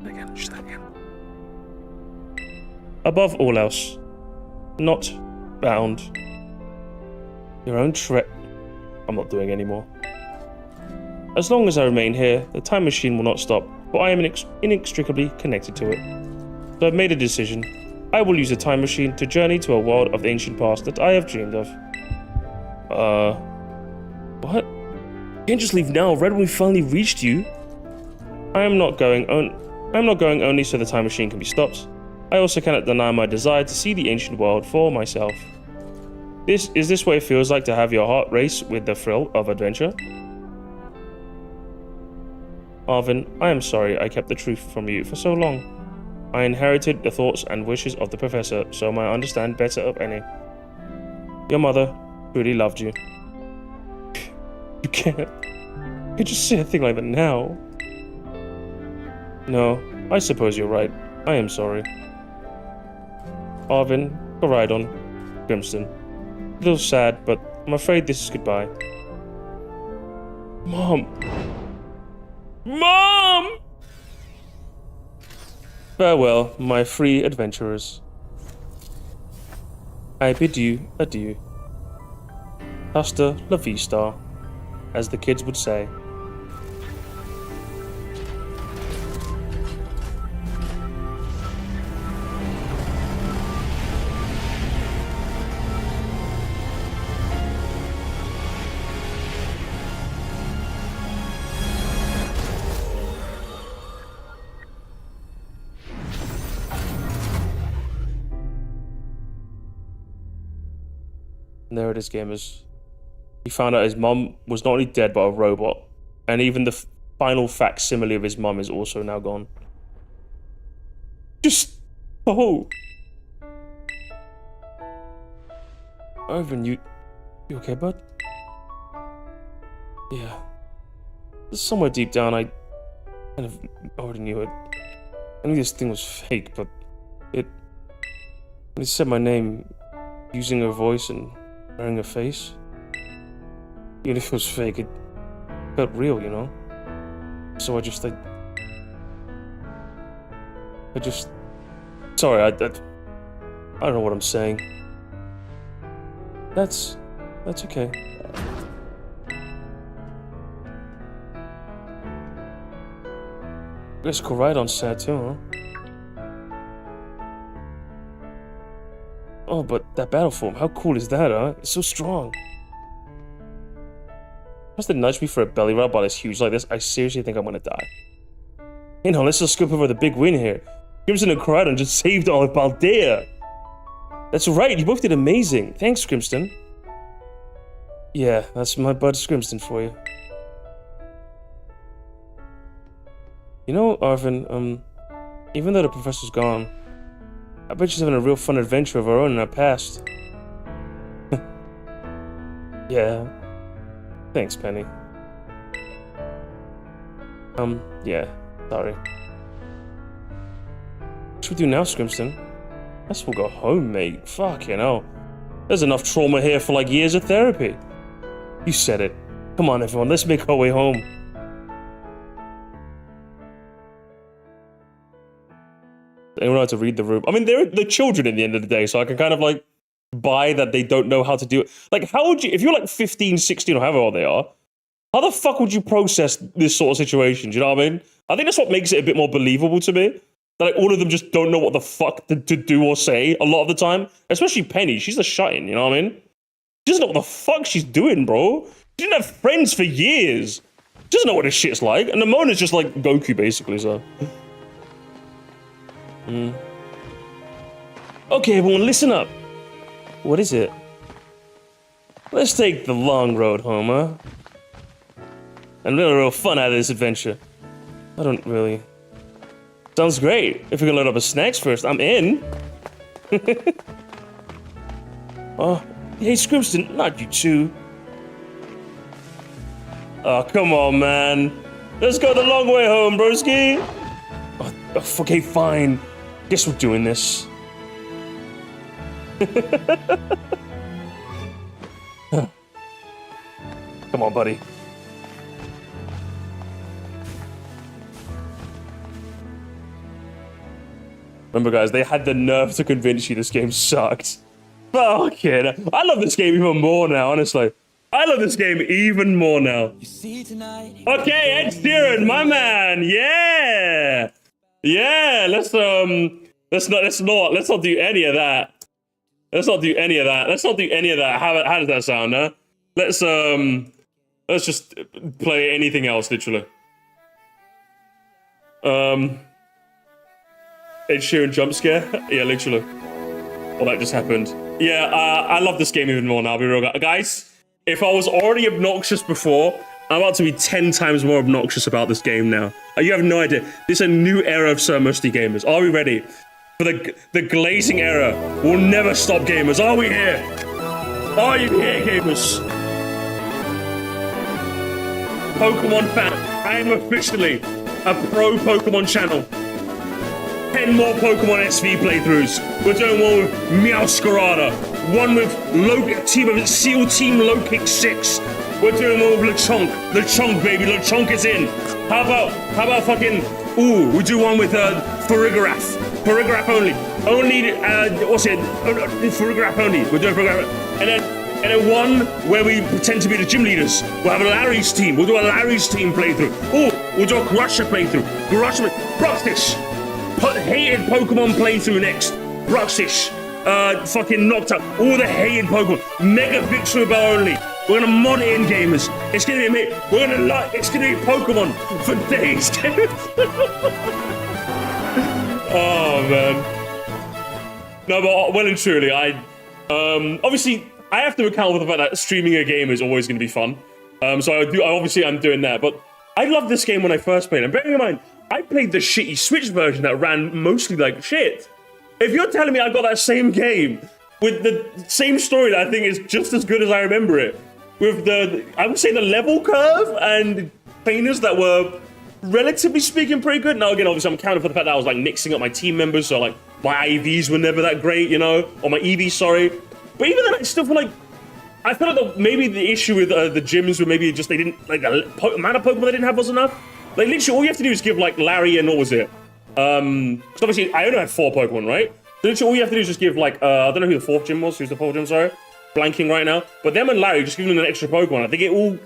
Again, just that again. Above all else, not bound. Your own I'm not doing anymore. As long as I remain here, the time machine will not stop, for I am inextricably connected to it. So I've made a decision. I will use the time machine to journey to a world of the ancient past that I have dreamed of. What? You can't just leave now, right when we finally reached you. I'm not going only so the time machine can be stopped. I also cannot deny my desire to see the ancient world for myself. Is this what it feels like to have your heart race with the thrill of adventure? Arvin, I am sorry I kept the truth from you for so long. I inherited the thoughts and wishes of the professor, so I understand better of any. Your mother truly loved you. You can't just say a thing like that now. No, I suppose you're right. I am sorry. Arvin, Coridon, Grimston. A little sad, but I'm afraid this is goodbye. Mom! Mom! Farewell, my free adventurers. I bid you adieu. Hasta la vista, as the kids would say. And there it is, gamers. He found out his mom was not only dead, but a robot. And even the final facsimile of his mom is also now gone. Just... Oh! Irvin, you okay, bud? Yeah. Somewhere deep down, I kind of already knew it. I knew this thing was fake, but when it said my name, using her voice and wearing a face, even if it was fake, it felt real, you know? So I just... Sorry, I don't know what I'm saying. That's okay. I guess Coridon's sad too, huh? Oh, but that battle form, how cool is that, huh? It's so strong. Must have nudged me for a belly rub while it's huge like this. I seriously think I'm gonna die. You know, let's just scoop over the big win here. Crimson and Coridon just saved all of Baldea. That's right, you both did amazing. Thanks, Grimston. Yeah, that's my bud Grimston for you. You know, Arvin, even though the professor's gone, I bet she's having a real fun adventure of her own in her past. Yeah. Thanks, Penny. Yeah, sorry. What should we do now, Scrimston? I guess we'll go home, mate. Fuck, you know. There's enough trauma here for like years of therapy. You said it. Come on, everyone, let's make our way home. Anyone know how to read the room? I mean, they're children at the end of the day, so I can kind of like buy that they don't know how to do it. Like, how would you, if you're like 15, 16, or however old they are, how the fuck would you process this sort of situation? Do you know what I mean? I think that's what makes it a bit more believable to me. That like all of them just don't know what the fuck to do or say a lot of the time. Especially Penny, she's a shut-in, you know what I mean? She doesn't know what the fuck she's doing, bro. She didn't have friends for years. She doesn't know what this shit's like. And Namona's just like Goku, basically, so. Okay, everyone, listen up. What is it? Let's take the long road home, huh? And real fun out of this adventure. I don't really... Sounds great. If we can load up a snacks first, I'm in. Oh, hey, Scrimston, not you too. Oh, come on, man. Let's go the long way home, broski. Oh, okay, fine. Guess we're doing this. Come on, buddy. Remember, guys, they had the nerve to convince you this game sucked. Fuck it. I love this game even more now, honestly. I love this game even more now. Okay, Ed Sheeran, my man. Yeah. Yeah, let's not do any of that. Let's not do any of that. How does that sound, huh? Let's just play anything else, literally. Ed Sheeran jump scare? Yeah, literally. Well, that just happened. Yeah, I love this game even more now, I'll be real. Guys, if I was already obnoxious before, I'm about to be 10 times more obnoxious about this game now. You have no idea. This is a new era of Sir Musty gamers. Are we ready? For the glazing era. We'll never stop, gamers. Are we here? Are you here, gamers? Pokemon fan, I am officially a pro Pokemon channel. 10 more Pokemon SV playthroughs. We're doing one with Meowscarada, one with SEAL Team Low Kick 6. We're doing one with Lechonk. Lechonk, baby, Lechonk is in. How about fucking, we do one with Farigiraf. Farigiraf only. Farigiraf only. We're doing Farigiraf. And then one where we pretend to be the gym leaders. We'll have a Larry's team. We'll do a Larry's team playthrough. We'll do a Grusha playthrough. Bruxish. Hated Pokemon playthrough next. Bruxish. Fucking Nocta. All the hated Pokemon. Mega Victory Bell only. We're gonna mod it in, gamers. It's gonna be it's gonna be Pokemon for days. Oh man. No, but well and truly, obviously I have to account for the fact that streaming a game is always gonna be fun. So I'm doing that. But I loved this game when I first played it. And bearing in mind, I played the shitty Switch version that ran mostly like shit. If you're telling me I got that same game with the same story that I think is just as good as I remember it, with I would say the level curve and trainers that were, relatively speaking, pretty good. Now again, obviously I'm counting for the fact that I was like mixing up my team members, so like my IVs were never that great, you know, or my EVs, sorry. But even then, I still feel like, I feel like maybe the issue with the gyms were maybe just they didn't, like the amount of Pokemon they didn't have was enough. Like literally all you have to do is give like Larry and what was it? Because obviously I only had 4 Pokemon, right? So literally all you have to do is just give like, I don't know who the 4th gym was, who's the 4th gym, sorry. Blanking right now. But them and Larry, just giving them an extra Pokemon, I think it all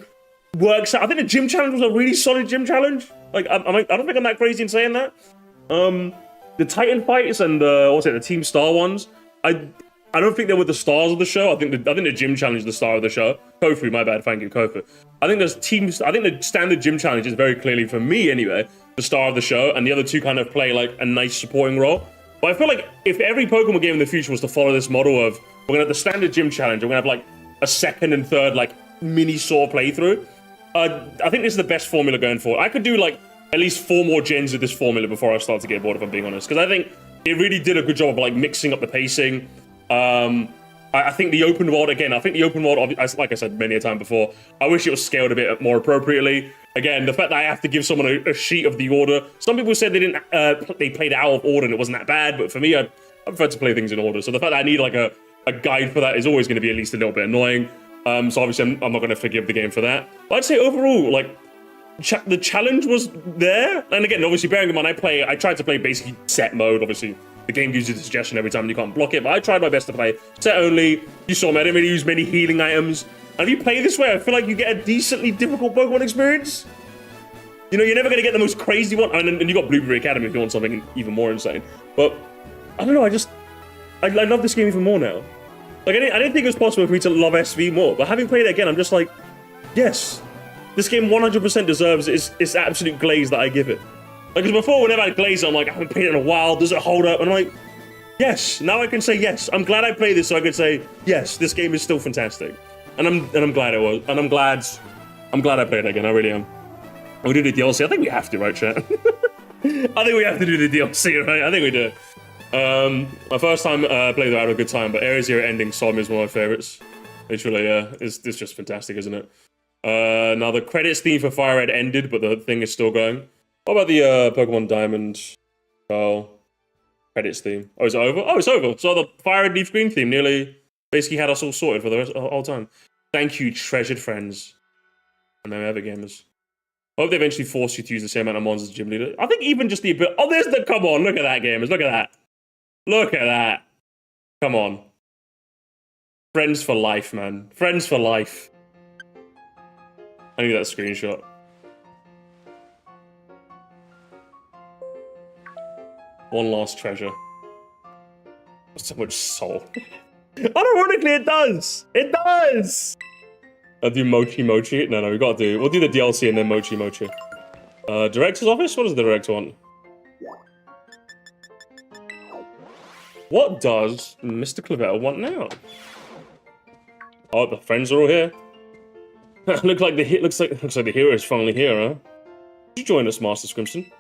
works out. I think the gym challenge was a really solid gym challenge. Like, I don't think I'm that crazy in saying that. The Titan fights and the Team Star ones, I don't think they were the stars of the show. I think the gym challenge is the star of the show. Kofu, my bad, thank you, Kofu. I think the standard gym challenge is very clearly, for me anyway, the star of the show, and the other two kind of play like a nice supporting role. But I feel like if every Pokemon game in the future was to follow this model of, we're gonna have the standard gym challenge, we're gonna have like a second and third like mini Saw playthrough, I think this is the best formula going forward. I could do like at least 4 more gens of this formula before I start to get bored, if I'm being honest, because I think it really did a good job of like mixing up the pacing. I think the open world, again, like I said many a time before, I wish it was scaled a bit more appropriately. Again, the fact that I have to give someone a sheet of the order. Some people said they played out of order and it wasn't that bad, but for me, I prefer to play things in order. So the fact that I need like a guide for that is always going to be at least a little bit annoying. So obviously I'm not going to forgive the game for that. But I'd say overall, like, the challenge was there. And again, obviously bearing in mind, I tried to play basically set mode, obviously. The game gives you the suggestion every time and you can't block it, but I tried my best to play set only. You saw me, I didn't really use many healing items. And if you play this way, I feel like you get a decently difficult Pokemon experience. You know, you're never going to get the most crazy one. And you got Blueberry Academy if you want something even more insane. But, I don't know, I love this game even more now. Like, I didn't think it was possible for me to love SV more, but having played it again, I'm just like, yes, this game 100% deserves its absolute glaze that I give it. Like, because before, whenever I glaze it, I'm like, I haven't played it in a while, does it hold up? And I'm like, yes, now I can say yes. I'm glad I played this so I could say, yes, this game is still fantastic. And I'm glad it was. And I'm glad I played it again, I really am. And we do the DLC, I think we have to, right, chat? I think we have to do the DLC, right? I think we do. My first time played it, I had a good time, but Area Zero ending Som is one of my favorites. Literally, yeah, it's just fantastic, isn't it? Now the credits theme for Fire Red ended, but the thing is still going. What about the Pokemon Diamond credits theme? Oh, is it over? Oh, it's over. So the Fire Red Leaf Green theme nearly basically had us all sorted for the whole time. Thank you, treasured friends. And then ever gamers. I hope they eventually force you to use the same amount of mons as gym leader. I think even just the ability. Oh, there's the. Come on, look at that, gamers. Look at that. Look at that. Come on. Friends for life, man. Friends for life. I need that screenshot. One last treasure. So much soul. Unironically, it does! It does! I'll do Mochi Mochi. No, we'll do the DLC and then Mochi Mochi. Director's office? What does the director want? What does Mr. Clavell want now? Oh, the friends are all here. looks like the hero is finally here, huh? Could you join us, Master Scrimson?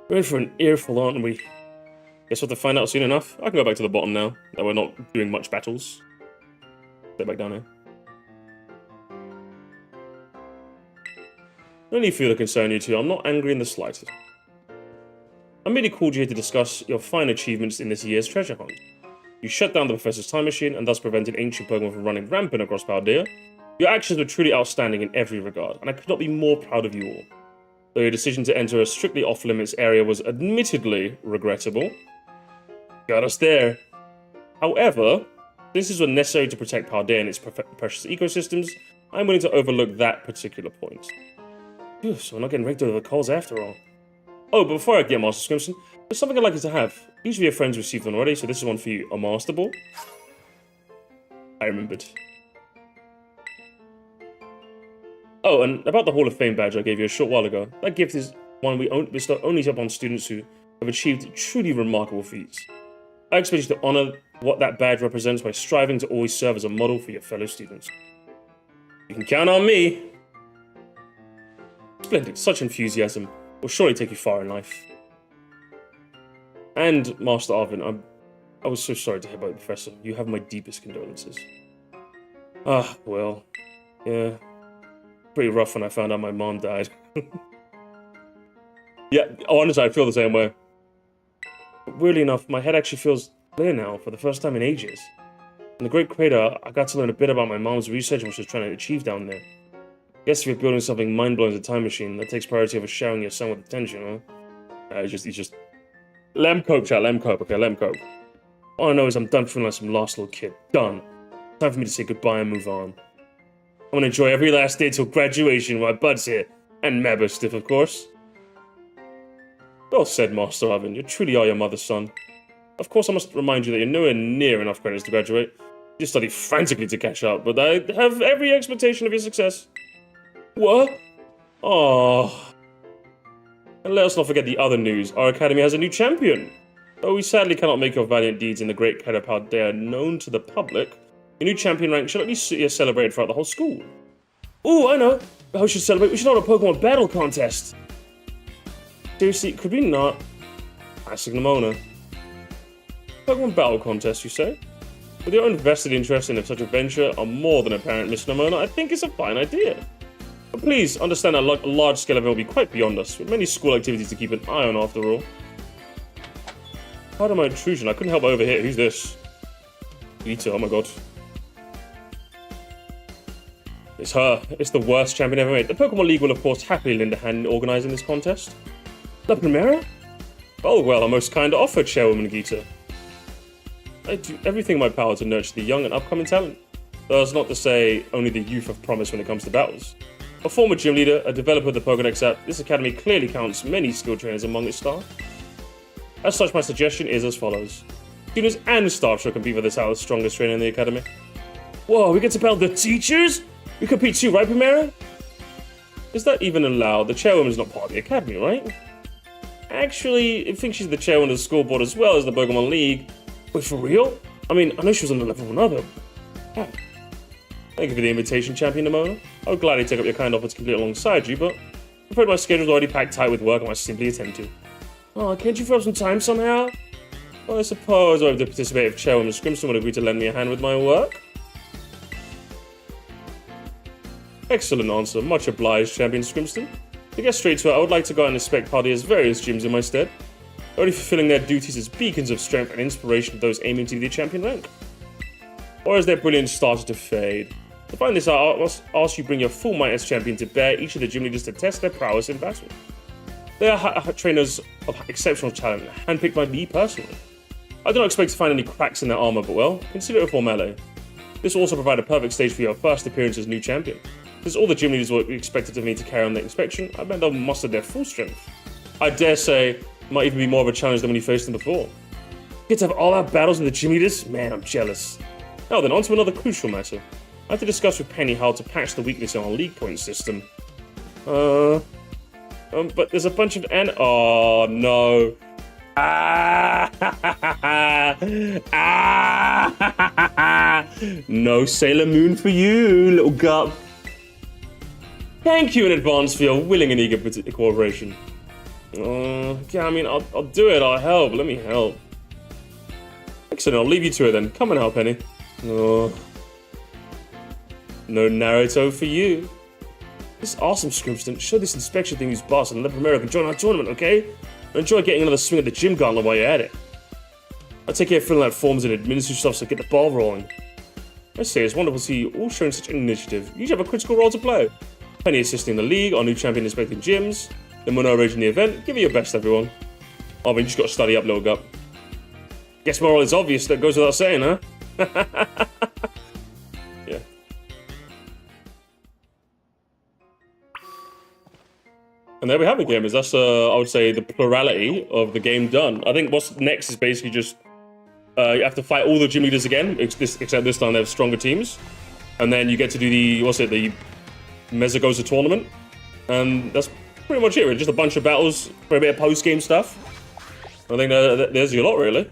We're in for an earful, aren't we? Guess we'll have to find out soon enough. I can go back to the bottom now, that we're not doing much battles. Stay back down here. No need for you to concern you two. I'm not angry in the slightest. I merely called you here to discuss your fine achievements in this year's treasure hunt. You shut down the Professor's time machine and thus prevented ancient Pokemon from running rampant across Paldea. Your actions were truly outstanding in every regard, and I could not be more proud of you all. Though your decision to enter a strictly off-limits area was admittedly regrettable. Got us there. However, this is necessary to protect Paldea and its precious ecosystems. I'm willing to overlook that particular point. Phew, so we're not getting raked over the coals after all. Oh, but before I get Master Scrimson, there's something I'd like you to have. Usually your friends received one already, so this is one for you. A Master Ball. I remembered. Oh, and about the Hall of Fame badge I gave you a short while ago. That gift is one we bestow only upon students who have achieved truly remarkable feats. I expect you to honor what that badge represents by striving to always serve as a model for your fellow students. You can count on me. Splendid, such enthusiasm will surely take you far in life. And, Master Arvin, I was so sorry to hear about the Professor. You have my deepest condolences. Ah, well, yeah. Pretty rough when I found out my mom died. Yeah, honestly, I feel the same way. But weirdly enough, my head actually feels clear now for the first time in ages. In the Great Crater, I got to learn a bit about my mom's research and what she was trying to achieve down there. I guess if you're building something mind-blowing as a time machine, that takes priority over showering your son with attention, huh? He's just... Let him cope, chat, let him cope, okay, let him cope. All I know is I'm done feeling like some lost little kid. Done. Time for me to say goodbye and move on. I'm gonna enjoy every last day till graduation while Bud's here. And Mabberstiff, of course. Well said, Master Arvin. You truly are your mother's son. Of course, I must remind you that you're nowhere near enough credits to graduate. You study frantically to catch up, but I have every expectation of your success. What? Oh. And let us not forget the other news. Our academy has a new champion. Though we sadly cannot make your valiant deeds in the Great Crater Paldea known to the public, your new champion rank should at least be celebrated throughout the whole school. Ooh, I know. How we should celebrate? We should hold a Pokemon battle contest. Seriously, could we not? Classic Nimona. Pokemon battle contest, you say? With your own vested interest in such a venture are more than apparent, Miss Nimona, I think it's a fine idea. But please, understand that a large-scale event will be quite beyond us, with many school activities to keep an eye on after all. Pardon my intrusion, I couldn't help but overhear. Who's this? Rita, oh my god. It's her. It's the worst champion ever made. The Pokemon League will of course happily lend a hand in organising this contest. La Primera? Oh well, a most kind offer, Chairwoman Gita. I do everything in my power to nurture the young and upcoming talent. That's not to say only the youth of promise when it comes to battles. A former gym leader, a developer of the Pokédex app, this academy clearly counts many skilled trainers among its staff. As such, my suggestion is as follows. Students and staff should compete for this out the strongest trainer in the academy. Whoa, we get to battle the teachers? We compete too, right, Primera? Is that even allowed? The chairwoman is not part of the academy, right? Actually, I think she's the chairwoman of the school board as well as the Pokemon League. Wait, for real? I mean, I know she was on the level of another. Oh. Thank you for the invitation, Champion Nimona. I would gladly take up your kind offer to complete alongside you, but I'm afraid my schedule's already packed tight with work I must simply attend to. Oh, can't you throw up some time somehow? Well, I suppose I'll have to participate if Chairwoman Scrimson would agree to lend me a hand with my work. Excellent answer. Much obliged, Champion Scrimson. To get straight to it, I would like to go and inspect Paldea's various gyms in my stead, already fulfilling their duties as beacons of strength and inspiration to those aiming to be the champion rank. Or as their brilliance started to fade. To find this out, I must ask you bring your full might as champion to bear each of the gym leaders to test their prowess in battle. They are trainers of exceptional talent, handpicked by me personally. I do not expect to find any cracks in their armor, but well, consider it a formality. This will also provide a perfect stage for your first appearance as new champion. Since all the gym leaders were expected of me to carry on the inspection, I bet they'll muster their full strength. I dare say, it might even be more of a challenge than when you faced them before. Get to have all our battles with the gym leaders? Man, I'm jealous. Now then, on to another crucial matter. I have to discuss with Penny how to patch the weakness in our league point system. But there's a bunch of oh no. No Sailor Moon for you, little gup. Thank you in advance for your willing and eager cooperation. Yeah, I mean, I'll do it. I'll help. Let me help. Excellent. I'll leave you to it then. Come and help, Penny. Oh. No Naruto for you. This is awesome, Scrimston. Show this inspection thing who's boss and let Romero can join our tournament, okay? Enjoy getting another swing at the gym gauntlet while you're at it. I'll take care of filling out forms and administrative stuff so get the ball rolling. I say, it's wonderful to see you all showing such initiative. You each have a critical role to play. Penny assisting the league, our new champion inspecting gyms, then Mono arranging the event. Give it your best, everyone. Oh, but you just got to study up, little gup. Guess my role is obvious, that goes without saying, huh? Yeah. And there we have it, gamers. That's, I would say, the plurality of the game done. I think what's next is basically just you have to fight all the gym leaders again, except this time they have stronger teams. And then you get to do the, the Mezagoza tournament. And that's pretty much it, really. Just a bunch of battles for a bit of post-game stuff. I think there's your lot, really.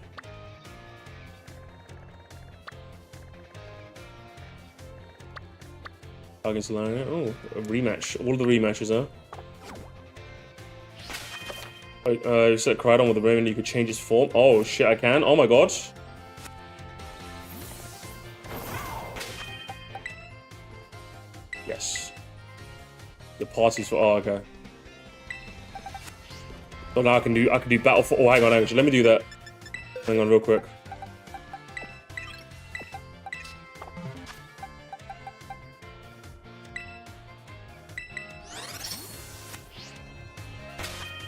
Against Lana. Oh, a rematch. All of the rematches, huh? You said Crydon with the Raven, you could change his form. Oh shit, I can. Oh my god. Yes. The party's for. Oh, okay. So now I can do battle for. Oh, hang on, actually, let me do that. Hang on, real quick.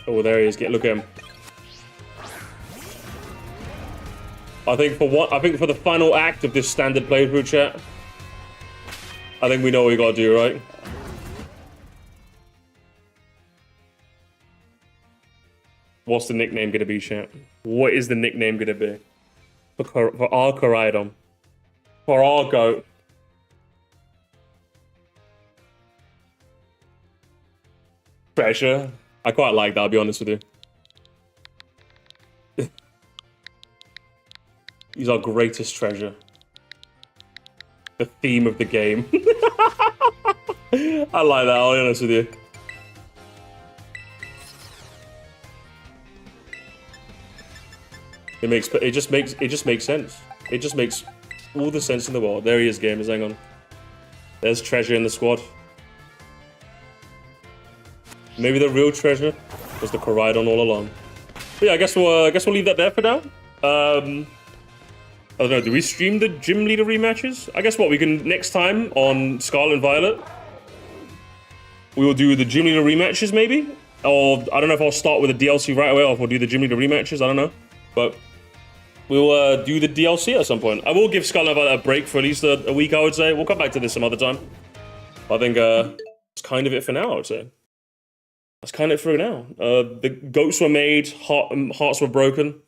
Oh, there he is. Look at him. I think for the final act of this standard playthrough, chat. I think we know what we gotta do, right? What's the nickname gonna be, chat? What is the nickname gonna be? For our Koraidon. For our goat. Treasure. I quite like that, I'll be honest with you. He's our greatest treasure. The theme of the game. I like that, I'll be honest with you. It just makes sense. It just makes all the sense in the world. There he is, gamers, hang on. There's treasure in the squad. Maybe the real treasure was the Koraidon all along. But yeah, I guess we'll leave that there for now. I don't know, do we stream the gym leader rematches? I guess what we can next time on Scarlet and Violet, we will do the gym leader rematches maybe, or I don't know if I'll start with the DLC right away or if we'll do the gym leader rematches. I don't know, but we'll do the DLC at some point. I will give Scarlet and Violet a break for at least a week. I would say we'll come back to this some other time. I think it's kind of it for now. I would say. That's kind of it for now. The goats were made, hearts were broken,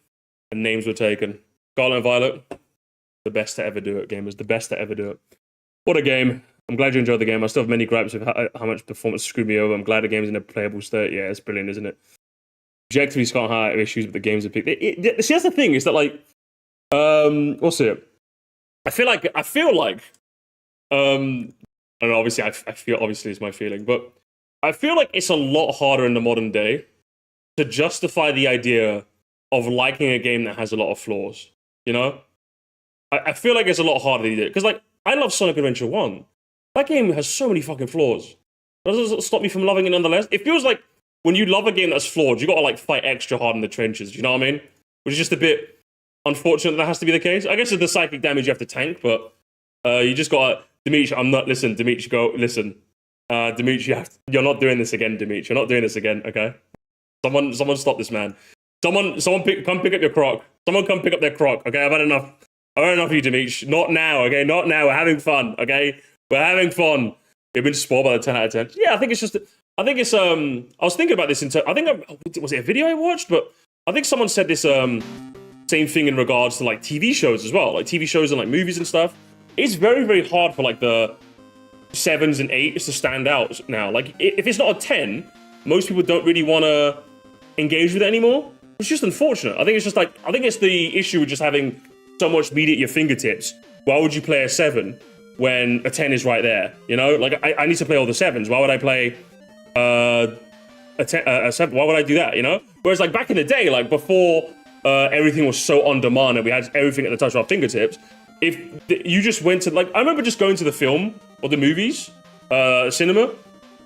and names were taken. Scarlet and Violet, the best to ever do it, gamers. The best to ever do it. What a game. I'm glad you enjoyed the game. I still have many gripes with how much performance screwed me over. I'm glad the game's in a playable state. Yeah, it's brilliant, isn't it? Objectively, can't have issues with the games. See, that's the thing, is that, like, what's it? I feel like, and obviously, I feel, obviously it's my feeling, but I feel like it's a lot harder in the modern day to justify the idea of liking a game that has a lot of flaws, you know? I feel like it's a lot harder to do it. Because, like, I love Sonic Adventure 1. That game has so many fucking flaws. That doesn't stop me from loving it nonetheless. It feels like when you love a game that's flawed, you gotta, like, fight extra hard in the trenches, you know what I mean? Which is just a bit unfortunate that has to be the case. I guess it's the psychic damage you have to tank, but you just gotta... Dimitri, Dimitri, go, listen. Dimitri, you're not doing this again, Dimitri. You're not doing this again, okay? Someone stop this man. Come pick up your croc. Someone come pick up their croc, okay? I've had enough of you, Dimitri. Not now, okay? Not now. We're having fun, okay? We're having fun. We've been spoiled by the 10 out of 10. Yeah, I think it's I was thinking about this was it a video I watched? But I think someone said this same thing in regards to, like, TV shows as well. Like, TV shows and, like, movies and stuff. It's very, very hard for, like, the 7s and 8s to stand out now. Like, if it's not a 10, most people don't really want to engage with it anymore. It's just unfortunate. I think it's just like, I think it's the issue with just having so much media at your fingertips. Why would you play a 7 when a 10 is right there? You know, like I need to play all the 7s. Why would I play a 7? Why would I do that? You know? Whereas like back in the day, like before everything was so on demand and we had everything at the touch of our fingertips, if you just went to like, I remember just going to the film or the movies, cinema,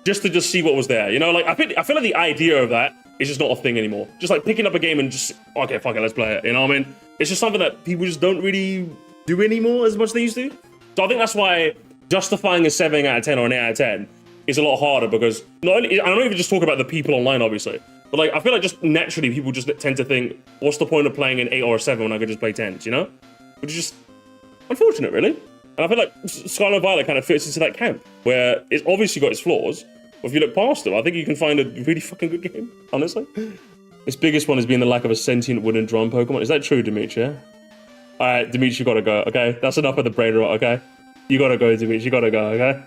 just to see what was there. You know, like I feel like the idea of that is just not a thing anymore. Just like picking up a game and just, okay, fuck it, let's play it. You know what I mean? It's just something that people just don't really do anymore as much as they used to. So I think that's why justifying a 7 out of 10 or an 8 out of 10 is a lot harder, because not only, I don't even just talk about the people online, obviously, but like I feel like just naturally people just tend to think, what's the point of playing an 8 or a 7 when I could just play 10s, you know? Which is just unfortunate, really. And I feel like Scarlet Violet kind of fits into that camp, where it's obviously got its flaws, but if you look past them, I think you can find a really fucking good game, honestly. Its biggest one has been the lack of a sentient wooden drum Pokemon. Is that true, Dimitri? Alright, Dimitri, you gotta go, okay? That's enough of the brain rot, okay? You gotta go, Dimitri, you gotta go, okay?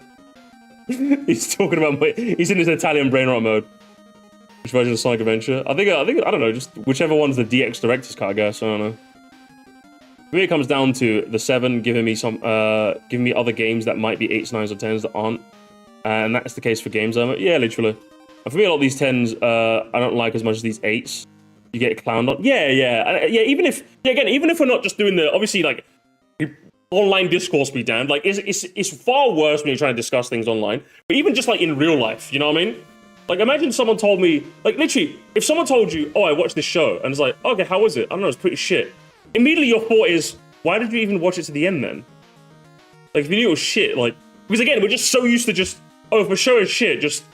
He's talking about he's in his Italian brain rot mode. Which version of Sonic Adventure? I think, I don't know, just whichever one's the DX Director's Cut, I guess, I don't know. For me, it comes down to the 7 giving me other games that might be 8s, 9s, or 10s that aren't. And that's the case for games. Yeah, literally. And for me, a lot of these 10s, I don't like as much as these 8s. You get clowned on. Yeah. Even if we're not just doing the, obviously, like, online discourse be damned. Like, it's far worse when you're trying to discuss things online. But even just, like, in real life, you know what I mean? Like, imagine someone told me, like, literally, if someone told you, oh, I watched this show, and it's like, okay, how was it? I don't know, it's pretty shit. Immediately your thought is, why did you even watch it to the end then? Like, if you knew it was shit, like, because again, we're just so used to just, oh, if a show is shit, just,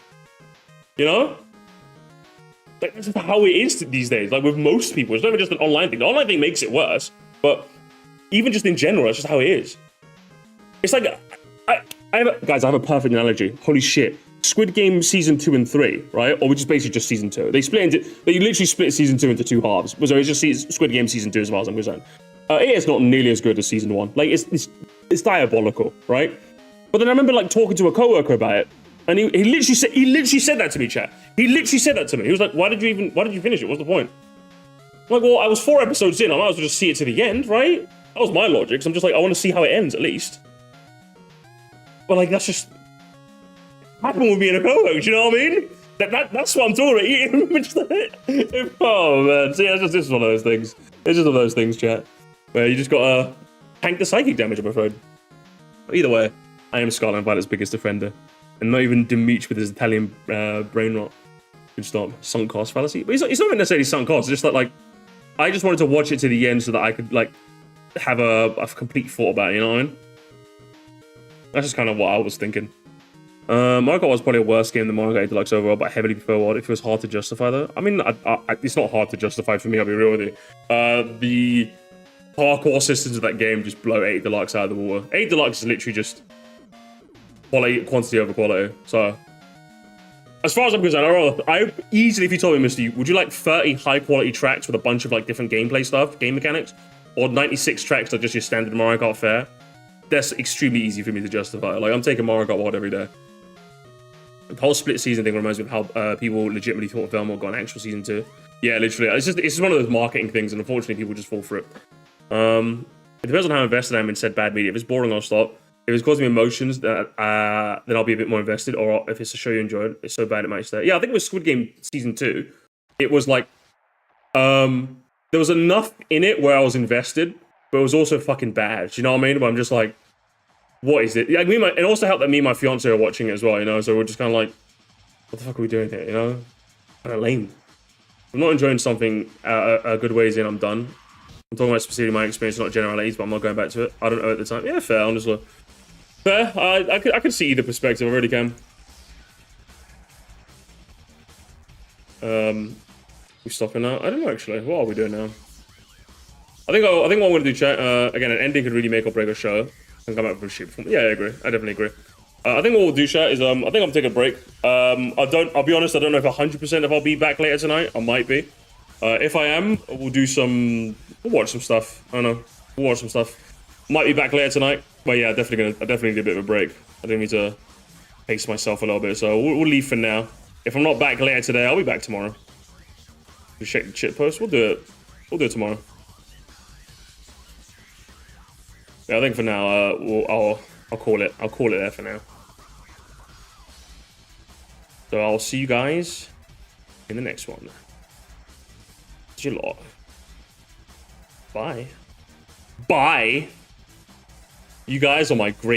you know? Like, that's just how it is these days, like with most people. It's not even just an online thing. The online thing makes it worse, but even just in general, that's just how it is. It's like, guys, I have a perfect analogy. Holy shit. Squid Game season 2 and 3, right? Or which is basically just season 2. They literally split season 2 into 2 halves. So it's just Squid Game season 2 as far as I'm concerned. It is not nearly as good as season 1. Like, it's diabolical, right? But then I remember like talking to a coworker about it, and he literally said that to me, chat. He literally said that to me. He was like, why did you finish it? What's the point? I'm like, well, I was 4 episodes in. I might as well just see it to the end, right? That was my logic. So I'm just like, I want to see how it ends at least. But like, that's just happened with being a co-host, you know what I mean? That's what I'm talking about. Oh man, see, it's just one of those things. It's just one of those things, chat, where you just gotta tank the psychic damage, I'm afraid. But either way, I am Scarlet Violet's biggest defender, and not even Dimitri with his Italian brain rot could stop sunk cost fallacy. But it's not even necessarily sunk cost. It's just that like I just wanted to watch it to the end so that I could like have a complete thought about it. You know what I mean? That's just kind of what I was thinking. Mario Kart was probably a worse game than Mario Kart 8 Deluxe overall, but I heavily prefer WOD. If it was hard to justify though, I mean, it's not hard to justify for me. I'll be real with you. The parkour systems of that game just blow 8 Deluxe out of the water. 8 Deluxe is literally just quantity over quality. So, as far as I'm concerned, I easily, if you told me, Mister, would you like 30 high quality tracks with a bunch of like different gameplay stuff, game mechanics, or 96 tracks that are just your standard Mario Kart fare? That's extremely easy for me to justify. Like, I'm taking Mario Kart WOD every day. The whole split season thing reminds me of how people legitimately thought Velma got an actual season 2. Yeah, literally. It's just one of those marketing things, and unfortunately, people just fall for it. It depends on how invested I am in said bad media. If it's boring, I'll stop. If it's causing me emotions, then I'll be a bit more invested. Or if it's a show you enjoyed, it's so bad it might stay. Yeah, I think with Squid Game season 2, it was like, there was enough in it where I was invested, but it was also fucking bad. Do you know what I mean? But I'm just like, what is it? Yeah, it also helped that me and my fiance are watching it as well, you know? So we're just kind of like, what the fuck are we doing here, you know? Kind of lame. I'm not enjoying something a good ways in, I'm done. I'm talking about specifically my experience, not generalities, but I'm not going back to it. I don't know at the time. Yeah, fair, honestly. Fair. I could see either perspective, I really can. We stopping now? I don't know, actually. What are we doing now? I think what I'm going to do, chat, again, an ending could really make or break a show. And come out with a shit performance. Yeah, I agree. I definitely agree. I think what we'll do, chat, is I think I'm taking a break. I'll be honest, I don't know if 100% if I'll be back later tonight. I might be. If I am, we'll watch some stuff. I don't know. We'll watch some stuff. Might be back later tonight. But yeah, I definitely need a bit of a break. I think I need to pace myself a little bit. So we'll leave for now. If I'm not back later today, I'll be back tomorrow. check the shit post. We'll do it. We'll do it tomorrow. Yeah, I think for now, I'll call it. I'll call it there for now. So I'll see you guys in the next one. It's your lot. Bye. Bye. You guys are my great.